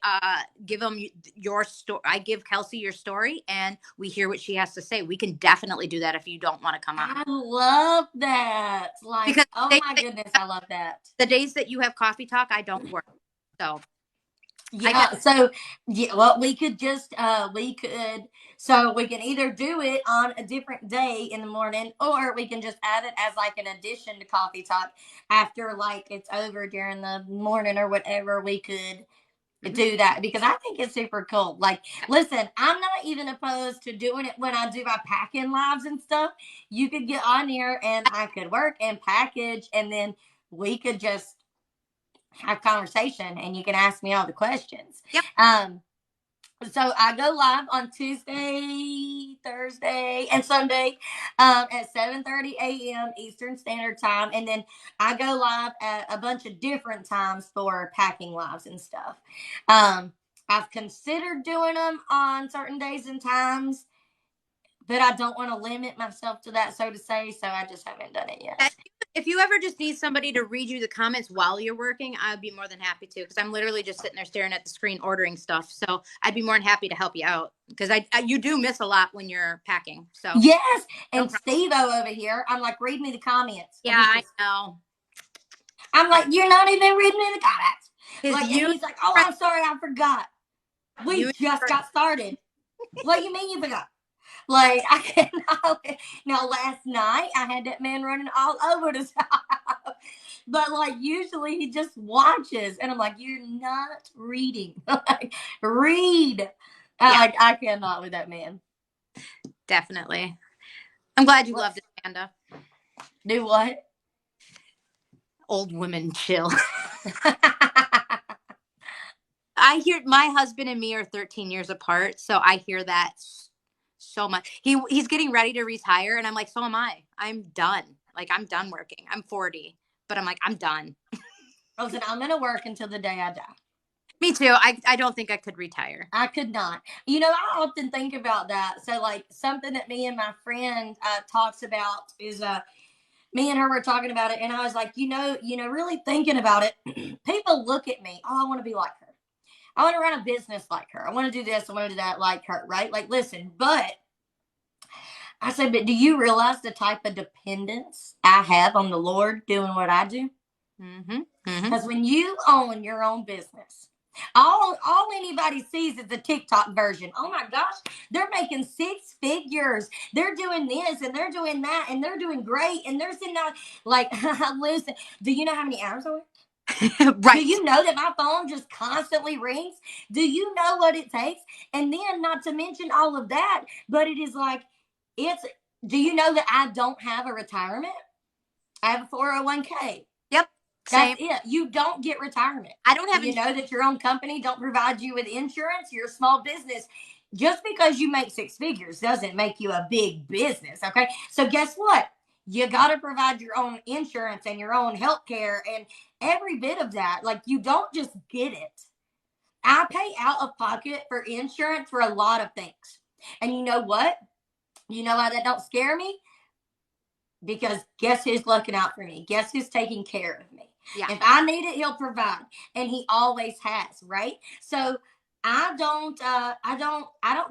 [SPEAKER 4] give them your story. I give Kelsey your story and we hear what she has to say. We can definitely do that if you don't want to come on.
[SPEAKER 1] I love that. Like, because my goodness, I love that.
[SPEAKER 4] The days that you have coffee talk, I don't work. So
[SPEAKER 1] yeah, so yeah, well, we could so we can either do it on a different day in the morning, or we can just add it as like an addition to coffee talk after like it's over during the morning or whatever. We could do that, because I think it's super cool. Like, listen, I'm not even opposed to doing it when I do my packing lives and stuff. You could get on here and I could work and package, and then we could just have conversation and you can ask me all the questions.
[SPEAKER 4] Yep.
[SPEAKER 1] So I go live on Tuesday, Thursday, and Sunday at 7:30 a.m. Eastern Standard Time. And then I go live at a bunch of different times for packing lives and stuff. I've considered doing them on certain days and times, but I don't want to limit myself to that, so to say. So I just haven't done it yet.
[SPEAKER 4] If you ever just need somebody to read you the comments while you're working, I'd be more than happy to, because I'm literally just sitting there staring at the screen ordering stuff. So I'd be more than happy to help you out, because you do miss a lot when you're packing. So
[SPEAKER 1] yes, and Steve-O over here, I'm like, read me the comments.
[SPEAKER 4] Yeah, I know.
[SPEAKER 1] I'm like, you're not even reading me the comments. Like, he's like, oh, I'm sorry, I forgot. We just got started. What do you mean you forgot? Like I cannot. Now last night I had that man running all over the house, but like usually he just watches, and I'm like, you're not reading. Like, read.
[SPEAKER 4] Yeah,
[SPEAKER 1] I cannot with that man.
[SPEAKER 4] definitely. I'm glad you loved
[SPEAKER 1] Let's
[SPEAKER 4] it, Amanda.
[SPEAKER 1] do what?
[SPEAKER 4] Old women chill. I hear my husband and me are 13 years apart, so I hear that so much. He's getting ready to retire, and I'm like, so am I. I'm done. Like I'm done working. I'm 40, but I'm like, I'm done.
[SPEAKER 1] Listen, I'm gonna work until the day I die.
[SPEAKER 4] Me too. I don't think I could retire.
[SPEAKER 1] I could not. You know, I often think about that. So, like, something that me and my friend talks about is me and her were talking about it, and I was like, really thinking about it. People look at me. Oh, I want to be like her. I want to run a business like her. I want to do this. I want to do that like her. Right? Like, listen, but I said, but do you realize the type of dependence I have on the Lord doing what I do?
[SPEAKER 4] Mm-hmm. Mm-hmm.
[SPEAKER 1] Because when you own your own business, all anybody sees is the TikTok version. Oh my gosh, they're making six figures. They're doing this and they're doing that and they're doing great and they're sitting out like listen, do you know how many hours I work? Do
[SPEAKER 4] Right.
[SPEAKER 1] you know that my phone just constantly rings? Do you know what it takes? And then not to mention all of that, but it is like it's do you know that I don't have a retirement? I have a 401k.
[SPEAKER 4] Yep.
[SPEAKER 1] That's
[SPEAKER 4] Same.
[SPEAKER 1] it. You don't get retirement.
[SPEAKER 4] I don't
[SPEAKER 1] Do
[SPEAKER 4] have
[SPEAKER 1] you know that your own company don't provide you with insurance? You're a small business. Just because you make six figures doesn't make you a big business. Okay. So guess what? You got to provide your own insurance and your own health care and every bit of that. Like you don't just get it. I pay out of pocket for insurance for a lot of things. And you know what? You know why that don't scare me? Because guess who's looking out for me? Guess who's taking care of me?
[SPEAKER 4] Yeah.
[SPEAKER 1] If I need it, he'll provide, and he always has, right? So I don't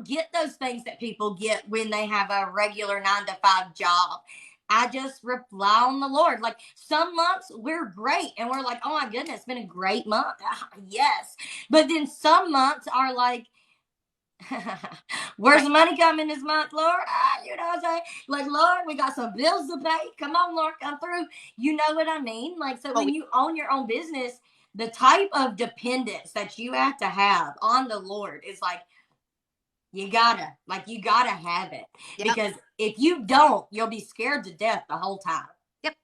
[SPEAKER 1] get those things that people get when they have a regular 9 to 5 job. I just rely on the Lord. Like some months we're great and we're like, oh my goodness, it's been a great month. Yes. But then some months are like, where's
[SPEAKER 4] Right.
[SPEAKER 1] the money coming this month, Lord? You know what I'm saying? Like, Lord, we got some bills to pay. Come on, Lord, come through. You know what I mean? Like, so
[SPEAKER 4] Oh,
[SPEAKER 1] when you own your own business, the type of dependence that you have to have on the Lord is like, you gotta have it.
[SPEAKER 4] yep.
[SPEAKER 1] Because if you don't, you'll be scared to death the whole time.
[SPEAKER 4] Yep.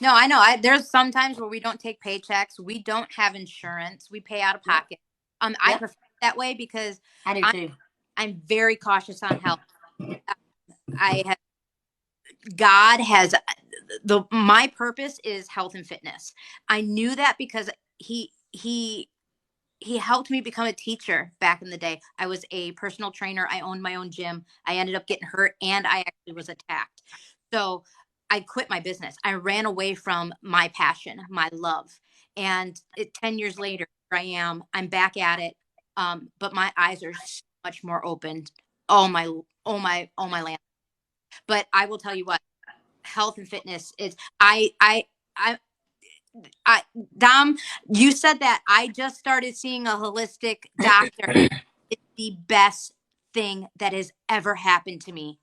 [SPEAKER 4] No, I know. There's some times where we don't take paychecks. We don't have insurance. We pay out of
[SPEAKER 1] Yep.
[SPEAKER 4] pocket. I
[SPEAKER 1] Yep.
[SPEAKER 4] prefer it that way because
[SPEAKER 1] I do
[SPEAKER 4] I'm
[SPEAKER 1] too.
[SPEAKER 4] I'm very cautious on health. I have God has my purpose is health and fitness. I knew that because he helped me become a teacher back in the day. I was a personal trainer. I owned my own gym. I ended up getting hurt and I actually was attacked. So I quit my business. I ran away from my passion, my love. And 10 years later, here I am. I'm back at it. But my eyes are so much more open. Oh my land. But I will tell you what, health and fitness is I I Dom, you said that I just started seeing a holistic doctor. It's the best thing that has ever happened to me.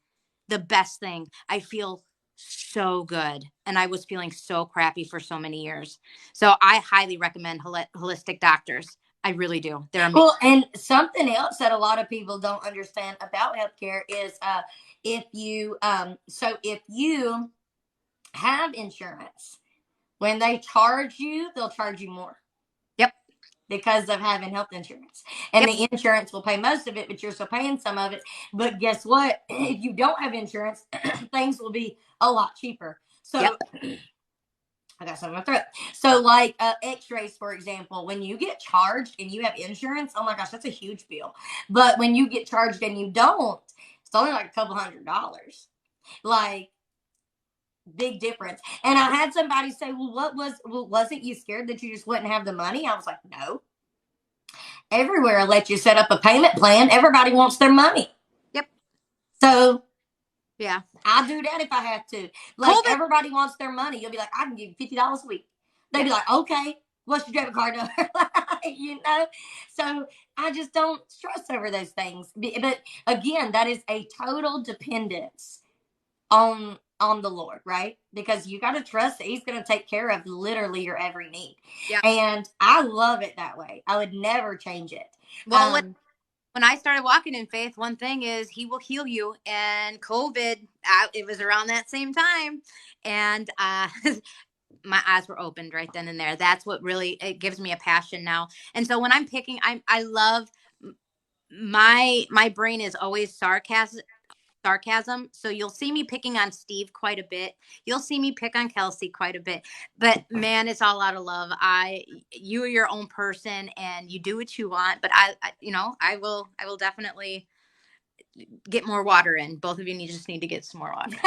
[SPEAKER 4] The best thing. I feel so good. And I was feeling so crappy for so many years. So I highly recommend holistic doctors. I really do. They're amazing.
[SPEAKER 1] Well, and something else that a lot of people don't understand about healthcare is if you have insurance, when they charge you, they'll charge you more
[SPEAKER 4] Yep.
[SPEAKER 1] because of having health insurance. And
[SPEAKER 4] Yep.
[SPEAKER 1] the insurance will pay most of it, but you're still paying some of it. But guess what? If you don't have insurance, things will be a lot cheaper.
[SPEAKER 4] Yep.
[SPEAKER 1] So I got something in my throat. So, like X-rays, for example, when you get charged and you have insurance, oh my gosh, that's a huge bill. But when you get charged and you don't, it's only like a couple $100. Like big difference. And I had somebody say, "Well, wasn't you scared that you just wouldn't have the money?" I was like, "No. Everywhere let you set up a payment plan. Everybody wants their money.
[SPEAKER 4] Yep.
[SPEAKER 1] So
[SPEAKER 4] Yeah.
[SPEAKER 1] I'll do that if I have to. Like
[SPEAKER 4] COVID.
[SPEAKER 1] everybody wants their money. You'll be like, I can give you $50 a week. They'd
[SPEAKER 4] Yeah.
[SPEAKER 1] be like, okay, what's your debit card number? you know? So I just don't stress over those things. But again, that is a total dependence on the Lord, right? Because you got to trust that He's going to take care of literally your every need.
[SPEAKER 4] Yeah.
[SPEAKER 1] And I love it that way. I would never change it.
[SPEAKER 4] Well, when I started walking in faith, one thing is He will heal you. And COVID, it was around that same time, and my eyes were opened right then and there. That's what really it gives me a passion now. And so when I'm picking, I love my brain is always sarcasm. So you'll see me picking on Steve quite a bit. You'll see me pick on Kelsey quite a bit. But man, it's all out of love. You are your own person and you do what you want. But I will definitely get more water in. Both of you just need to get some more water.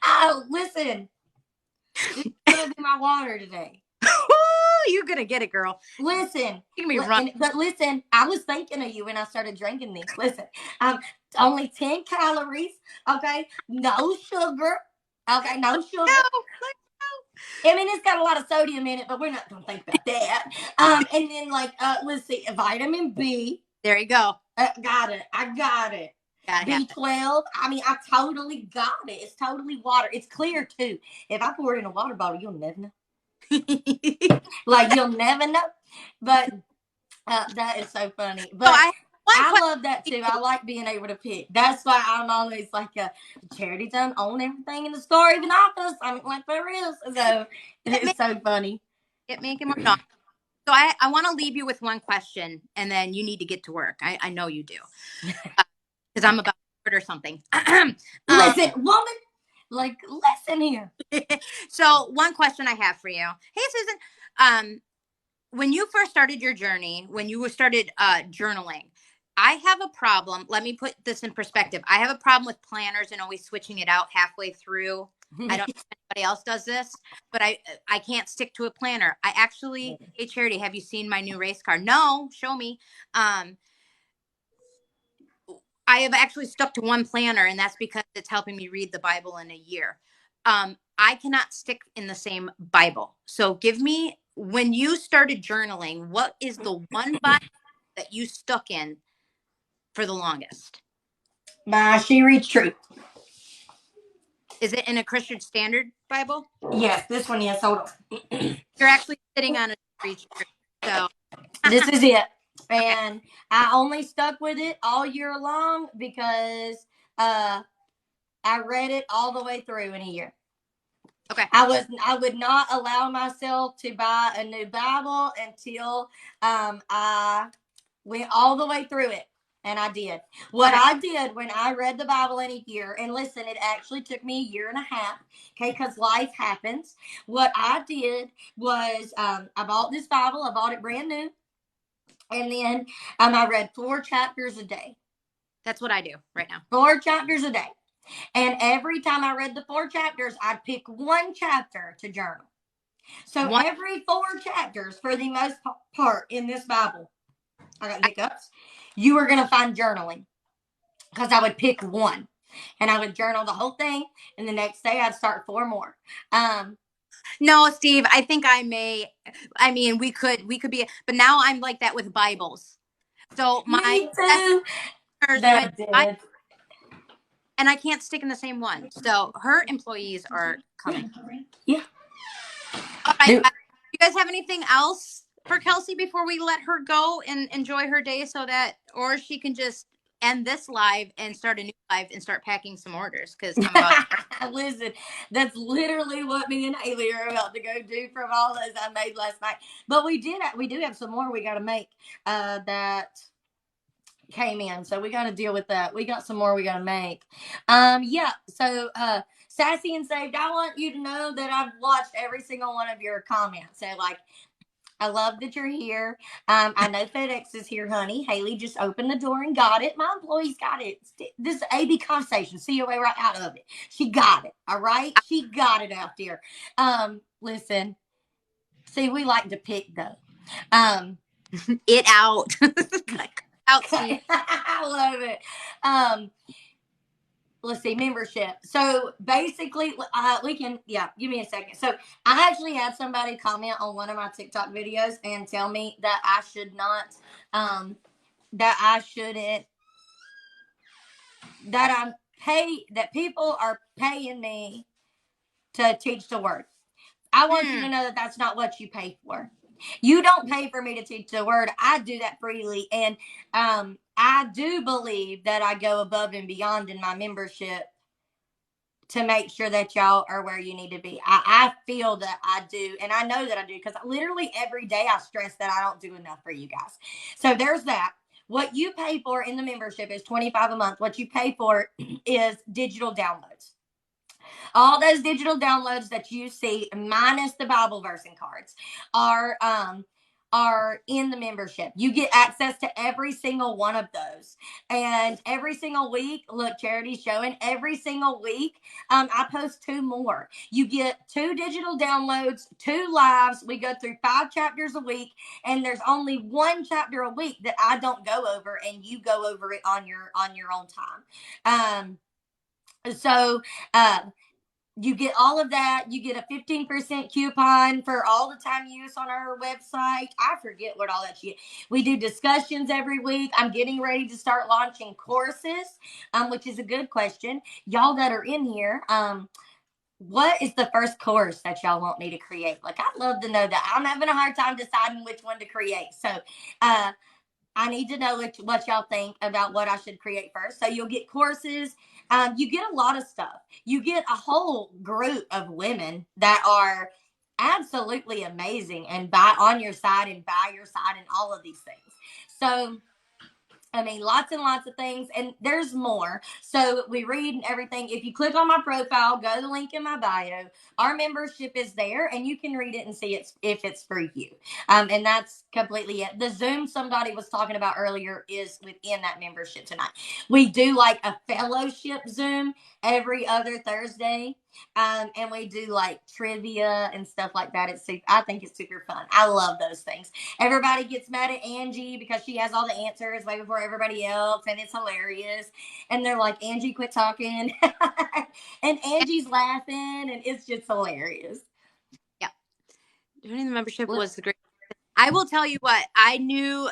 [SPEAKER 1] Oh, listen. This is going to be my water today.
[SPEAKER 4] You're going to get it, girl.
[SPEAKER 1] Listen.
[SPEAKER 4] You can be run.
[SPEAKER 1] But listen, I was thinking of you when I started drinking these. Listen, only 10 calories, okay? No sugar, okay? No sugar. I mean, it's got a lot of sodium in it, but we're not going to think about that. And then, let's see, vitamin B.
[SPEAKER 4] There you go.
[SPEAKER 1] Got it. I got it. B12. I mean, I totally got it. It's totally water. It's clear, too. If I pour it in a water bottle, you'll never know. You'll never know. But that is so funny. But so I love that, too. I like being able to pick. That's why I'm always like, Charity don't own everything in the store, even office. I mean, like, for real. So it's so funny.
[SPEAKER 4] It make it more fun. So I want to leave you with one question, and then you need to get to work. I know you do. Because I'm about to order something.
[SPEAKER 1] Listen, woman. Listen here.
[SPEAKER 4] So one question I have for you. Hey, Susan. When you first started your journey, when you started journaling, I have a problem. Let me put this in perspective. I have a problem with planners and always switching it out halfway through. I don't know if anybody else does this, but I can't stick to a planner. I actually, hey, Charity, have you seen my new race car? No, show me. I have actually stuck to one planner, and that's because it's helping me read the Bible in a year. I cannot stick in the same Bible. So give me, when you started journaling, what is the one Bible that you stuck in for the longest?
[SPEAKER 1] She Reads Truth.
[SPEAKER 4] Is it in a Christian Standard Bible?
[SPEAKER 1] Yes, this one, yes. Hold on.
[SPEAKER 4] You're actually sitting on a Read Truth. So
[SPEAKER 1] this is it. And okay. I only stuck with it all year long because I read it all the way through in a year.
[SPEAKER 4] Okay.
[SPEAKER 1] I would not allow myself to buy a new Bible until I went all the way through it. And I did. What I did when I read the Bible in a year, and listen, it actually took me a year and a half, okay, because life happens. What I did was I bought this Bible. I bought it brand new. And then I read 4 chapters a day.
[SPEAKER 4] That's what I do right now.
[SPEAKER 1] 4 chapters a day. And every time I read the 4 chapters, I'd pick one chapter to journal. So every 4 chapters, for the most part in this Bible, I got hiccups, you were going to find journaling. Because I would pick one. And I would journal the whole thing. And the next day, I'd start 4 more.
[SPEAKER 4] No, Steve, I think we could be, but now I'm like that with Bibles. So
[SPEAKER 1] Me too.
[SPEAKER 4] And I can't stick in the same one. So her employees are coming.
[SPEAKER 1] Yeah.
[SPEAKER 4] All right. You guys have anything else for Kelsey before we let her go and enjoy her day or she can just end this live and start a new live and start packing some orders because I'm about
[SPEAKER 1] listen, that's literally what me and Haley are about to go do from all those I made last night. But we do have some more we got to make that came in, so we got to deal with that. We got some more we got to make. Yeah. So Sassy and Saved, I want you to know that I've watched every single one of your comments. So I love that you're here. I know FedEx is here, honey. Haley just opened the door and got it. My employees got it. This AB conversation. See your way right out of it. She got it. All right? She got it out there. Listen. See, we like to pick, though.
[SPEAKER 4] It out.
[SPEAKER 1] I love it. let's see, membership. So basically, we can, yeah, give me a second. So I actually had somebody comment on one of my TikTok videos and tell me that I should not, that I shouldn't, that that people are paying me to teach the word. I want you to know that that's not what you pay for. You don't pay for me to teach the word. I do that freely. And I do believe that I go above and beyond in my membership to make sure that y'all are where you need to be. I feel that I do, and I know that I do because literally every day I stress that I don't do enough for you guys. So there's that. What you pay for in the membership is $25 a month. What you pay for is digital downloads. All those digital downloads that you see, minus the Bible version cards, are in the membership. You get access to every single one of those. And every single week, look, Charity's showing every single week, I post 2 more. You get 2 digital downloads, 2 lives. We go through 5 chapters a week, and there's only 1 chapter a week that I don't go over, and you go over it on your own time. So uh, you get all of that. You get a 15% coupon for all the time use on our website. I forget what all that you get. We do discussions every week. I'm getting ready to start launching courses, which is a good question. Y'all that are in here, what is the first course that y'all want me to create? Like, I'd love to know that. I'm having a hard time deciding which one to create. So, I need to know what y'all think about what I should create first. So you'll get courses. You get a lot of stuff. You get a whole group of women that are absolutely amazing and on your side and by your side and all of these things. So I mean, lots and lots of things, and there's more. So we read and everything. If you click on my profile, go to the link in my bio. Our membership is there, and you can read it and see if it's for you. And that's completely it. The Zoom somebody was talking about earlier is within that membership tonight. We do like a fellowship Zoom every other Thursday. And we do like trivia and stuff like that. I think it's super fun. I love those things. Everybody gets mad at Angie because she has all the answers way before everybody else, and it's hilarious. And they're like, Angie, quit talking. And Angie's laughing, and it's just hilarious.
[SPEAKER 4] Yeah. Joining the membership was the great. I will tell you what, I knew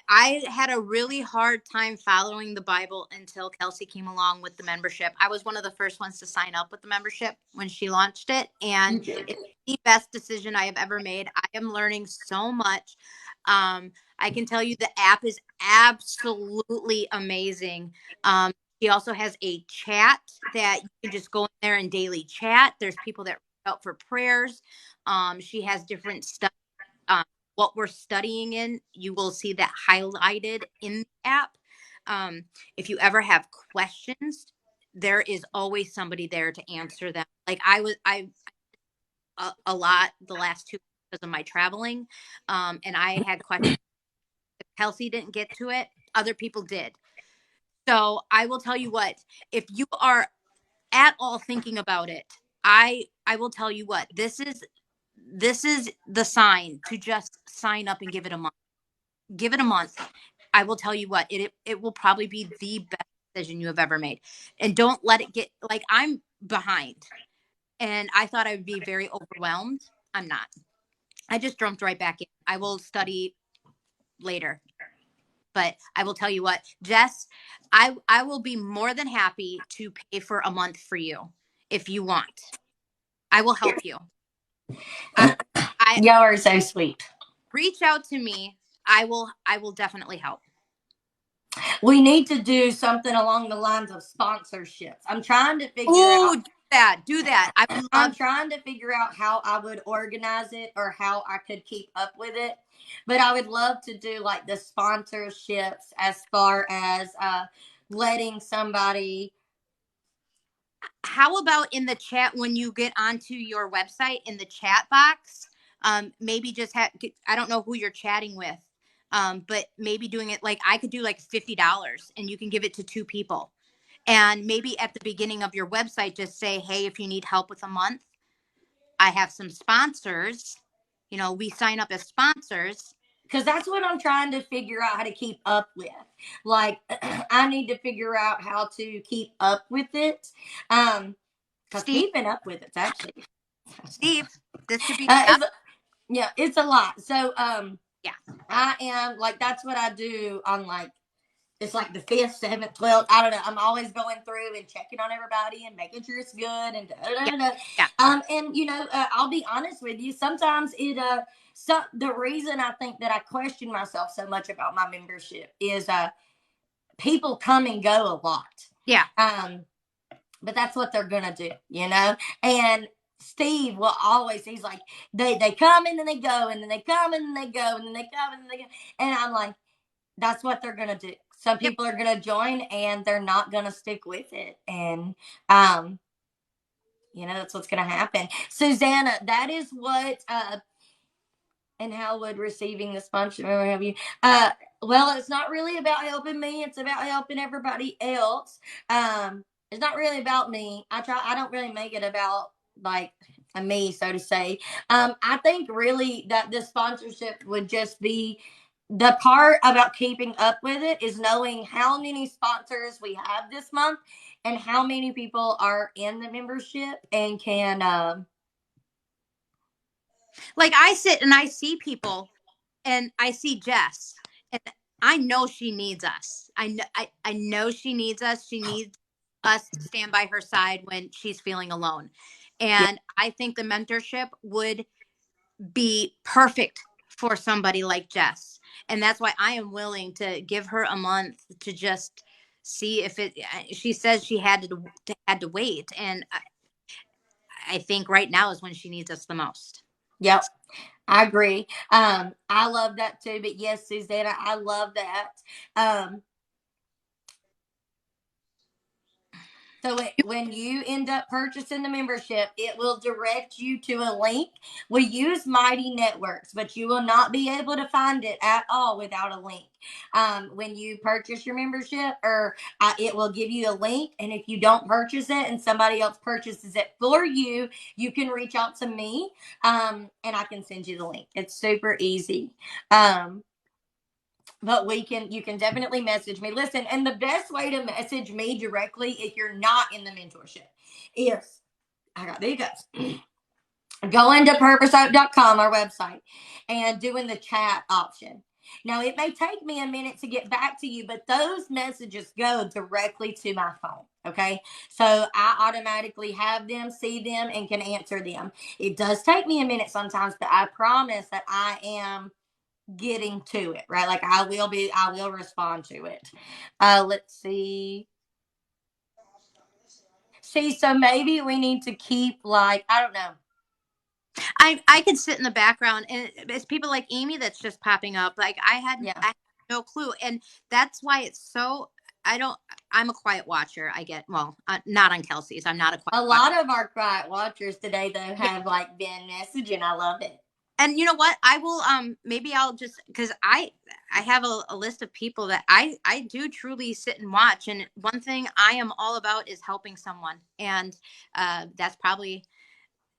[SPEAKER 4] I had a really hard time following the Bible until Kelsey came along with the membership. I was one of the first ones to sign up with the membership when she launched it, and it's the best decision I have ever made. I am learning so much. I can tell you the app is absolutely amazing. She also has a chat that you can just go in there and daily chat. There's people that reach out for prayers. She has different stuff. What we're studying in, you will see that highlighted in the app. If you ever have questions, there is always somebody there to answer them. Like I a lot the last 2 because of my traveling, and I had questions. Kelsey didn't get to it, other people did. So I will tell you what, if you are at all thinking about it, I will tell you what, this is the sign to just sign up and give it a month. Give it a month. I will tell you what, it will probably be the best decision you have ever made. And don't let it get, like, I'm behind. And I thought I would be very overwhelmed. I'm not. I just jumped right back in. I will study later. But I will tell you what, Jess, I will be more than happy to pay for a month for you if you want. I will help you.
[SPEAKER 1] Y'all are so sweet.
[SPEAKER 4] Reach out to me. I will definitely help.
[SPEAKER 1] We need to do something along the lines of sponsorships. I'm trying to figure out.
[SPEAKER 4] Do that.
[SPEAKER 1] I'm trying to figure out how I would organize it or how I could keep up with it. But I would love to do like the sponsorships as far as letting somebody.
[SPEAKER 4] How about in the chat when you get onto your website in the chat box? Maybe just I don't know who you're chatting with, but maybe doing it like I could do like $50 and you can give it to 2 people. And maybe at the beginning of your website, just say, hey, if you need help with a month, I have some sponsors. You know, we sign up as sponsors
[SPEAKER 1] because that's what I'm trying to figure out how to keep up with. Like, I need to figure out how to keep up with it. Because
[SPEAKER 4] Steve,
[SPEAKER 1] keeping up with it's actually
[SPEAKER 4] Steve, this could be
[SPEAKER 1] it's yeah, it's a lot. So
[SPEAKER 4] yeah.
[SPEAKER 1] I am like that's what I do on like it's like the fifth, seventh, 12th. I don't know. I'm always going through and checking on everybody and making sure it's good and da, da,
[SPEAKER 4] Yeah.
[SPEAKER 1] da, da.
[SPEAKER 4] Yeah.
[SPEAKER 1] And you know, I'll be honest with you. Sometimes so the reason I think that I question myself so much about my membership is people come and go a lot.
[SPEAKER 4] Yeah.
[SPEAKER 1] But that's what they're gonna do, you know. And Steve will always he's like they come and then they go and then they come and then they go and then they come and then they go and I'm like that's what they're gonna do. Some
[SPEAKER 4] Yep.
[SPEAKER 1] people are gonna join and they're not gonna stick with it, and um, you know that's what's gonna happen. Susanna, that is what and how would receiving the sponsorship or have you? Well, it's not really about helping me. It's about helping everybody else. It's not really about me. I don't really make it about like me, so to say. I think really that the sponsorship would just be the part about keeping up with it is knowing how many sponsors we have this month and how many people are in the membership and can
[SPEAKER 4] Like I sit and I see people and I see Jess and I know she needs us. I know she needs us. She needs us to stand by her side when she's feeling alone.
[SPEAKER 1] yeah,
[SPEAKER 4] And I think the mentorship would be perfect for somebody like Jess. And that's why I am willing to give her a month to just see if it she says she had to wait and I think right now is when she needs us the most.
[SPEAKER 1] yep. I agree. I love that too. But yes, Susanna, I love that. Um, so when you end up purchasing the membership, it will direct you to a link. We use Mighty Networks, but you will not be able to find it at all without a link. When you purchase your membership, or it will give you a link, and if you don't purchase it and somebody else purchases it for you, you can reach out to me, and I can send you the link. It's super easy. Um, but you can definitely message me. Listen, and the best way to message me directly if you're not in the mentorship is I got the guys. Go into purposeoak.com, our website, and doing the chat option. Now, it may take me a minute to get back to you, but those messages go directly to my phone. Okay. So I automatically have them, see them, and can answer them. It does take me a minute sometimes, but I promise that I am getting to it, right? Like I will respond to it. Let's see. See, so maybe we need to keep like, I don't know.
[SPEAKER 4] I could sit in the background and it's people like Amy that's just popping up. Like
[SPEAKER 1] Yeah.
[SPEAKER 4] I had no clue. And that's why it's so I don't I'm a quiet watcher. I get well, not on Kelsey's. I'm not a quiet
[SPEAKER 1] A
[SPEAKER 4] watcher.
[SPEAKER 1] lot of our quiet watchers today though
[SPEAKER 4] Yeah.
[SPEAKER 1] have like been messaging. I love it.
[SPEAKER 4] And you know what? I will maybe I'll just because I have a list of people that I do truly sit and watch. And one thing I am all about is helping someone. And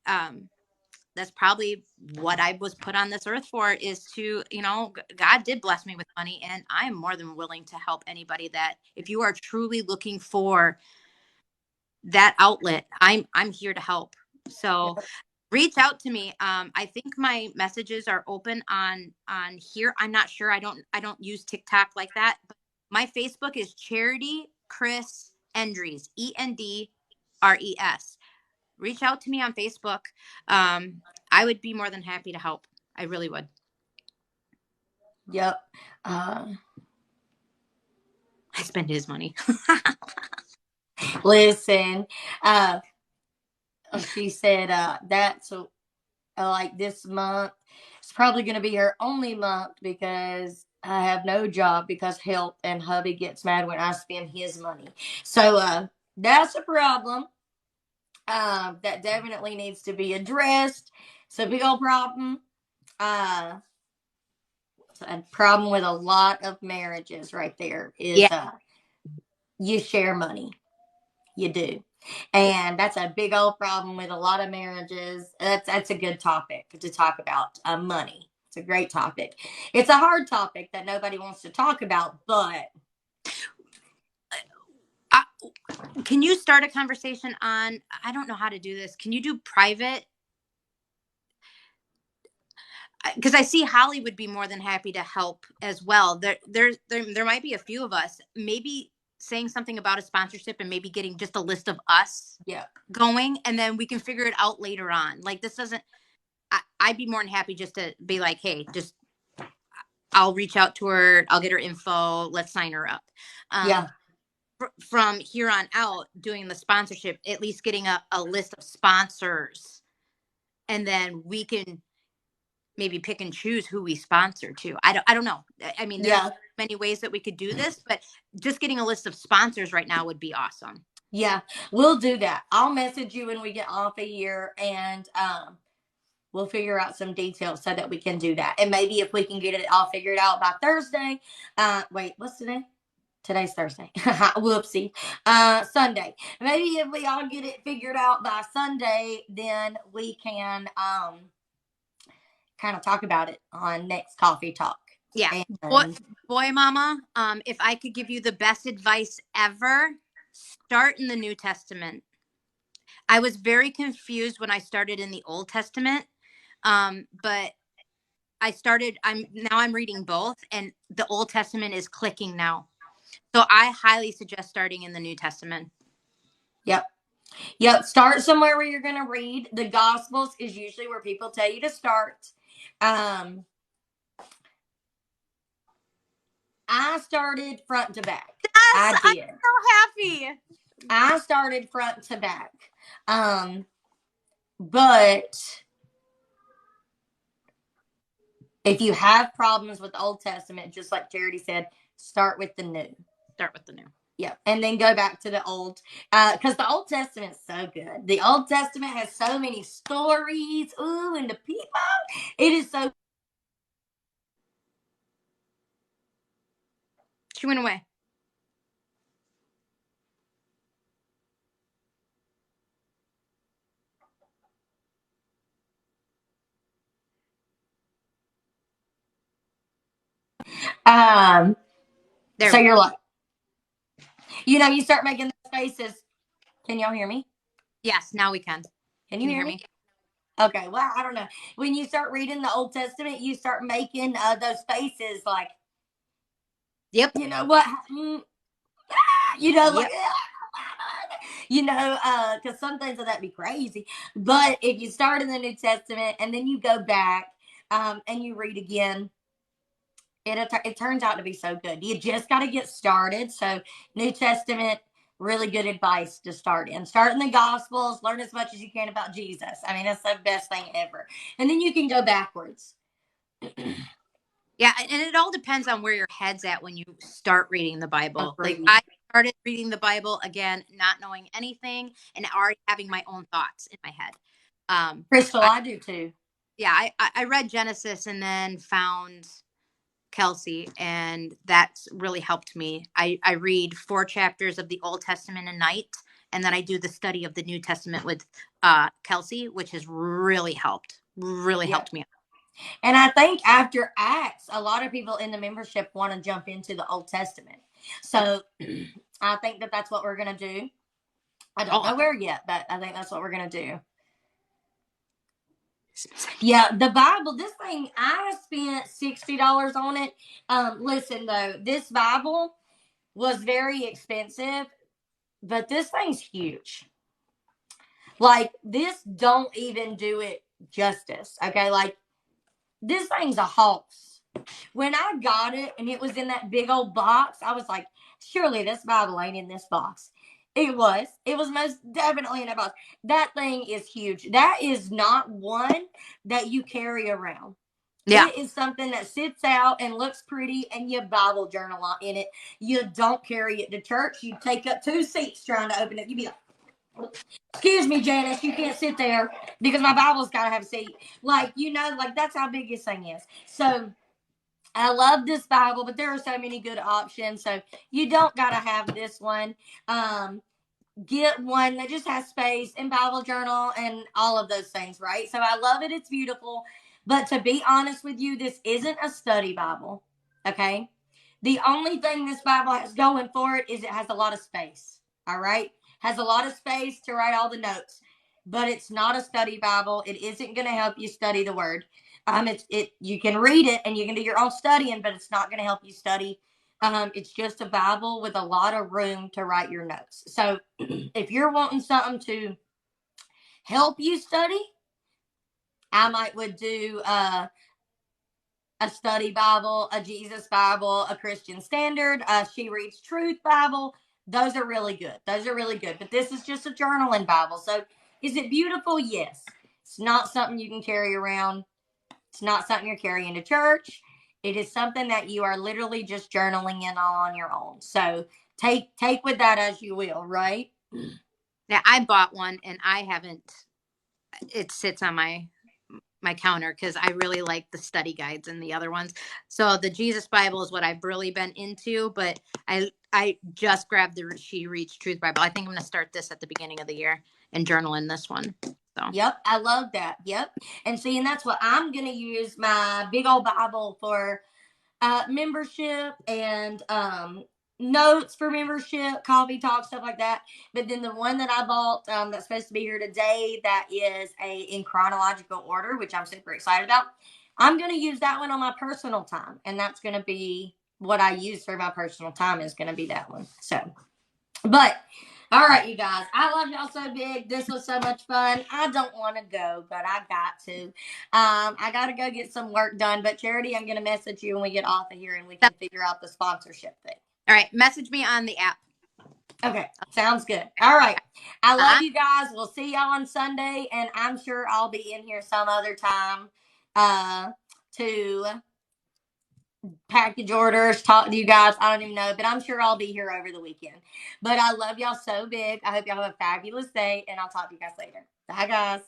[SPEAKER 4] um that's probably what I was put on this earth for is to, God did bless me with money and I am more than willing to help anybody that if you are truly looking for that outlet, I'm here to help. So
[SPEAKER 1] Yep.
[SPEAKER 4] reach out to me. I think my messages are open on here. I'm not sure. I don't use TikTok like that. But my Facebook is Charity Chris Endries, ENDRES. Reach out to me on Facebook. I would be more than happy to help. I really would.
[SPEAKER 1] Yep. Uh,
[SPEAKER 4] I spend his money.
[SPEAKER 1] listen, uh, she said that's like this month. It's probably going to be her only month because I have no job because help and hubby gets mad when I spend his money. So that's a problem. That definitely needs to be addressed. It's a big old problem. Uh, it's a problem with a lot of marriages right there
[SPEAKER 4] Yeah.
[SPEAKER 1] is you share money. You do. And that's a big old problem with a lot of marriages. That's a good topic to talk about money. It's a great topic. It's a hard topic that nobody wants to talk about, but
[SPEAKER 4] can you start a conversation on, I don't know how to do this. Can you do private? Because I see Holly would be more than happy to help as well. There might be a few of us, maybe saying something about a sponsorship and maybe getting just a list of us going, and then we can figure it out later on. Like, this doesn't, I'd be more than happy just to be like, hey, just, I'll reach out to her. I'll get her info. Let's sign her up. From here on out, doing the sponsorship, at least getting a list of sponsors, and then we can maybe pick and choose who we sponsor too. I don't know. I mean, there's many ways that we could do this, but just getting a list of sponsors right now would be awesome.
[SPEAKER 1] Yeah, we'll do that. I'll message you when we get off of here, and we'll figure out some details so that we can do that. And maybe if we can get it all figured out by Thursday. Wait, what's today? Today's Thursday. Whoopsie. Sunday. Maybe if we all get it figured out by Sunday, then we can kind of talk about it on next Coffee Talk.
[SPEAKER 4] Yeah. Boy, Mama, if I could give you the best advice ever, start in the New Testament. I was very confused when I started in the Old Testament, but I'm reading both, and the Old Testament is clicking now. So I highly suggest starting in the New Testament.
[SPEAKER 1] Yep. Start somewhere where you're going to read. The Gospels is usually where people tell you to start. I started front to back.
[SPEAKER 4] Yes, I'm so happy.
[SPEAKER 1] I started front to back. But if you have problems with the Old Testament, just like Charity said, start with the New. Yeah, and then go back to the Old, because the Old Testament's so good. The Old Testament has so many stories. Ooh, and the people. It is so.
[SPEAKER 4] She went away.
[SPEAKER 1] So you're like, you start making those faces. Can y'all hear me?
[SPEAKER 4] Yes, now we can.
[SPEAKER 1] Can you hear me? Okay, well, I don't know. When you start reading the Old Testament, you start making those faces like,
[SPEAKER 4] yep.
[SPEAKER 1] You know what? Like, because some things of that be crazy. But if you start in the New Testament and then you go back and you read again, it turns out to be so good. You just got to get started. So New Testament, really good advice to start in. Start in the Gospels, learn as much as you can about Jesus. I mean, that's the best thing ever. And then you can go backwards.
[SPEAKER 4] Yeah, and it all depends on where your head's at when you start reading the Bible. Like, I started reading the Bible, again, not knowing anything and already having my own thoughts in my head.
[SPEAKER 1] Crystal, I do too.
[SPEAKER 4] Yeah, I read Genesis and then found Kelsey, and that's really helped me. I read 4 chapters of the Old Testament a night, and then I do the study of the New Testament with Kelsey, which has really helped. Helped me out.
[SPEAKER 1] And I think after Acts, a lot of people in the membership want to jump into the Old Testament. So I think that that's what we're going to do. I don't know where yet, but I think that's what we're going to do. Yeah, the Bible, this thing, I spent $60 on it. Listen, though, this Bible was very expensive, but this thing's huge. Like, this don't even do it justice, okay? Like, this thing's a hoax. When I got it and it was in that big old box, I was like, surely this Bible ain't in this box. It was. It was most definitely in that box. That thing is huge. That is not one that you carry around. Yeah. It is something that sits out and looks pretty, and you Bible journal in it. You don't carry it to church. You take up 2 seats trying to open it. You be like, excuse me, Janice, you can't sit there because my Bible's got to have a seat. Like, that's how big this thing is. So I love this Bible, but there are so many good options. So you don't got to have this one. Get one that just has space and Bible journal and all of those things, right? So I love it. It's beautiful. But to be honest with you, this isn't a study Bible. Okay. The only thing this Bible has going for it is it has a lot of space. All right. Has a lot of space to write all the notes, but it's not a study Bible. It isn't going to help you study the word. You can read it and you can do your own studying, but it's not going to help you study. It's just a Bible with a lot of room to write your notes. So if you're wanting something to help you study, I would do a study Bible, a Jesus Bible, a Christian Standard, a She Reads Truth Bible. Those are really good. Those are really good. But this is just a journaling Bible. So is it beautiful? Yes. It's not something you can carry around. It's not something you're carrying to church. It is something that you are literally just journaling in on your own. So take with that as you will, right?
[SPEAKER 4] Yeah, I bought one and I haven't. It sits on my counter because I really like the study guides and the other ones. So the Jesus Bible is what I've really been into, but I just grabbed the She Reads Truth Bible. I think I'm going to start this at the beginning of the year and journal in this one. So.
[SPEAKER 1] Yep, I love that. Yep. And see, and that's what I'm going to use my big old Bible for membership and notes for membership, coffee talk, stuff like that. But then the one that I bought that's supposed to be here today, that is in chronological order, which I'm super excited about. I'm going to use that one on my personal time, and that's going to be what I use for my personal time is going to be that one. So, but all right, you guys, I love y'all so big. This was so much fun. I don't want to go, but I got to. I got to go get some work done. But Charity, I'm going to message you when we get off of here and we can figure out the sponsorship thing.
[SPEAKER 4] All right, message me on the app.
[SPEAKER 1] Okay, sounds good. All right, I love you guys. We'll see y'all on Sunday, and I'm sure I'll be in here some other time to package orders, talk to you guys. I don't even know, but I'm sure I'll be here over the weekend. But I love y'all so big. I hope y'all have a fabulous day, and I'll talk to you guys later. Bye, guys.